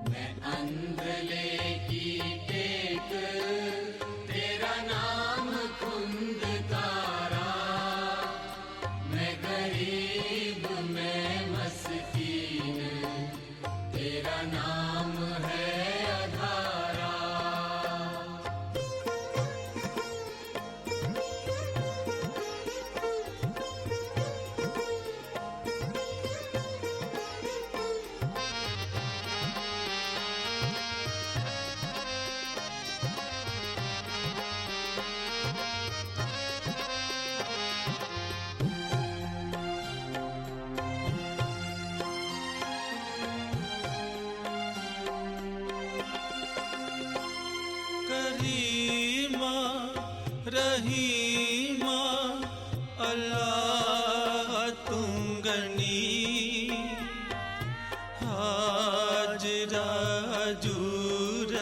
मैं अंधले की टेक तेरा नाम कुंदकारा, मैं गरीब मैं मस्कीन, तेरा नाम है आधारा। करीमा रहीमा अल्लाह तुंगनी, हाजरा जूर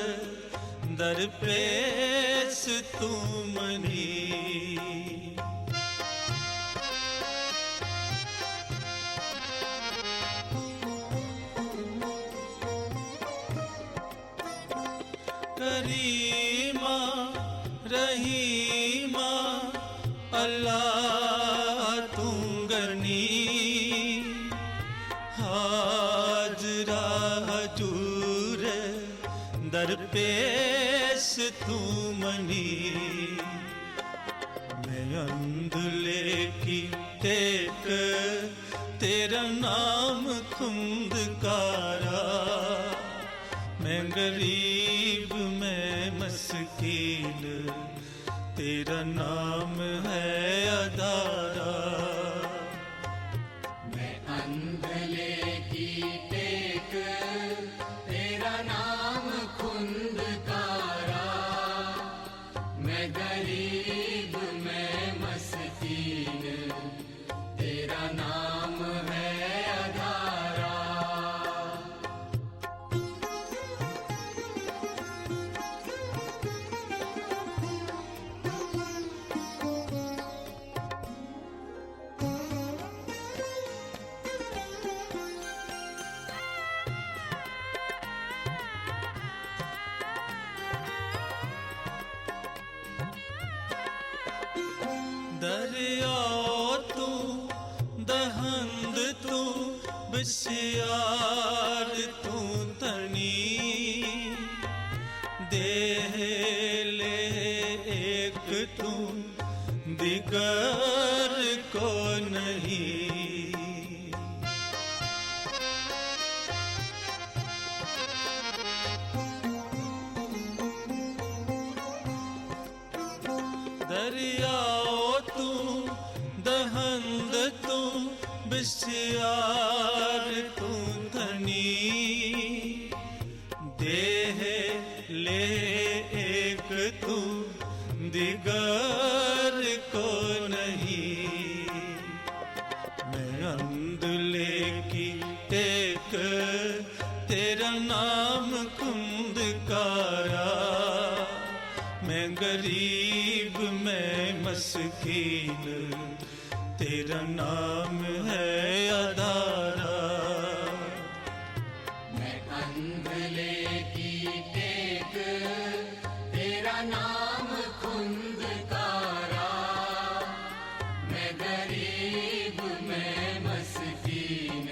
दर पेश तुमनी। करीमा रहीमा अल्लाह तू गनी हाजरा हजूर दरपेश तू मनी मैं अंधले की टेक तेरा नाम खुंदकारा मैं गरीब मैं मस्कीन तेरा नाम है अदारा मैं अंधले की टेक तेरा नाम खुंदकारा मैं गरीब मैं मस्कीन तेरा नाम है अदारा दरिया तू दहंद तू बसियार तू तनी देह ले एक तू दिगर को नहीं दरिया तू दहंद तू बसियार तू धनी देह ले एक तू दिगर को नहीं मैं अंधले की टेक तेरा नाम खुंदकारा मैं गरीब मैं मस्कीन तेरा नाम है अदारा मैं अंधले की टेक तेरा नाम खुंदकारा मैं गरीब मैं मस्कीन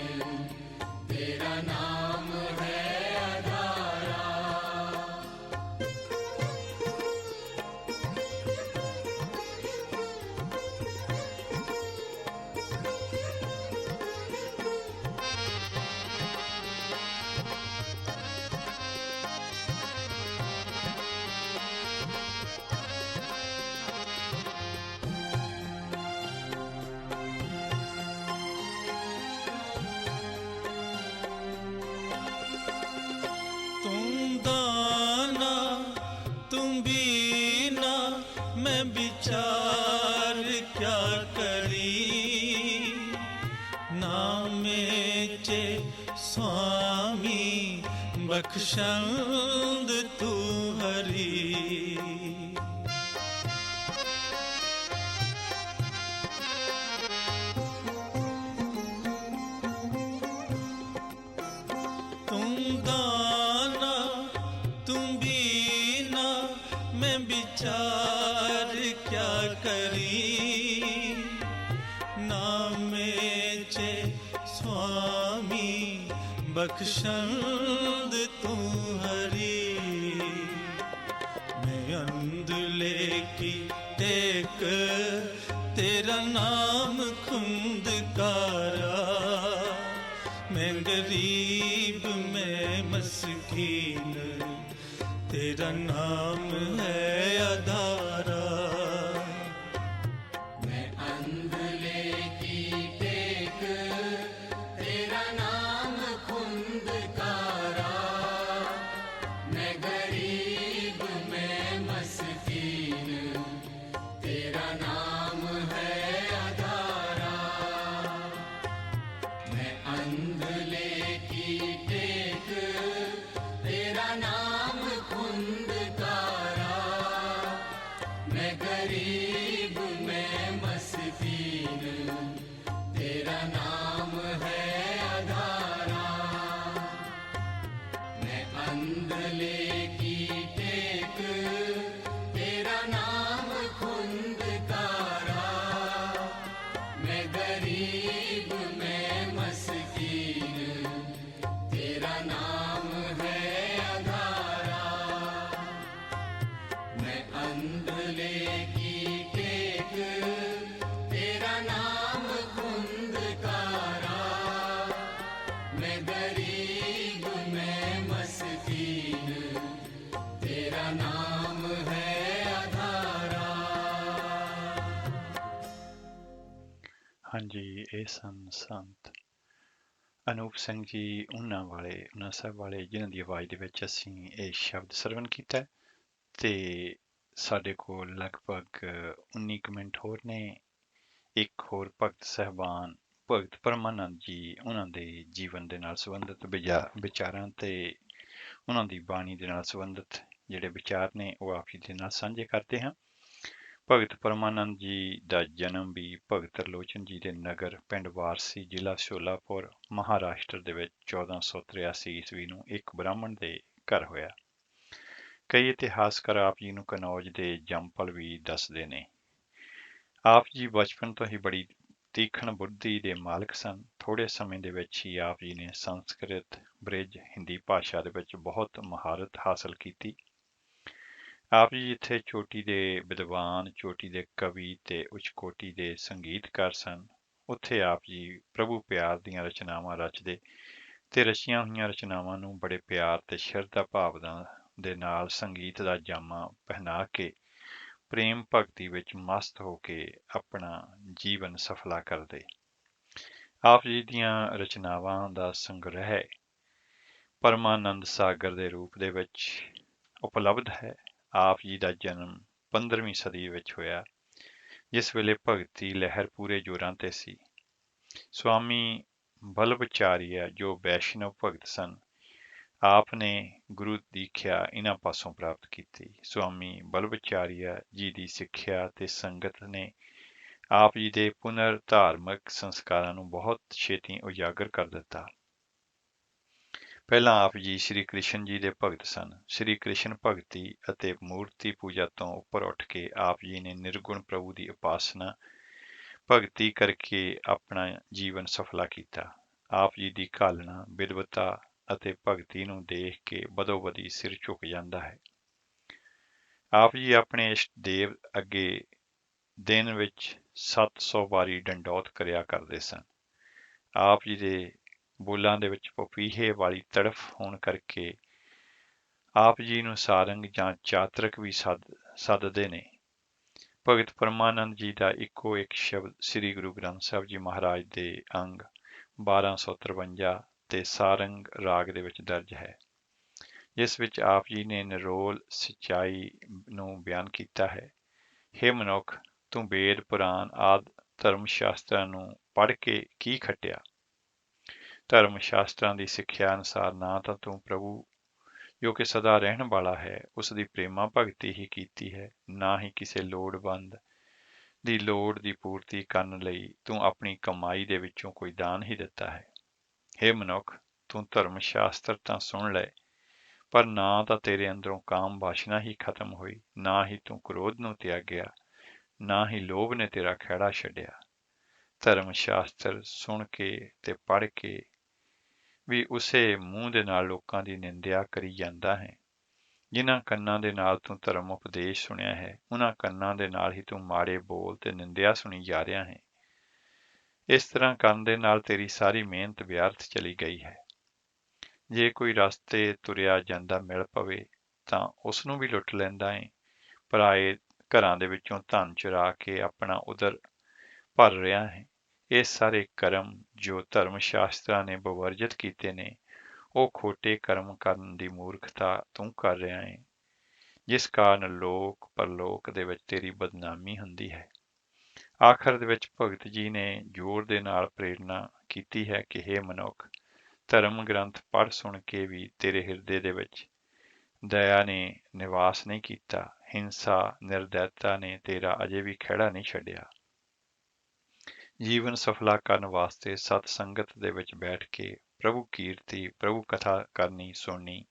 तेरा नाम है अदारा तुम दाना तुम बीना मैं विचार क्या करी नामे चे स्वामी बख्शंद तू हरी तुम दाना तुम बीना मैं विचार क्या करी नामे चे स्वामी बख्शंद तू हरी मैं अंधले की टेक तेरा नाम खुंदकारा मैं गरीब मैं मस्कीन तेरा नाम है अदारा मैं अंधले की टेक तेरा नाम खुंदकारा मैं गरीब मैं मस्कीन तेरा नाम है अदारा मैं अंधले की टेक तेरा नाम खुंदकारा अंधले की टेक तेरा नाम खुंदकारा मैं गरीब मैं मस्कीन तेरा नाम है आधारा। ਹਾਂਜੀ, ਇਹ ਸਨ ਸੰਤ ਅਨੂਪ ਸਿੰਘ ਜੀ ਉਹਨਾਂ ਸਾਹਿਬ ਵਾਲੇ ਜਿਨ੍ਹਾਂ ਦੀ ਆਵਾਜ਼ ਦੇ ਵਿੱਚ ਅਸੀਂ ਇਹ ਸ਼ਬਦ ਸਰਵਣ ਕੀਤਾ ਹੈ। ਤੇ ਸਾਡੇ ਕੋਲ ਲਗਭਗ 19 ਕੁ ਮਿੰਟ ਹੋਰ ਨੇ। ਇੱਕ ਹੋਰ ਭਗਤ ਸਾਹਿਬਾਨ ਭਗਤ ਪਰਮਾਨੰਦ ਜੀ, ਉਹਨਾਂ ਦੇ ਜੀਵਨ ਦੇ ਨਾਲ ਸੰਬੰਧਿਤ ਵਿਚਾਰਾਂ ਤੇ ਉਹਨਾਂ ਦੀ ਬਾਣੀ ਦੇ ਨਾਲ ਸੰਬੰਧਿਤ ਜਿਹੜੇ ਵਿਚਾਰ ਨੇ ਉਹ ਆਪ ਜੀ ਦੇ ਨਾਲ ਸਾਂਝੇ ਕਰਦੇ ਹਾਂ। ਭਗਤ ਪਰਮਾਨੰਦ ਜੀ ਦਾ ਜਨਮ ਵੀ ਭਗਤ ਤਰਲੋਚਨ ਜੀ ਦੇ ਨਗਰ ਪਿੰਡ ਵਾਰਸੀ, ਜ਼ਿਲ੍ਹਾ ਸ਼ੋਲਾਪੁਰ, ਮਹਾਰਾਸ਼ਟਰ ਦੇ ਵਿੱਚ 1483 ਈਸਵੀ ਨੂੰ ਇੱਕ ਬ੍ਰਾਹਮਣ ਦੇ ਘਰ ਹੋਇਆ। ਕਈ ਇਤਿਹਾਸਕਾਰ ਆਪ ਜੀ ਨੂੰ ਕਨੌਜ ਦੇ ਜੰਮਪਲ ਵੀ ਦੱਸਦੇ ਨੇ। ਆਪ ਜੀ ਬਚਪਨ ਤੋਂ ਹੀ ਬੜੀ ਤੀਖਣ ਬੁੱਧੀ ਦੇ ਮਾਲਕ ਸਨ। ਥੋੜੇ ਸਮੇਂ ਦੇ ਵਿੱਚ ਹੀ ਆਪ ਜੀ ਨੇ ਸੰਸਕ੍ਰਿਤ, ਬ੍ਰਿਜ, ਹਿੰਦੀ ਭਾਸ਼ਾ ਦੇ ਵਿੱਚ ਬਹੁਤ ਮਹਾਰਤ ਹਾਸਲ ਕੀਤੀ। ਆਪ ਜੀ ਜਿੱਥੇ ਚੋਟੀ ਦੇ ਵਿਦਵਾਨ, ਚੋਟੀ ਦੇ ਕਵੀ ਤੇ ਉੱਚ ਕੋਟੀ ਦੇ ਸੰਗੀਤਕਾਰ ਸਨ, ਉੱਥੇ ਆਪ ਜੀ ਪ੍ਰਭੂ ਪਿਆਰ ਦੀਆਂ ਰਚਨਾਵਾਂ ਰਚਦੇ ਤੇ ਰਚੀਆਂ ਹੋਈਆਂ ਰਚਨਾਵਾਂ ਨੂੰ ਬੜੇ ਪਿਆਰ ਤੇ ਸ਼ਰਧਾ ਭਾਵਨਾ ਦੇ ਨਾਲ ਸੰਗੀਤ ਦਾ ਜਾਮਾ ਪਹਿਨਾ ਕੇ ਪ੍ਰੇਮ ਭਗਤੀ ਵਿੱਚ ਮਸਤ ਹੋ ਕੇ ਆਪਣਾ ਜੀਵਨ ਸਫਲਾ ਕਰਦੇ। ਆਪ ਜੀ ਦੀਆਂ ਰਚਨਾਵਾਂ ਦਾ ਸੰਗ੍ਰਹਿ ਪਰਮਾਨੰਦ ਸਾਗਰ ਦੇ ਰੂਪ ਦੇ ਵਿੱਚ ਉਪਲਬਧ ਹੈ। ਆਪ ਜੀ ਦਾ ਜਨਮ 15ਵੀਂ ਸਦੀ ਵਿੱਚ ਹੋਇਆ, ਜਿਸ ਵੇਲੇ ਭਗਤੀ ਲਹਿਰ ਪੂਰੇ ਜ਼ੋਰਾਂ ਤੇ ਸੀ। ਸਵਾਮੀ ਬਲਵਚਾਰੀਆ ਜੋ ਵੈਸ਼ਨਵ ਭਗਤ ਸਨ, ਆਪ ਨੇ ਗੁਰੂ ਦੀਖਿਆ ਇਹਨਾਂ ਪਾਸੋਂ ਪ੍ਰਾਪਤ ਕੀਤੀ। ਸਵਾਮੀ ਬਲਵਚਾਰੀਆ ਜੀ ਦੀ ਸਿੱਖਿਆ ਤੇ ਸੰਗਤ ਨੇ ਆਪ ਜੀ ਦੇ ਪੁਨਰ ਧਾਰਮਿਕ ਸੰਸਕਾਰਾਂ ਨੂੰ ਬਹੁਤ ਛੇਤੀ ਉਜਾਗਰ ਕਰ ਦਿੱਤਾ। ਪਹਿਲਾਂ ਆਪ ਜੀ ਸ੍ਰੀ ਕ੍ਰਿਸ਼ਨ ਜੀ ਦੇ ਭਗਤ ਸਨ। ਸ੍ਰੀ ਕ੍ਰਿਸ਼ਨ ਭਗਤੀ ਅਤੇ ਮੂਰਤੀ ਪੂਜਾ ਤੋਂ ਉੱਪਰ ਉੱਠ ਕੇ ਆਪ ਜੀ ਨੇ ਨਿਰਗੁਣ ਪ੍ਰਭੂ ਦੀ ਉਪਾਸਨਾ ਭਗਤੀ ਕਰਕੇ ਆਪਣਾ ਜੀਵਨ ਸਫਲਾ ਕੀਤਾ। ਆਪ ਜੀ ਦੀ ਘਾਲਣਾ, ਵਿਦਵਤਾ ਅਤੇ ਭਗਤੀ ਨੂੰ ਦੇਖ ਕੇ ਬਦੋ-ਬਦੀ ਸਿਰ ਝੁਕ ਜਾਂਦਾ ਹੈ। ਆਪ ਜੀ ਆਪਣੇ ਇਸ਼ਟ ਦੇਵ ਅੱਗੇ ਦਿਨ ਵਿੱਚ 700 ਵਾਰੀ ਡੰਡੌਤ ਕਰਿਆ ਕਰਦੇ ਸਨ। ਆਪ ਜੀ ਦੇ ਬੋਲਾਂ ਦੇ ਵਿੱਚ ਪਪੀਹੇ ਵਾਲੀ ਤੜਫ ਹੋਣ ਕਰਕੇ ਆਪ ਜੀ ਨੂੰ ਸਾਰੰਗ ਜਾਂ ਚਾਤਰਕ ਵੀ ਸੱਦਦੇ ਨੇ। ਭਗਤ ਪਰਮਾਨੰਦ ਜੀ ਦਾ ਇੱਕੋ ਇੱਕ ਸ਼ਬਦ ਸ੍ਰੀ ਗੁਰੂ ਗ੍ਰੰਥ ਸਾਹਿਬ ਜੀ ਮਹਾਰਾਜ ਦੇ ਅੰਗ 1253 ਤੇ ਸਾਰੰਗ ਰਾਗ ਦੇ ਵਿੱਚ ਦਰਜ ਹੈ, ਜਿਸ ਵਿੱਚ ਆਪ ਜੀ ਨੇ ਨਿਰੋਲ ਸੱਚਾਈ ਨੂੰ ਬਿਆਨ ਕੀਤਾ ਹੈ। ਹੇ ਮਨੁੱਖ, ਤੂੰ ਵੇਦ, ਪੁਰਾਣ ਆਦਿ ਧਰਮ ਸ਼ਾਸਤਰਾਂ ਨੂੰ ਪੜ੍ਹ ਕੇ ਕੀ ਖੱਟਿਆ? ਧਰਮ ਸ਼ਾਸਤਰਾਂ ਦੀ ਸਿੱਖਿਆ ਅਨੁਸਾਰ ਨਾ ਤਾਂ ਤੂੰ ਪ੍ਰਭੂ ਜੋ ਕਿ ਸਦਾ ਰਹਿਣ ਵਾਲਾ ਹੈ ਉਸ ਦੀ ਪ੍ਰੇਮਾ ਭਗਤੀ ਹੀ ਕੀਤੀ ਹੈ, ਨਾ ਹੀ ਕਿਸੇ ਲੋੜਵੰਦ ਦੀ ਲੋੜ ਦੀ ਪੂਰਤੀ ਕਰਨ ਲਈ ਤੂੰ ਆਪਣੀ ਕਮਾਈ ਦੇ ਵਿੱਚੋਂ ਕੋਈ ਦਾਨ ਹੀ ਦਿੱਤਾ ਹੈ। ਹੇ ਮਨੁੱਖ, ਤੂੰ ਧਰਮ ਸ਼ਾਸਤਰ ਤਾਂ ਸੁਣ ਲਏ, ਪਰ ਨਾ ਤਾਂ ਤੇਰੇ ਅੰਦਰੋਂ ਕਾਮ ਵਾਸ਼ਨਾ ਹੀ ਖਤਮ ਹੋਈ, ਨਾ ਹੀ ਤੂੰ ਕ੍ਰੋਧ ਨੂੰ ਤਿਆਗਿਆ, ਨਾ ਹੀ ਲੋਭ ਨੇ ਤੇਰਾ ਖਹਿੜਾ ਛੱਡਿਆ। ਧਰਮ ਸ਼ਾਸਤਰ ਸੁਣ ਕੇ ਤੇ ਪੜ੍ਹ ਕੇ ਵੀ ਉਸੇ ਮੂੰਹ ਦੇ ਨਾਲ ਲੋਕਾਂ ਦੀ ਨਿੰਦਿਆ ਕਰੀ ਜਾਂਦਾ ਹੈ। ਜਿਨ੍ਹਾਂ ਕੰਨਾਂ ਦੇ ਨਾਲ ਤੂੰ ਧਰਮ ਉਪਦੇਸ਼ ਸੁਣਿਆ ਹੈ, ਉਹਨਾਂ ਕੰਨਾਂ ਦੇ ਨਾਲ ਹੀ ਤੂੰ ਮਾੜੇ ਬੋਲ ਤੇ ਨਿੰਦਿਆ ਸੁਣੀ ਜਾ ਰਿਹਾ ਹੈ। ਇਸ ਤਰ੍ਹਾਂ ਕਰਨ ਦੇ ਨਾਲ ਤੇਰੀ ਸਾਰੀ ਮਿਹਨਤ ਵਿਅਰਥ ਚਲੀ ਗਈ ਹੈ। ਜੇ ਕੋਈ ਰਸਤੇ ਤੁਰਿਆ ਜਾਂਦਾ ਮਿਲ ਪਵੇ ਤਾਂ ਉਸ ਨੂੰ ਵੀ ਲੁੱਟ ਲੈਂਦਾ ਹੈ। ਪਰਾਏ ਘਰਾਂ ਦੇ ਵਿੱਚੋਂ ਧਨ ਚੁਰਾ ਕੇ ਆਪਣਾ ਉਦਰ ਭਰ ਰਿਹਾ ਹੈ। ਇਹ ਸਾਰੇ ਕਰਮ ਜੋ ਧਰਮ ਸ਼ਾਸਤਰਾਂ ਨੇ ਬਵਰਜਿਤ ਕੀਤੇ ਨੇ, ਉਹ ਖੋਟੇ ਕਰਮ ਕਰਨ ਦੀ ਮੂਰਖਤਾ ਤੂੰ ਕਰ ਰਿਹਾ ਹੈ, ਜਿਸ ਕਾਰਨ ਲੋਕ ਪਰਲੋਕ ਦੇ ਵਿੱਚ ਤੇਰੀ ਬਦਨਾਮੀ ਹੁੰਦੀ ਹੈ। ਆਖਰ ਦੇ ਵਿੱਚ ਭਗਤ ਜੀ ਨੇ ਜ਼ੋਰ ਦੇ ਨਾਲ ਪ੍ਰੇਰਨਾ ਕੀਤੀ ਹੈ ਕਿ ਹੇ ਮਨੁੱਖ, ਧਰਮ ਗ੍ਰੰਥ ਪੜ੍ਹ ਸੁਣ ਕੇ ਵੀ ਤੇਰੇ ਹਿਰਦੇ ਦੇ ਵਿੱਚ ਦਇਆ ਨੇ ਨਿਵਾਸ ਨਹੀਂ ਕੀਤਾ। ਹਿੰਸਾ, ਨਿਰਦੈਤਾ ਨੇ ਤੇਰਾ ਅਜੇ ਵੀ ਖਹਿੜਾ ਨਹੀਂ ਛੱਡਿਆ। ਜੀਵਨ ਸਫਲਾ ਕਰਨ ਵਾਸਤੇ ਸਤ ਸੰਗਤ ਦੇ ਵਿੱਚ ਬੈਠ ਕੇ ਪ੍ਰਭੂ ਕੀਰਤੀ, ਪ੍ਰਭੂ ਕਥਾ ਕਰਨੀ, ਸੁਣਨੀ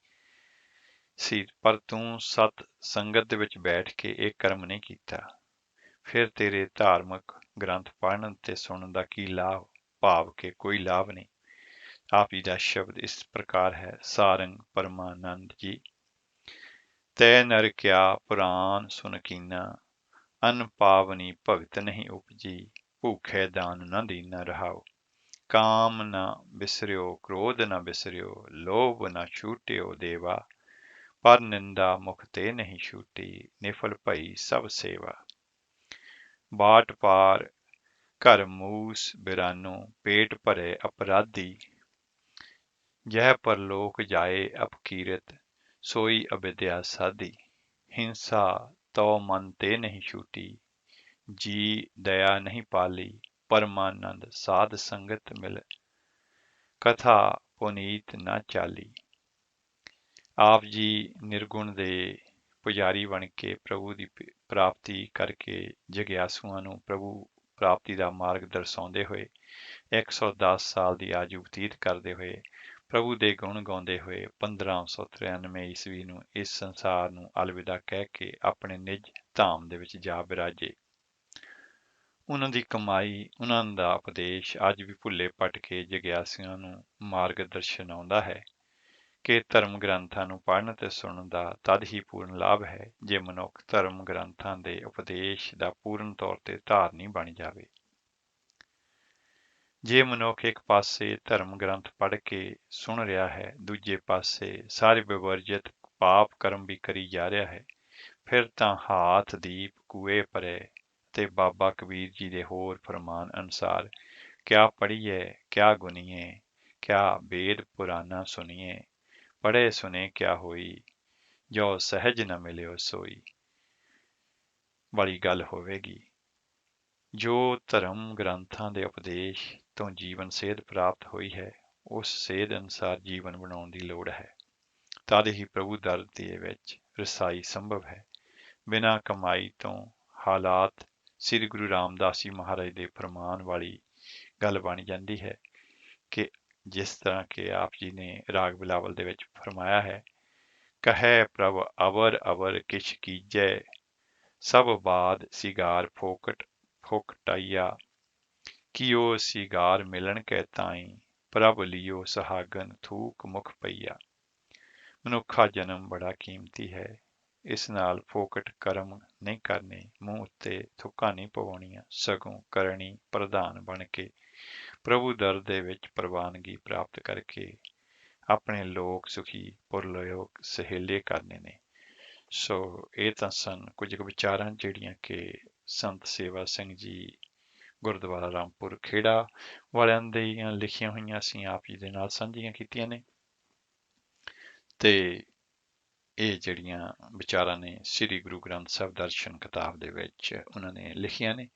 ਸੀ, ਪਰ ਤੂੰ ਸਤ ਸੰਗਤ ਦੇ ਵਿੱਚ ਬੈਠ ਕੇ ਇਹ ਕਰਮ ਨਹੀਂ ਕੀਤਾ। ਫਿਰ ਤੇਰੇ ਧਾਰਮਿਕ ਗ੍ਰੰਥ ਪੜ੍ਹਨ ਤੇ ਸੁਣਨ ਦਾ ਕੀ ਲਾਭ? ਭਾਵ ਕਿ ਕੋਈ ਲਾਭ ਨਹੀਂ। ਆਪ ਜੀ ਦਾ ਸ਼ਬਦ ਇਸ ਪ੍ਰਕਾਰ ਹੈ, ਸਾਰੰਗ ਪਰਮਾਨੰਦ ਜੀ। ਤੈ ਨਰ ਕਿਆ ਪੁਰਾਨ ਸੁਨ ਕੀਨਾ, ਅਨ ਪਾਵਨੀ ਭਗਤ ਨਹੀਂ ਉਪਜੀ, ਭੂਖੇ ਦਾਨ ਨ ਦੀਨਾ ਰਹਾਉ। ਕਾਮ ਨ ਬਿਸਰਿਓ, ਕ੍ਰੋਧ ਨ ਬਿਸਰਿਓ, ਲੋਭ ਨ ਛੂਟਿਓ ਦੇਵਾ, ਪਰ ਨਿੰਦਾ ਮੁਖ ਤੇ ਨਹੀਂ ਛੂਟੀ, ਨਿਫਲ ਭਈ ਸਭ ਸੇਵਾ। ਬਾਟ ਪਾਰ ਘਰ ਮੂਸ ਬਿਰਾਨੋ, ਪੇਟ ਭਰੇ ਅਪਰਾਧੀ, ਜਹ ਪਰਲੋਕ ਜਾਏ ਅਪਕੀਰਤ, ਸੋਈ ਅਵਿਦਿਆ ਸਾਧੀ। ਹਿੰਸਾ ਤੋ ਮਨ ਤੇ ਨਹੀਂ ਛੂਟੀ, ਜੀ ਦਇਆ ਨਹੀਂ ਪਾਲੀ, ਪਰਮਾਨੰਦ ਸਾਧ ਸੰਗਤ ਮਿਲ, ਕਥਾ ਪੁਨੀਤ ਨਾ ਚਾਲੀ। ਆਪ ਜੀ ਨਿਰਗੁਣ ਦੇ ਪੁਜਾਰੀ ਬਣ ਕੇ ਪ੍ਰਭੂ ਦੀ ਪ੍ਰਾਪਤੀ ਕਰਕੇ ਜਗਿਆਸੂਆਂ ਨੂੰ ਪ੍ਰਭੂ ਪ੍ਰਾਪਤੀ ਦਾ ਮਾਰਗ ਦਰਸਾਉਂਦੇ ਹੋਏ 110 ਸਾਲ ਦੀ ਆਯੂ ਬਤੀਤ ਕਰਦੇ ਹੋਏ ਪ੍ਰਭੂ ਦੇ ਗੁਣ ਗਾਉਂਦੇ ਹੋਏ 1593 ਈਸਵੀ ਨੂੰ ਇਸ ਸੰਸਾਰ ਨੂੰ ਅਲਵਿਦਾ ਕਹਿ ਕੇ ਆਪਣੇ ਨਿਜ ਧਾਮ ਦੇ ਵਿੱਚ ਜਾ ਬਿਰਾਜੇ। ਉਹਨਾਂ ਦੀ ਕਮਾਈ, ਉਹਨਾਂ ਦਾ ਉਪਦੇਸ਼ ਅੱਜ ਵੀ ਭੁੱਲੇ ਭਟਕੇ ਜਗਿਆਸੂਆਂ ਨੂੰ ਮਾਰਗ ਦਰਸ਼ਨ ਆਉਂਦਾ ਹੈ ਕਿ ਧਰਮ ਗ੍ਰੰਥਾਂ ਨੂੰ ਪੜ੍ਹਨ ਤੇ ਸੁਣਨ ਦਾ ਤਦ ਹੀ ਪੂਰਨ ਲਾਭ ਹੈ ਜੇ ਮਨੁੱਖ ਧਰਮ ਗ੍ਰੰਥਾਂ ਦੇ ਉਪਦੇਸ਼ ਦਾ ਪੂਰਨ ਤੌਰ ਤੇ ਧਾਰਨੀ ਬਣ ਜਾਵੇ। ਜੇ ਮਨੁੱਖ ਇੱਕ ਪਾਸੇ ਧਰਮ ਗ੍ਰੰਥ ਪੜ੍ਹ ਕੇ ਸੁਣ ਰਿਹਾ ਹੈ, ਦੂਜੇ ਪਾਸੇ ਸਾਰੇ ਵਿਵਰਜਿਤ ਪਾਪ ਕਰਮ ਵੀ ਕਰੀ ਜਾ ਰਿਹਾ ਹੈ, ਫਿਰ ਤਾਂ ਹਾਥ ਦੀਪ ਕੂਏ ਪਰੇ ਤੇ ਬਾਬਾ ਕਬੀਰ ਜੀ ਦੇ ਹੋਰ ਫਰਮਾਨ ਅਨੁਸਾਰ ਕਿਆ ਪੜ੍ਹੀਏ ਕਿਆ ਗੁਨੀਏ, ਕਿਆ ਵੇਦ ਪੁਰਾਨਾ ਸੁਣੀਏ, ਪੜ੍ਹੇ ਸੁਨੇ ਕਿਆ ਹੋਈ, ਜੋ ਸਹਿਜ ਨ ਮਿਲਿਓ ਸੋਈ ਵਾਲੀ ਗੱਲ ਹੋਵੇਗੀ। ਜੋ ਧਰਮ ਗ੍ਰੰਥਾਂ ਦੇ ਉਪਦੇਸ਼ ਤੋਂ ਜੀਵਨ ਸੇਧ ਪ੍ਰਾਪਤ ਹੋਈ ਹੈ, ਉਸ ਸੇਧ ਅਨੁਸਾਰ ਜੀਵਨ ਬਣਾਉਣ ਦੀ ਲੋੜ ਹੈ। ਤਦ ਹੀ ਪ੍ਰਭੂ ਦਰ ਦੇ ਵਿੱਚ ਰਸਾਈ ਸੰਭਵ ਹੈ। ਬਿਨਾਂ ਕਮਾਈ ਤੋਂ ਹਾਲਾਤ ਸ੍ਰੀ ਗੁਰੂ ਰਾਮਦਾਸ ਜੀ ਮਹਾਰਾਜ ਦੇ ਫਰਮਾਨ ਵਾਲੀ ਗੱਲ ਬਣ ਜਾਂਦੀ ਹੈ ਕਿ ਜਿਸ ਤਰ੍ਹਾਂ ਕਿ ਆਪ ਜੀ ਨੇ ਰਾਗ ਬਿਲਾਵਲ ਦੇ ਵਿੱਚ ਫਰਮਾਇਆ ਹੈ, ਕਹੈ ਪ੍ਰਭ ਅਵਰ ਅਵਰ ਕਿਛ ਕੀਜੈ, ਸਭ ਬਾਦ ਸਿਗਾਰ ਫੋਕਟ ਫੋਕਟਾਈਆ, ਕੀਓ ਸਿਗਾਰ ਮਿਲਣ ਕੈ ਤਾਈ, ਪ੍ਰਭ ਲਿਓ ਸੁਹਾਗਨ ਥੂਕ ਮੁਖ ਪਈਆ। ਮਨੁੱਖਾ ਜਨਮ ਬੜਾ ਕੀਮਤੀ ਹੈ, ਇਸ ਨਾਲ ਫੋਕਟ ਕਰਮ ਨਹੀਂ ਕਰਨੇ, ਮੂੰਹ ਉੱਤੇ ਥੁੱਕਾਂ ਨਹੀਂ ਪਵਾਉਣੀਆਂ, ਸਗੋਂ ਕਰਨੀ ਪ੍ਰਧਾਨ ਬਣ ਕੇ ਪ੍ਰਭੂ ਦਰ ਦੇ ਵਿੱਚ ਪ੍ਰਵਾਨਗੀ ਪ੍ਰਾਪਤ ਕਰਕੇ ਆਪਣੇ ਲੋਕ ਸੁਖੀ ਪੁਰਲੋਕ ਸਹੇਲੇ ਕਰਨੇ ਨੇ। ਸੋ ਇਹ ਤਾਂ ਸਨ ਕੁਝ ਕੁ ਵਿਚਾਰਾਂ ਜਿਹੜੀਆਂ ਕਿ ਸੰਤ ਸੇਵਾ ਸਿੰਘ ਜੀ ਗੁਰਦੁਆਰਾ ਰਾਮਪੁਰ ਖੇੜਾ ਵਾਲਿਆਂ ਦੀਆਂ ਲਿਖੀਆਂ ਹੋਈਆਂ ਅਸੀਂ ਆਪ ਜੀ ਦੇ ਨਾਲ ਸਾਂਝੀਆਂ ਕੀਤੀਆਂ ਨੇ, ਤੇ ਇਹ ਜਿਹੜੀਆਂ ਵਿਚਾਰਾਂ ਨੇ ਸ੍ਰੀ ਗੁਰੂ ਗ੍ਰੰਥ ਸਾਹਿਬ ਦਰਸ਼ਨ ਕਿਤਾਬ ਦੇ ਵਿੱਚ ਉਹਨਾਂ ਨੇ ਲਿਖੀਆਂ ਨੇ,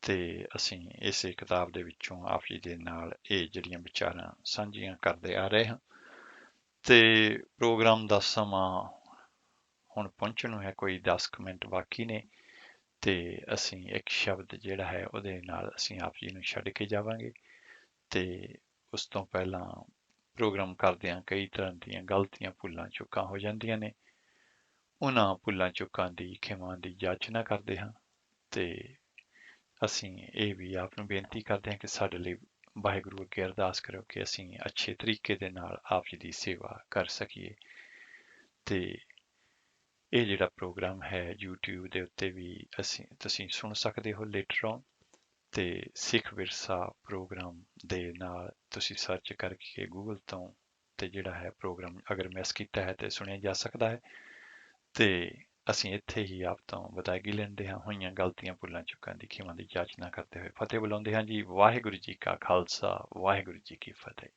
ਤੇ ਅਸੀਂ ਇਸੇ ਕਿਤਾਬ ਦੇ ਵਿੱਚੋਂ ਆਪ ਜੀ ਦੇ ਨਾਲ ਇਹ ਜਿਹੜੀਆਂ ਵਿਚਾਰਾਂ ਸਾਂਝੀਆਂ ਕਰਦੇ ਆ ਰਹੇ ਹਾਂ। ਤੇ ਪ੍ਰੋਗਰਾਮ ਦਾ ਸਮਾਂ ਹੁਣ ਪਹੁੰਚਣ ਨੂੰ ਹੈ, ਕੋਈ 10 ਮਿੰਟ ਬਾਕੀ ਨੇ, ਤੇ ਅਸੀਂ ਇੱਕ ਸ਼ਬਦ ਜਿਹੜਾ ਹੈ ਉਹਦੇ ਨਾਲ ਅਸੀਂ ਆਪ ਜੀ ਨੂੰ ਛੱਡ ਕੇ ਜਾਵਾਂਗੇ। ਤੇ ਉਸ ਤੋਂ ਪਹਿਲਾਂ ਪ੍ਰੋਗਰਾਮ ਕਰਦਿਆਂ ਕਈ ਤਰ੍ਹਾਂ ਦੀਆਂ ਗਲਤੀਆਂ ਭੁੱਲਾਂ ਚੁੱਕਾਂ ਹੋ ਜਾਂਦੀਆਂ ਨੇ, ਉਹਨਾਂ ਭੁੱਲਾਂ ਚੁੱਕਾਂ ਦੀ ਖਿਮਾ ਦੀ ਜਾਚਨਾ ਕਰਦੇ ਹਾਂ, ਤੇ ਅਸੀਂ ਇਹ ਵੀ ਆਪ ਨੂੰ ਬੇਨਤੀ ਕਰਦੇ ਹਾਂ ਕਿ ਸਾਡੇ ਲਈ ਵਾਹਿਗੁਰੂ ਅੱਗੇ ਅਰਦਾਸ ਕਰੋ ਕਿ ਅਸੀਂ ਅੱਛੇ ਤਰੀਕੇ ਦੇ ਨਾਲ ਆਪ ਜੀ ਦੀ ਸੇਵਾ ਕਰ ਸਕੀਏ। ਤੇ ਇਹ ਜਿਹੜਾ ਪ੍ਰੋਗਰਾਮ ਹੈ YouTube ਦੇ ਉੱਤੇ ਵੀ ਤੁਸੀਂ ਸੁਣ ਸਕਦੇ ਹੋ ਲੇਟਰ ਔਨ, ਤੇ ਸਿੱਖ ਵਿਰਸਾ ਪ੍ਰੋਗਰਾਮ ਦੇ ਨਾਲ ਤੁਸੀਂ ਸਰਚ ਕਰਕੇ ਗੂਗਲ ਤੋਂ ਤੇ ਜਿਹੜਾ ਹੈ ਪ੍ਰੋਗਰਾਮ ਅਗਰ ਮਿਸ ਕੀਤਾ ਹੈ ਤੇ ਸੁਣਿਆ ਜਾ ਸਕਦਾ ਹੈ। ਤੇ ਅਸੀਂ ਇੱਥੇ ਹੀ ਆਪ ਤੋਂ ਵਿਦਾਇਗੀ ਲੈਂਦੇ ਹਾਂ, ਹੋਈਆਂ ਗਲਤੀਆਂ ਭੁੱਲਾਂ ਚੁੱਕਾਂ ਦੀ ਖਿਮਾ ਦੀ ਜਾਚਨਾ ਕਰਦੇ ਹੋਏ ਫਤਿਹ ਬੁਲਾਉਂਦੇ ਹਾਂ ਜੀ। ਵਾਹਿਗੁਰੂ ਜੀ ਕਾ ਖਾਲਸਾ, ਵਾਹਿਗੁਰੂ ਜੀ ਕੀ ਫਤਿਹ।